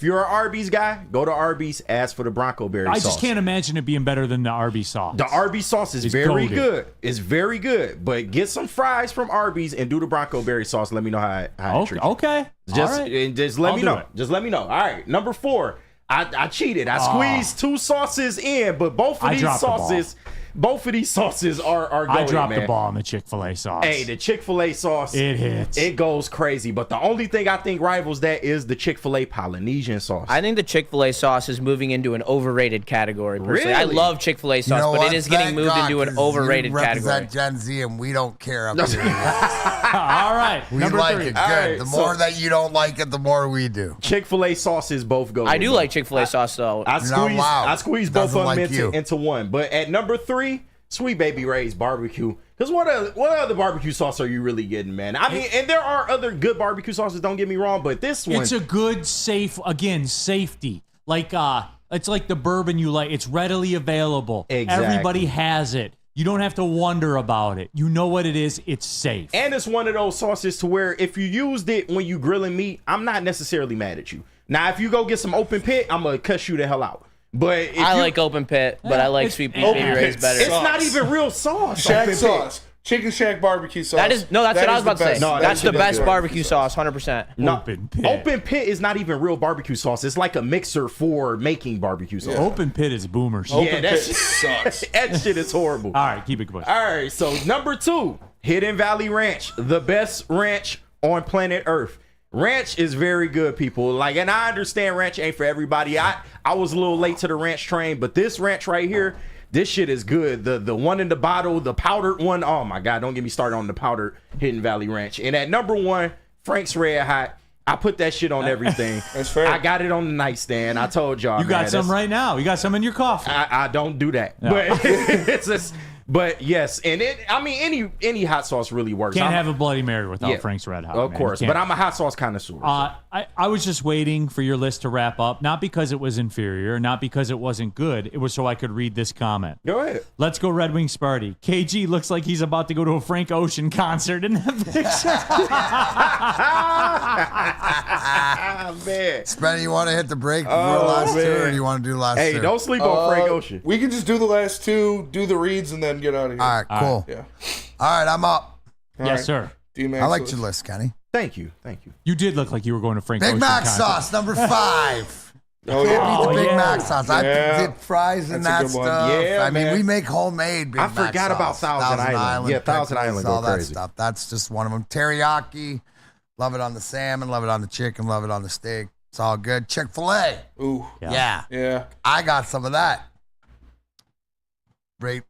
you're an Arby's guy, go to Arby's, ask for the Bronco Berry sauce. I just can't imagine it being better than the Arby's sauce. The Arby's sauce is It's very goated. good. It's very good. But get some fries from Arby's and do the Bronco Berry sauce. Let me know how it treats you. Okay. Just, All right. and just let I'll me do know. it. Just let me know. All right. Number 4. I cheated. I squeezed 2 sauces in, but both of I these dropped the ball. sauces are I goated, dropped man. the ball on the Chick-fil-A sauce. Hey, the Chick-fil-A sauce. It hits. It goes crazy. But the only thing I think rivals that is the Chick-fil-A Polynesian sauce. I think the Chick-fil-A sauce is moving into an overrated category. Personally, I Really? love Chick-fil-A sauce, You know but what? it is getting Thank moved God, into an 'cause overrated you category. represent Gen Z, and we don't care up here. All right. We Number like 3. it good. All right, the so- more that you don't like it, the more we do. Chick-fil-A sauces both go. I do with like it. Chick-fil-A sauce though. I You're not allowed. squeeze both Doesn't of them like you. into one. But at number 3, Sweet Baby Ray's barbecue. Because what other barbecue sauce are you really getting, man? I mean, and there are other good barbecue sauces. Don't get me wrong, but this one, It's a good, safe, again, safety. Like, it's like the bourbon you like. It's readily available. Exactly. Everybody has it. You don't have to wonder about it. You know what it is. It's safe. and it's one of those sauces to where if you used it when you grilling meat, I'm not necessarily mad at you. Now, if you go get some open pit, I'm gonna cuss you the hell out. But if I you- like open pit, but I like it's- sweet Open baby Ray's Pit better. it's sucks. not even real sauce. Shack Open Pit. sauce. Chicken Shack barbecue sauce. That's what I was is about the to say. best. No, That's the that best shit is barbecue sauce, 100%. No, Open Pit. Open Pit is not even real barbecue sauce. It's like a mixer for making barbecue sauce. Open pit is boomer shit. Open that Pit shit- sucks. That shit is horrible. All right, keep it going. All right, so number 2, Hidden Valley Ranch, the best ranch on planet Earth. Ranch is very good, people. Like, and I understand ranch ain't for everybody. I was a little late to the ranch train, but this ranch right here, this shit is good. The one in the bottle, the powdered one. Oh my God, don't get me started on the powdered Hidden Valley Ranch. And at number 1, Frank's Red Hot. I put that shit on everything. That's fair. I got it on the nightstand. I told y'all. You got man, some that's- right now. You got some in your coffee. I don't do that. But it's just, but yes, and any hot sauce really works. Can't I'm- have a Bloody Mary without Yeah, Frank's Red Hot. of man. course, You can't. but I'm a hot sauce connoisseur. I was just waiting for your list to wrap up, not because it was inferior, not because it wasn't good. It was so I could read this comment. Go ahead. Let's go Red Wings Sparty. KG looks like he's about to go to a Frank Ocean concert in that picture. Man. Spenny, you want to hit the break before the last 2, or do you want to do the last 2? Hey, don't sleep on Frank Ocean. We can just do the last 2, do the reads, and then get out of here. All right, cool. Yeah. All right, I'm up. Yes, sir. D-Max I liked list. your list, Kenny. Thank you. You did look like you were going to Frank Big Ocean Mac concert. sauce, number 5. Oh, Can't yeah. beat the Big yeah. Mac sauce. I Yeah. dip fries and That's a that good one. stuff. Yeah, I mean, man. we make homemade Big I Mac forgot about sauce. Thousand Island. Yeah, Thousand pickles, Island go all that crazy. stuff. That's just one of them. Teriyaki, love it on the salmon, love it on the chicken, love it on the steak. It's all good. Chick-fil-A. Ooh. Yeah. Yeah. I got some of that. Right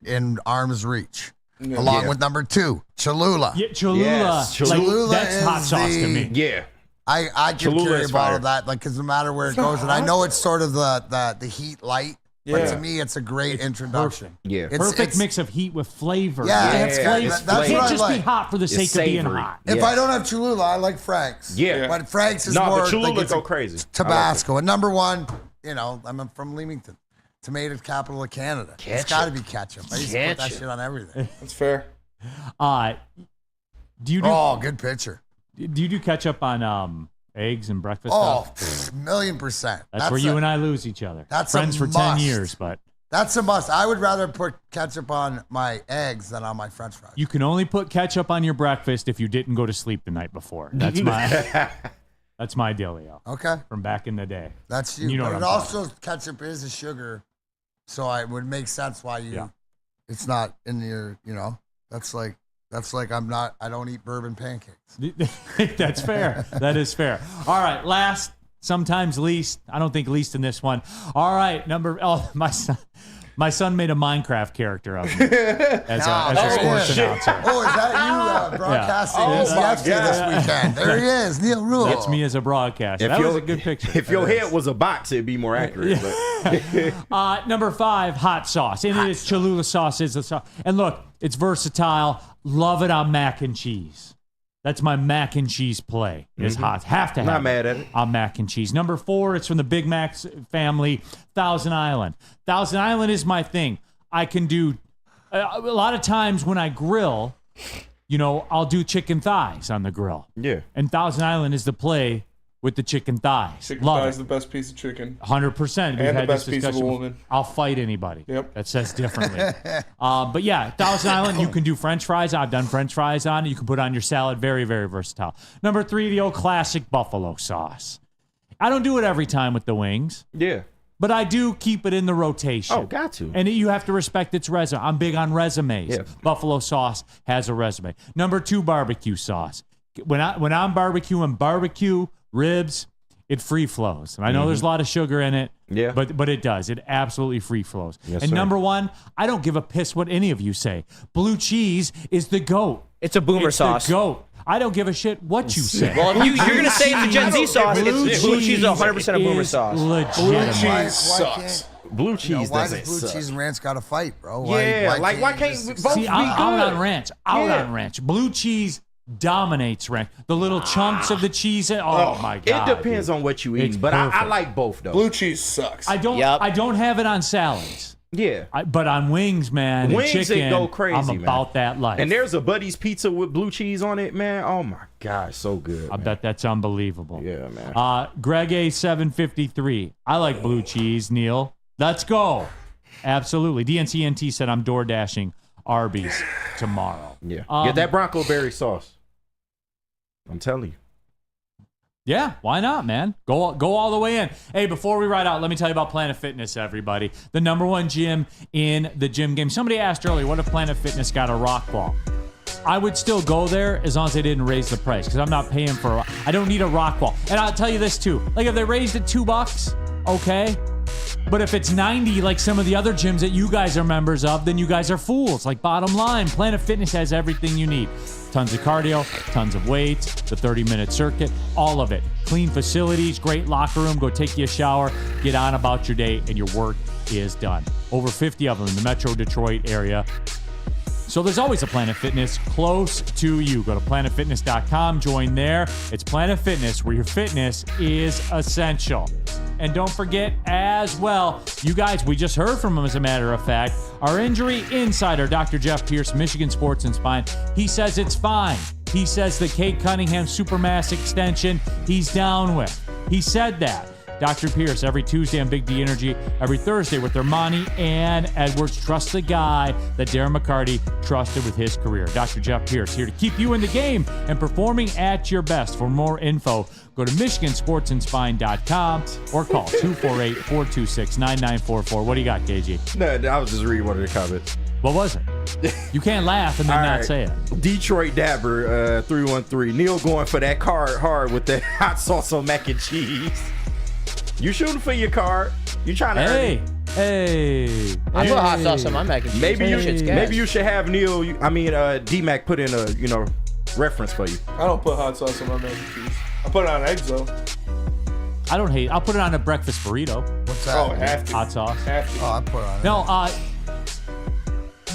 in arm's reach. Yeah. Along with number 2, Cholula. Yeah, Cholula. Yes, Like, Cholula that's hot is sauce to the- me. Yeah. I can Cholula carry is a bottle fire. of that, like, because no matter where it goes, and I know it's sort of the heat light But to me, it's a great introduction. Yeah. Perfect mix of heat with flavor. Yeah, it's flavor. It That's can't what I just like. be hot for the sake of being hot. If I don't have Cholula, I like Frank's. Yeah. But Frank's is No, more but Cholula it's go crazy. Tabasco. And number one, I'm from Leamington. Tomato capital of Canada. It's got to be ketchup. I used to put that shit on everything. That's fair. Do you do? Oh, good picture. Do you do ketchup on eggs and breakfast? Oh, stuff? 1,000,000%. That's where you and I lose each other. That's friends a for 10 must. years, but that's a must. I would rather put ketchup on my eggs than on my French fries. you can only put ketchup on your breakfast if you didn't go to sleep the night before. That's my dealio. Okay. From back in the day. That's you. You know but what it I'm also ketchup is a sugar, so it would make sense why you. Yeah. It's not in your. That's like I don't eat bourbon pancakes. That's fair. That is fair. All right, last, sometimes least. I don't think least in this one. All right, my son made a Minecraft character of me as a sports announcer. Oh, is that you broadcasting this weekend? There he is, Neil Rule. That's me as a broadcaster. That was a good picture. If your head was a box, it'd be more accurate. But. Number 5, hot sauce. And it is Cholula sauce is the sauce. And look, it's versatile. Love it on mac and cheese. That's my mac and cheese play. Is hot. Have to have Not mad at it. On mac and cheese. Number 4, it's from the Big Mac's family, Thousand Island. Thousand Island is my thing. I can do a lot of times when I grill, I'll do chicken thighs on the grill. Yeah. And Thousand Island is the play with the chicken thighs. Chicken Love thigh it. is the best piece of chicken. 100%. And the best piece of a woman. I'll fight anybody. Yep. That says differently. But yeah, Thousand Island, you can do French fries. I've done French fries on it. You can put it on your salad. Very, very versatile. Number 3, the old classic buffalo sauce. I don't do it every time with the wings. Yeah. But I do keep it in the rotation. Oh, got to. And you have to respect its resume. I'm big on resumes. Yeah. Buffalo sauce has a resume. Number 2, barbecue sauce. When I'm barbecuing barbecue, ribs, it free flows. And I know there's a lot of sugar in it. Yeah. But it does. It absolutely free flows. Yes, and sir. number 1, I don't give a piss what any of you say. Blue cheese is the GOAT. It's a boomer sauce. The GOAT. I don't give a shit what you say. Well, if you're going to say it's a Gen Z sauce, it's blue cheese is 100% a boomer is sauce. legitimate. Blue cheese sucks. Blue cheese Why doesn't does blue suck. cheese and ranch got to fight, bro? Yeah, why can't you just both See, be I'm out good? on ranch. On ranch. Blue cheese dominates ranch. The little chunks of the cheese. Oh my god! It depends on what you eat, It's but I perfect. like both though. Blue cheese sucks. I don't have it on salads. Yeah. But on wings, man, Wings, and chicken, it go crazy, I'm man. about that life. And there's a Buddy's pizza with blue cheese on it, man. Oh my god, so good. I bet that's unbelievable. Yeah, man. Greg A753. I like blue cheese, Neil. Let's go. Absolutely. DNCNT said I'm door dashing Arby's tomorrow. Yeah. Get that Bronco berry sauce. I'm telling you. Yeah, why not, man? Go all the way in. Hey, before we ride out, let me tell you about Planet Fitness, everybody. The #1 gym in the gym game. Somebody asked earlier, what if Planet Fitness got a rock wall? I would still go there as long as they didn't raise the price because I'm not paying for I don't need a rock wall. And I'll tell you this too. Like if they raised it $2, okay? But if it's 90 like some of the other gyms that you guys are members of, then you guys are fools. Like bottom line, Planet Fitness has everything you need. Tons of cardio, tons of weights, the 30-minute circuit, all of it. Clean facilities, great locker room. Go take you a shower, get on about your day, and your work is done. Over 50 of them in the Metro Detroit area. So there's always a Planet Fitness close to you. Go to planetfitness.com, join there. It's Planet Fitness, where your fitness is essential. And don't forget as well, you guys, we just heard from him as a matter of fact, our injury insider, Dr. Jeff Pierce, Michigan Sports and Spine, he says it's fine. He says the Cade Cunningham Supermass extension, he's down with. He said that. Dr. Pierce, every Tuesday on Big D Energy, every Thursday with Ermanni and Edwards. Trust the guy that Darren McCarty trusted with his career. Dr. Jeff Pierce, here to keep you in the game and performing at your best. For more info, go to MichiganSportsAndSpine.com or call 248-426-9944. What do you got, KG? No, I was just reading one of the comments. What was it? You can't laugh and then All not right. say it. Detroit Dabber 313. Neil going for that card hard with that hot sauce on mac and cheese. You shooting for your card. You trying to earn it. Hey. I put hot sauce on my mac and cheese. Maybe you Shit's should. gas. Maybe you should have Neil. D-Mac put in a reference for you. I don't put hot sauce on my mac and cheese. I put it on eggs though. I don't hate. I'll put it on a breakfast burrito. What's that? Oh, have to. Hot sauce. Have to. Oh, I put it on it. No,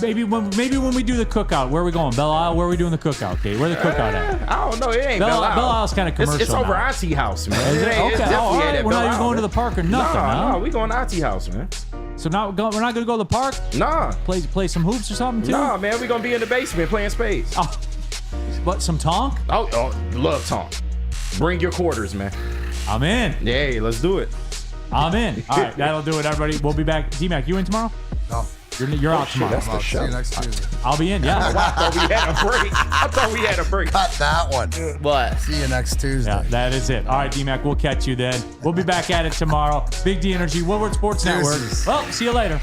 maybe when we do the cookout, where are we going? Belle Isle? Where are we doing the cookout, Kate? Where the cookout at? I don't know. It ain't Belle Belle Isle. Isle's kind of commercial. It's over now. Auntie House, man. Is it? It ain't- Okay. it definitely all ain't right. at We're Belle not even Isle, going to man. the park or nothing. No, huh? we going to Auntie House, man. So now we're not going to go to the park? Nah. Play some hoops or something too? Nah, man. We going to be in the basement playing spades. Oh. What, some tonk? Oh, love tonk. Bring your quarters, man. I'm in. Yeah, let's do it. I'm in. All right, that'll do it, everybody. We'll be back. D-Mac, you in tomorrow? No. You're out tomorrow. That's the I'll show. see you next Tuesday. I'll be in, yeah. I thought we had a break. I thought we had a break. Cut that one. What? See you next Tuesday. Yeah, that is it. All right, D-Mac, we'll catch you then. We'll be back at it tomorrow. Big D Energy, Woodward Sports Network. Deuces. Well, see you later.